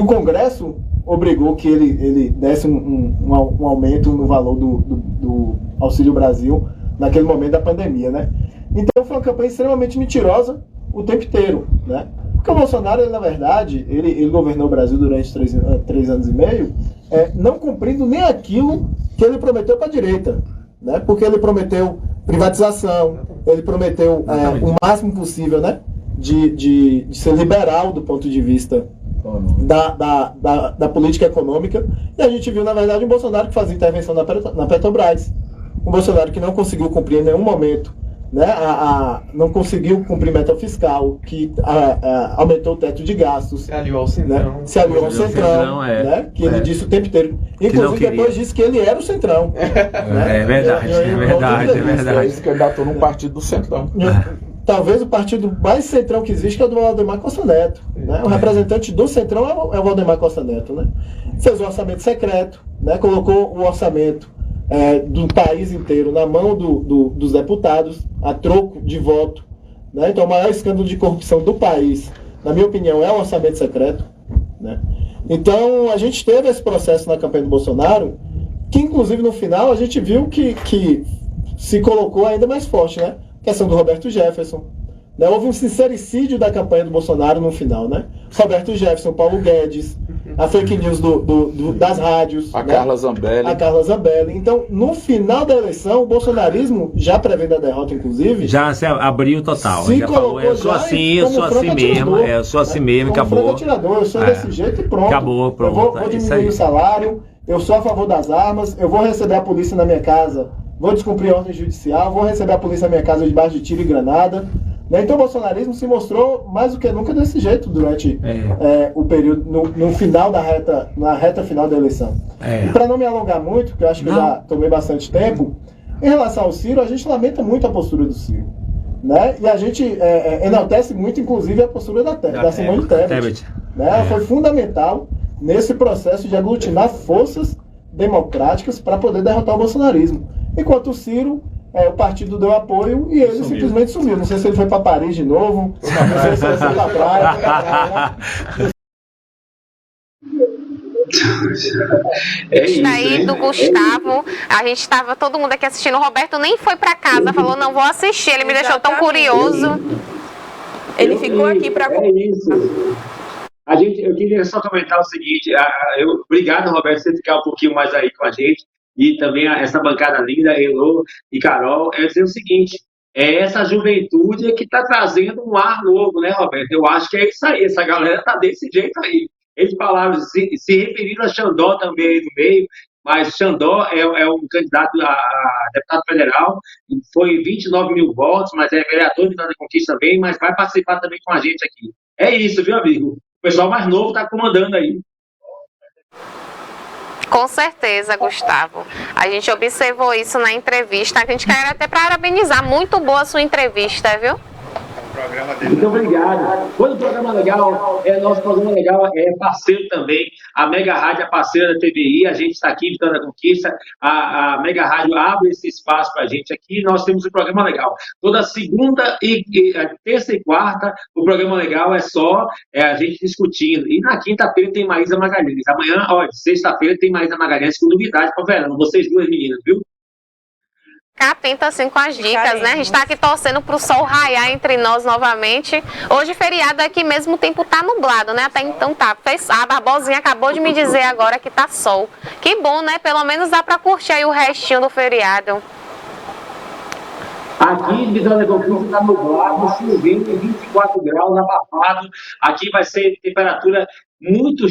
Congresso obrigou que ele desse um aumento no valor do Auxílio Brasil naquele momento da pandemia, né? Então foi uma campanha extremamente mentirosa o tempo inteiro, né? Porque o Bolsonaro, ele, na verdade, ele governou o Brasil durante 3 anos e meio, não cumprindo nem aquilo que ele prometeu para a direita, né? Porque ele prometeu privatização, ele prometeu o máximo possível, né? De ser liberal do ponto de vista da política econômica. E a gente viu, na verdade, um Bolsonaro que fazia intervenção na Petrobras, um Bolsonaro que não conseguiu cumprir em nenhum momento, né, não conseguiu cumprir meta fiscal, que aumentou o teto de gastos. Se aliou ao Centrão. Né, se aliou ao Centrão, né, que ele disse o tempo inteiro. Inclusive, depois disse que ele era o Centrão. Né? É verdade. Ele se candidatou no partido do Centrão. Talvez o partido mais centrão que existe, que é o do Valdemar Costa Neto. Né? O representante do centrão é o Valdemar Costa Neto. Né? Fez um orçamento secreto, né? Colocou o orçamento do país inteiro na mão dos deputados, a troco de voto. Né? Então, o maior escândalo de corrupção do país, na minha opinião, é o orçamento secreto. Né? Então, a gente teve esse processo na campanha do Bolsonaro, que, inclusive, no final, a gente viu que se colocou ainda mais forte, né? Questão do Roberto Jefferson. Né? Houve um sincericídio da campanha do Bolsonaro no final, né? Roberto Jefferson, Paulo Guedes, a fake news das rádios. A Carla Zambelli. Então, no final da eleição, o bolsonarismo, já prevendo a derrota, inclusive... Já se abriu total. Se já falou, eu sou assim mesmo, eu sou assim mesmo, acabou. Eu sou desse jeito e pronto. Acabou. Eu vou diminuir o salário, eu sou a favor das armas, eu vou receber a polícia na minha casa, vou descumprir a ordem judicial, vou receber a polícia na minha casa debaixo de tiro e granada. Né? Então o bolsonarismo se mostrou mais do que nunca desse jeito durante o período, no final na reta final da eleição. E para não me alongar muito, porque eu acho que eu já tomei bastante tempo, em relação ao Ciro, a gente lamenta muito a postura do Ciro. Né? E a gente enaltece muito, inclusive, a postura da Simone Tebet. Né? Ela foi fundamental nesse processo de aglutinar forças democráticas para poder derrotar o bolsonarismo. Enquanto o Ciro, o partido deu apoio e ele simplesmente sumiu. Não sei se ele foi para Paris de novo, não sei se ele foi para praia. Isso aí do Gustavo, a gente estava todo mundo aqui assistindo, o Roberto nem foi para casa, falou, não, vou assistir, ele me deixou tão curioso. Ele ficou aqui para... É isso. Eu queria só comentar o seguinte, obrigado, Roberto, por você ficar um pouquinho mais aí com a gente, e também essa bancada linda, Elô e Carol, dizer o seguinte, essa juventude que está trazendo um ar novo, né, Roberto? Eu acho que é isso aí, essa galera está desse jeito aí. Eles falaram, se referiram a Xandó também aí no meio, mas Xandó é um candidato a deputado federal, foi 29 mil votos, mas é vereador de Vitória da Conquista também, mas vai participar também com a gente aqui. É isso, viu, amigo? O pessoal mais novo está comandando aí. Com certeza, Gustavo. A gente observou isso na entrevista. A gente quer até parabenizar. Muito boa a sua entrevista, viu? Muito obrigado. Quando o programa legal, nosso programa legal é parceiro também. A Mega Rádio é parceira da TVI, a gente está aqui em Vitória da Conquista. A Mega Rádio abre esse espaço para a gente aqui. Nós temos o programa legal. Toda segunda, terça e quarta, o programa legal é só a gente discutindo. E na quinta-feira tem Maísa Magalhães. Amanhã, sexta-feira, tem Maísa Magalhães com novidade para o verão. Vocês duas meninas, viu? Ficar atento assim com as dicas, né? A gente tá aqui torcendo pro sol raiar entre nós novamente. Hoje feriado aqui mesmo, o tempo tá nublado, né? Até então tá. A Barbosinha acabou de me dizer agora que tá sol. Que bom, né? Pelo menos dá pra curtir aí o restinho do feriado. Aqui em Vitória da Conquista está nublado, chovendo, 24 graus, abafado. Aqui vai ser temperatura muito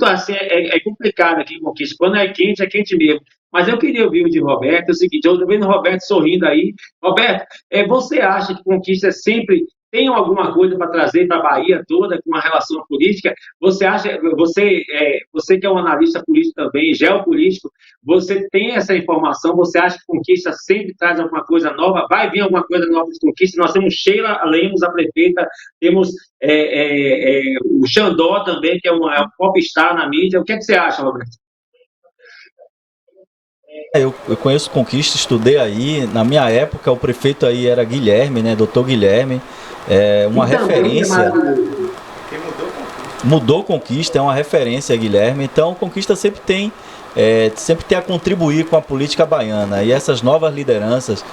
assim, é complicado aqui em Conquista. Quando é quente mesmo. Mas eu queria ouvir o de Roberto, é o seguinte, eu estou vendo o Roberto sorrindo aí. Roberto, você acha que Conquista sempre tem alguma coisa para trazer para a Bahia toda com a relação política? Você acha, você que é um analista político também, geopolítico, você tem essa informação? Você acha que Conquista sempre traz alguma coisa nova? Vai vir alguma coisa nova de Conquista? Nós temos Sheila Lemos, a prefeita, temos o Xandó também, que é um popstar na mídia. O que você acha, Roberto? Eu conheço Conquista, estudei aí. Na minha época, o prefeito aí era Guilherme, né? Doutor Guilherme. Uma referência. Mudou Conquista, é uma referência, Guilherme. Então, Conquista sempre tem a contribuir com a política baiana. E essas novas lideranças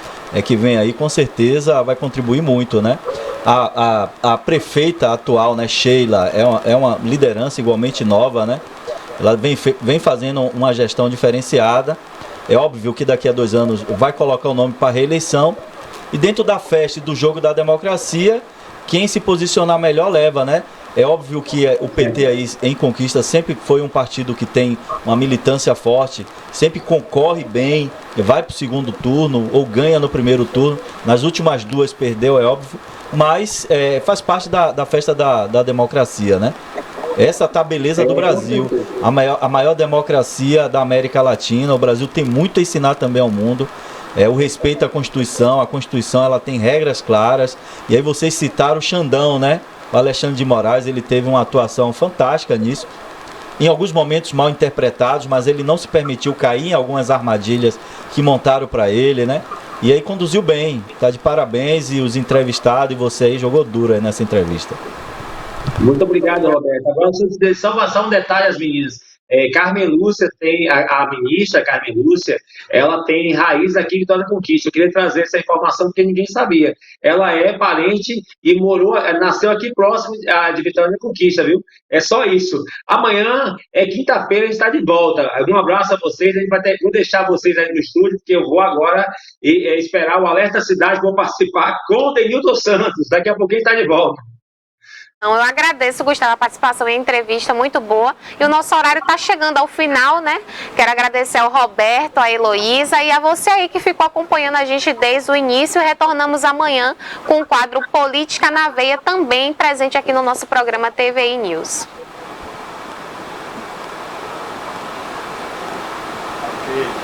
que vem aí, com certeza, vai contribuir muito, né? A prefeita atual, né, Sheila, é uma liderança igualmente nova, né? Ela vem fazendo uma gestão diferenciada. É óbvio que daqui a 2 anos vai colocar o nome para reeleição. E dentro da festa e do jogo da democracia, quem se posicionar melhor leva, né? É óbvio que o PT aí em Conquista sempre foi um partido que tem uma militância forte, sempre concorre bem, vai para o segundo turno ou ganha no primeiro turno. Nas últimas 2 perdeu, é óbvio, mas faz parte da festa da democracia, né? Essa tá a beleza do Brasil, a maior democracia da América Latina. O Brasil tem muito a ensinar também ao mundo. O respeito à Constituição, a Constituição ela tem regras claras. E aí vocês citaram o Xandão, né? O Alexandre de Moraes, ele teve uma atuação fantástica nisso. Em alguns momentos mal interpretados, mas ele não se permitiu cair em algumas armadilhas que montaram para ele, né? E aí conduziu bem, tá de parabéns. E os entrevistados e você aí jogou duro aí nessa entrevista. Muito obrigado, Roberto. Agora, só um detalhe, as meninas. Carmen Lúcia tem, a ministra Carmen Lúcia, ela tem raiz aqui em Vitória da Conquista. Eu queria trazer essa informação porque ninguém sabia. Ela é parente e nasceu aqui próximo de Vitória da Conquista, viu? É só isso. Amanhã quinta-feira, a gente está de volta. Um abraço a vocês. Vou deixar vocês aí no estúdio, porque eu vou agora esperar o Alerta Cidade. Vou participar com o Denilton Santos. Daqui a pouquinho está de volta. Eu agradeço, Gustavo, a participação em entrevista muito boa. E o nosso horário está chegando ao final, né? Quero agradecer ao Roberto, à Heloísa e a você aí que ficou acompanhando a gente desde o início. Retornamos amanhã com o quadro Política na Veia, também presente aqui no nosso programa TVI News. Okay.